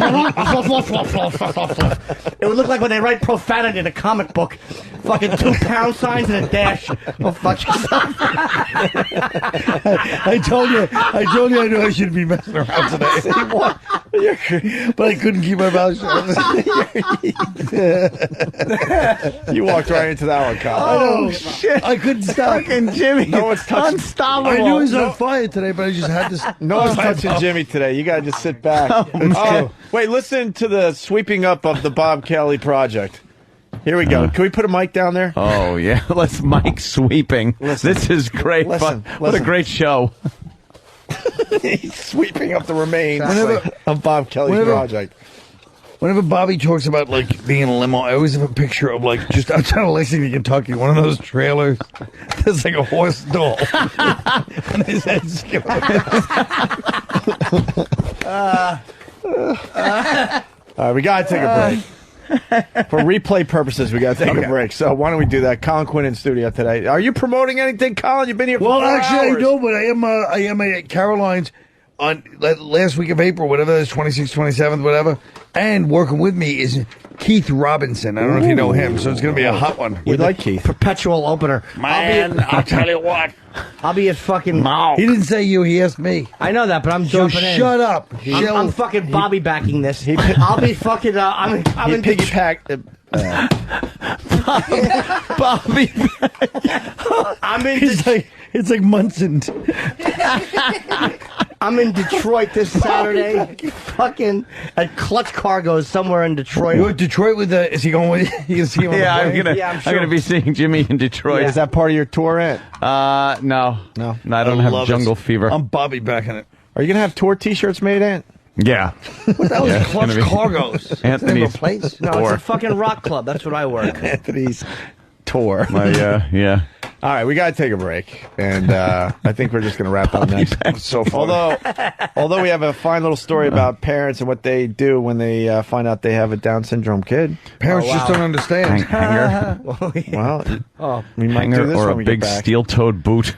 would look like when they write profanity in a comic book. Fucking 2 pound signs and a dash. Oh, fuck yourself. I told you I knew I should be messing around today. But I couldn't keep my mouth shut. You walked right into that one, Colin. Oh, shit. I couldn't stop. Fucking Jimmy. No one's touching. Unstoppable. I knew he was on fire today, but I just had to. No one's touching Jimmy today. You gotta just sit back. Wait, listen to the sweeping up of the Bob Kelly project. Here we go. Can we put a mic down there? Oh, yeah. Let's Mike sweeping. This is great fun. What a great show. He's sweeping up the remains of Bob Kelly's project. Whenever Bobby talks about like being in a limo, I always have a picture of like just outside of Lexington, Kentucky, one of those trailers. There's like a horse stall, and his head's All right, we gotta take a break. For replay purposes, we gotta take a break. So why don't we do that? Colin Quinn in studio today. Are you promoting anything, Colin? You've been here for 4 actually, hours. I do, but I am at Caroline's on last week of April, whatever it is, 26th, 27th, whatever. And working with me is Keith Robinson. I don't know if you know him, so it's going to be a hot one. We like Keith. Perpetual opener. Man, I'll tell you what. I'll be at fucking... He didn't say you, he asked me. I know that, but I'm So jumping in. shut up. I'm fucking Bobby backing this. I'll be fucking... I'm in piggyback. Bobby. I'm in... It's like Munson. I'm in Detroit this Saturday. Fucking at Clutch Cargo's somewhere in Detroit. You're at Detroit with the... Is he going with you? See him on the I'm plane? gonna I'm gonna be seeing Jimmy in Detroit. Is that part of your tour, Ant? No, I don't have love jungle it. fever. I'm Bobby backing it. Are you gonna have tour T-shirts made, Ant? Yeah. What the hell Yeah, is it's gonna Clutch be- Cargo's? Anthony's place? No, it's a fucking rock club. That's what I work. Anthony's tour. Yeah. All right, we got to take a break, and I think we're just going to wrap up next. So far. Although we have a fine little story about parents and what they do when they find out they have a Down syndrome kid. Parents just don't understand. Hanger, Well, we might do this or when a we big get back. steel-toed boot.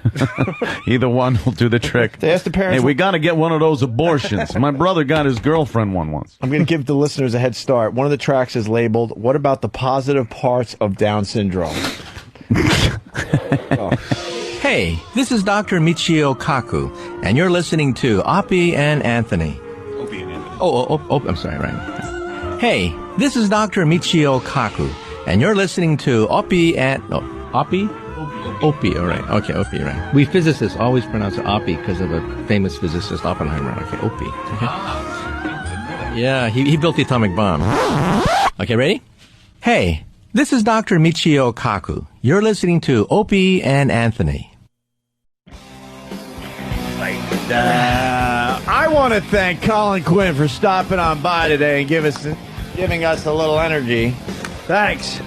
Either one will do the trick. They asked the parents. Hey, we got to get one of those abortions. My brother got his girlfriend one once. I'm going to give the listeners a head start. One of the tracks is labeled, "What about the positive parts of Down syndrome?" Hey, this is Dr. Michio Kaku, and you're listening to Opie and Anthony. Opie and Anthony. Oh, I'm sorry, right. Hey, this is Dr. Michio Kaku, and you're listening to Opie and... Opie? Opie, all right. Okay, Opie, right. We physicists always pronounce it Opie because of a famous physicist, Oppenheimer. Okay, Opie. Okay. Yeah, he built the atomic bomb. Okay, ready? Hey, this is Dr. Michio Kaku. You're listening to Opie and Anthony. I want to thank Colin Quinn for stopping on by today and giving us a little energy. Thanks. A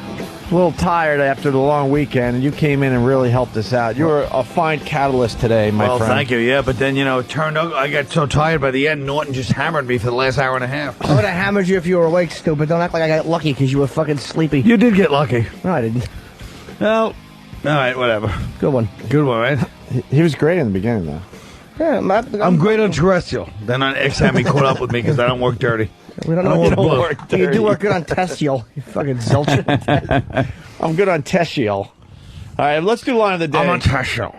little tired after the long weekend, and you came in and really helped us out. You were a fine catalyst today, my friend. Well, thank you, yeah, but then, it turned out I got so tired by the end, Norton just hammered me for the last hour and a half. I would have hammered you if you were awake, stupid. Don't act like I got lucky because you were fucking sleepy. You did get lucky. No, I didn't. Well, all right, whatever. Good one. Good one, right? He was great in the beginning, though. Yeah, I'm great on terrestrial. Then on XM, he caught up with me because I don't work dirty. We don't know what you don't work dirty. You do work good on Testial. You fucking zilch. I'm good on Testial. All right, let's do line of the day. I'm on Testial.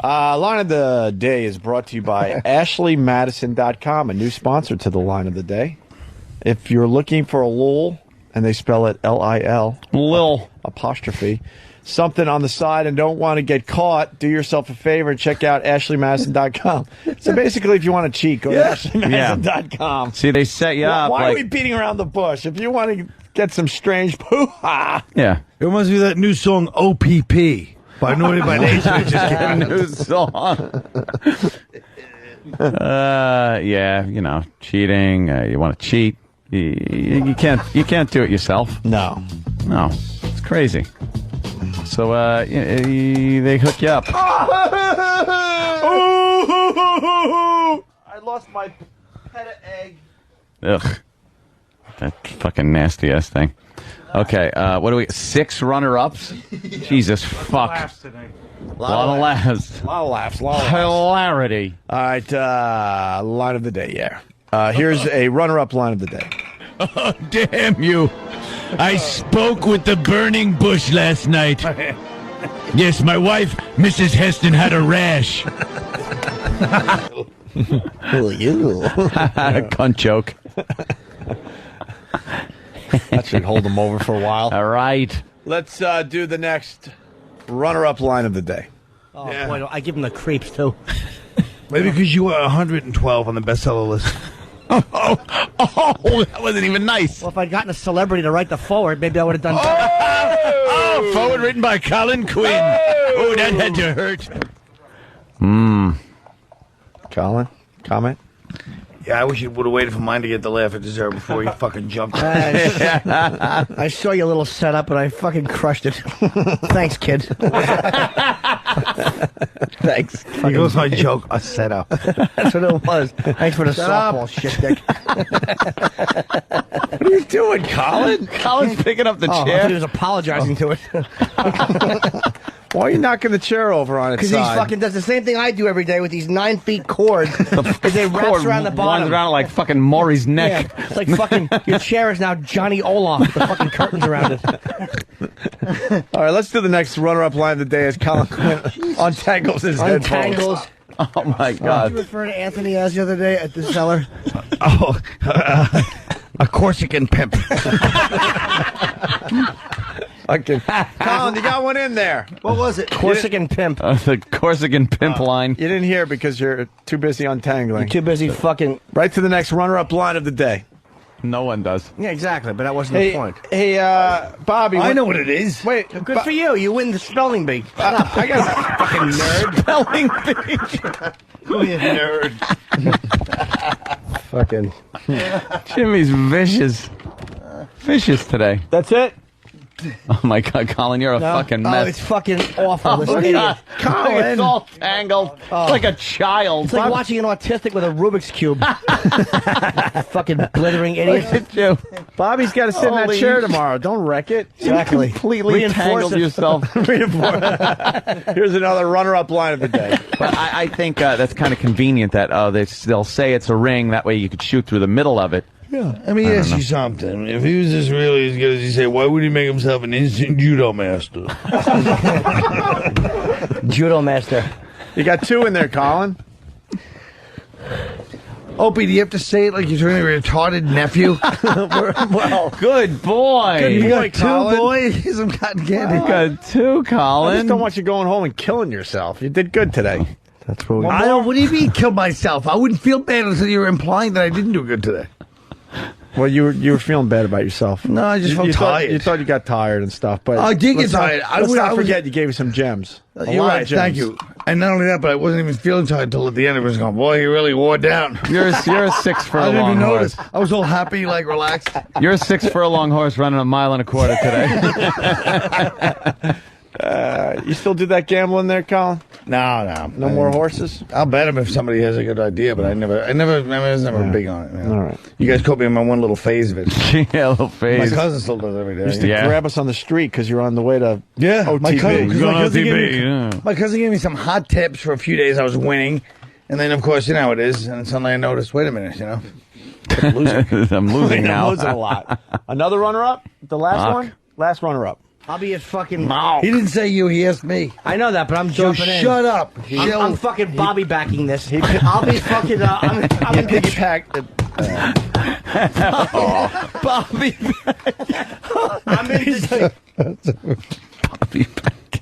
Line of the day is brought to you by AshleyMadison.com, a new sponsor to the line of the day. If you're looking for a lull, and they spell it L-I-L, Lil apostrophe, something on the side and don't want to get caught, do yourself a favor and check out AshleyMadison.com. So basically, if you want to cheat, go to AshleyMadison.com. See, they set you up. Why like, are we beating around the bush? If you want to get some strange poo-ha. Yeah. It reminds me of that new song, OPP, by Naughty by Nature. Just new song. Yeah, cheating. You want to cheat. You can't do it yourself. No, it's crazy. So they hook you up. I lost my Ugh. That fucking nasty ass thing. Okay, what do we... 6 runner-ups? Jesus fuck. A Lot of laughs. A lot of laughs. Hilarity. All right, line of the day, yeah. Here's a runner-up line of the day. Oh, damn you. I spoke with the burning bush last night. Yes, my wife, Mrs. Heston, had a rash. Oh, you. Cunt joke. That should hold them over for a while. All right. Let's do the next runner-up line of the day. Oh, boy, I give him the creeps, too. Maybe because you were 112 on the bestseller list. Oh, that wasn't even nice. Well, if I'd gotten a celebrity to write the forward, maybe I would have done better. Oh, forward written by Colin Quinn. Oh, that had to hurt. Colin, comment? Yeah, I wish you would have waited for mine to get the laugh it deserved before you fucking jumped. I saw your little setup, and I fucking crushed it. Thanks, kid. Thanks. Here goes my joke, a setup. That's what it was. Thanks for the softball shit, Dick. What are you doing, Colin? Colin's picking up the I chair. thought he was apologizing to it. Why are you knocking the chair over on its Because he side? fucking does the same thing I do every day with these 9 feet cords. Because they wraps around the bottom. Winds around like fucking Maury's neck. Yeah, it's like fucking, your chair is now Johnny Olaf with the fucking curtains around it. All right, let's do the next runner-up line of the day as Colin Quinn untangles his Untangles. headphones. Oh, my Did God. you refer to Anthony as the other day at the cellar? Oh, a Corsican pimp. Okay. Colin, you got one in there. What was it? Corsican pimp. The Corsican pimp line. You didn't hear because you're too busy untangling. You're too busy fucking... Right to the next runner-up line of the day. No one does. Yeah, exactly, but that wasn't the point. Hey, Bobby. I know what it is. Wait, Good for you. You win the spelling bee. I got a fucking nerd. Spelling bee. You nerd. Fucking. Jimmy's vicious. Vicious today. That's it? Oh, my God, Colin, you're a fucking Oh, mess. it's fucking awful. This idiot. Colin. It's all tangled. Like a child. It's like watching an autistic with a Rubik's Cube. Fucking blithering Look idiot. at you. Bobby's got to sit in that Holy- chair tomorrow. Don't wreck it. Exactly. Completely tangled yourself. Here's another runner-up line of the day. But I think that's kind of convenient that they'll say it's a ring. That way you could shoot through the middle of it. Yeah, let me ask you something. If he was just really as good as he said, why would he make himself an instant judo master? Judo master. You got 2 in there, Colin. Opie, do you have to say it like you're doing a retarded nephew? Well, Good boy. Good You boy, got 2 Colin. boys? Some cotton candy. You got 2, I Colin. just don't want you going home and killing yourself. You did good today. That's what we I don't. What do you mean, kill myself? I wouldn't feel bad until you were implying that I didn't do good today. Well, you were feeling bad about yourself. No, I just felt you tired. You thought you got tired and stuff, but I did get let's not- tired. Let's not forget you gave me some gems. A You're lot right. of gems. Thank you. And not only that, but I wasn't even feeling tired until at the end. It was going, boy, he really wore down. You're a 6 for I a didn't long even horse. notice. I was all happy, like relaxed. You're a 6 for a long horse running 1.25 miles today. You still do that gambling there, Colin? No. No more horses? I'll bet him if somebody has a good idea, but I was never big on it. Man. All right. You guys caught me in my one little phase of it. Yeah, a little My phase. cousin still does every day. Used to grab us on the street because you're on the way to Yeah, OTB. my cousin yeah. my cousin gave me some hot tips for a few days. I was winning, and then of course you know how it is, and suddenly I noticed. Wait a minute, you know, I'm losing. I'm losing now. I'm losing a lot. Another runner-up? The last Fuck. one? Last runner-up. I'll be at fucking... He didn't say you. He asked me. I know that, but I'm So jumping in. shut up. I'm fucking Bobby backing this. I'll be fucking... I'm in Piggyback. Bobby. I'm in Bobby back.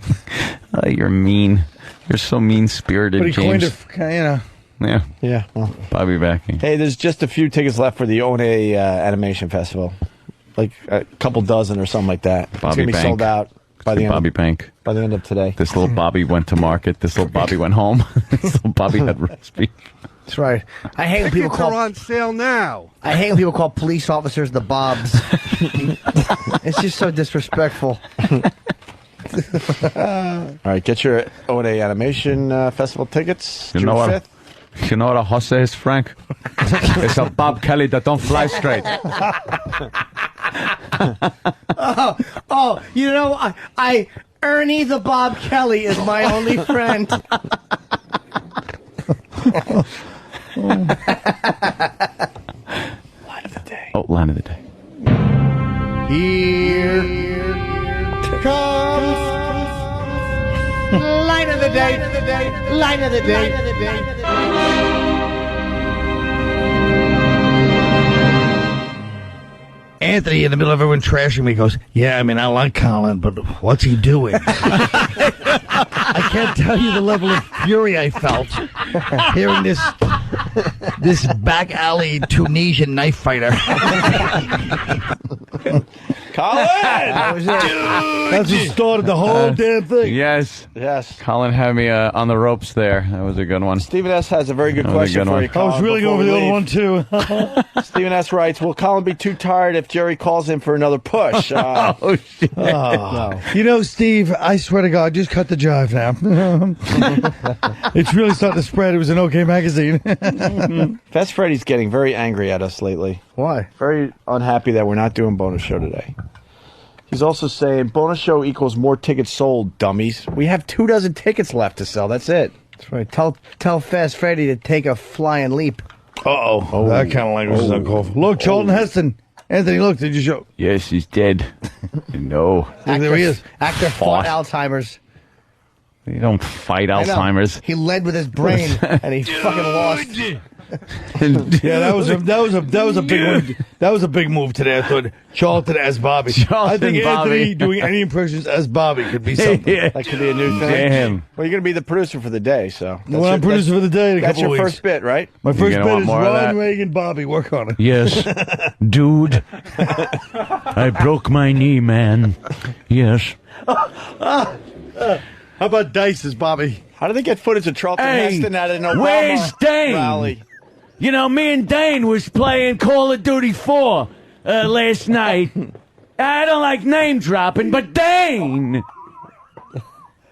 You're mean. You're so mean-spirited, But he coined James. it, you know. Yeah. Yeah. Well. Bobby backing. Hey, there's just a few tickets left for the One Animation Festival. Like a couple dozen or something like that. It's Bobby going to be Bank. sold out by the, Bobby Bank. by the end of today. This little Bobby went to market. This little Bobby went home. This little Bobby had roast beef. That's right. I hate when people call... on sale now. I hate when people call police officers the Bobs. It's just so disrespectful. All right, get your One Animation Festival tickets. You June know what? 5th. You know what a hussy is, Frank? It's a Bob Kelly that don't fly straight. You know, I Ernie the Bob Kelly is my only friend. Line of the day. Oh, line of the day. Here comes line of the day. Line of the day. Anthony, in the middle of everyone trashing me, goes, yeah, I mean, I like Colin, but what's he doing? I can't tell you the level of fury I felt hearing this back alley Tunisian knife fighter. Colin! That was it. That's what started the whole damn thing. Yes. Yes. Colin had me on the ropes there. That was a good one. Stephen S. has a very good That was a question good for one. you, Colin. I was really before going for we the other leave. one, too. Stephen S. writes, will Colin be too tired if Jerry calls him for another push? Oh, shit. No. You know, Steve, I swear to God, just cut the jive now. It's really starting to spread. It was an OK magazine. Fast Freddy's getting very angry at us lately. Why? Very unhappy that we're not doing bonus show today. He's also saying bonus show equals more tickets sold, dummies. We have 24 tickets left to sell. That's it. That's right. Tell Fast Freddy to take a flying leap. Uh-oh. That kind of language is uncalled for. Look, Charlton Heston. Anthony, look, did you show? Yes, he's dead. No. There he is. Actor fought Alzheimer's. You don't fight I know. Alzheimer's. He led with his brain, and he fucking lost. Yeah, that was a big one. That was a big move today. I thought Charlton as Bobby. I think Anthony doing any impressions as Bobby could be something. That could be a new thing. Damn. Well, you're going to be the producer for the day, so. Well, I'm producer for the day in a That's couple your of weeks. first bit, right? My first gonna bit want is more of that? Ron Reagan, Bobby. Work on it. Yes. Dude. I broke my knee, man. Yes. How about Dice as Bobby? How did they get footage of Charlton Heston at an Obama where's Dane? rally? You know, me and Dane was playing Call of Duty 4 last night. I don't like name dropping, but Dane!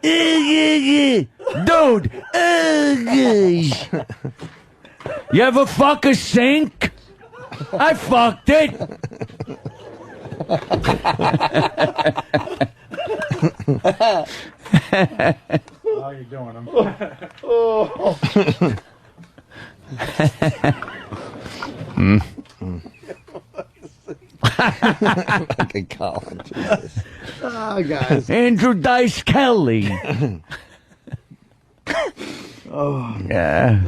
Dude! You ever fuck a sink? I fucked it! How you doing? Fucking Colin. Jesus. Oh, guys. Andrew Dice Kelly. Oh. Yeah.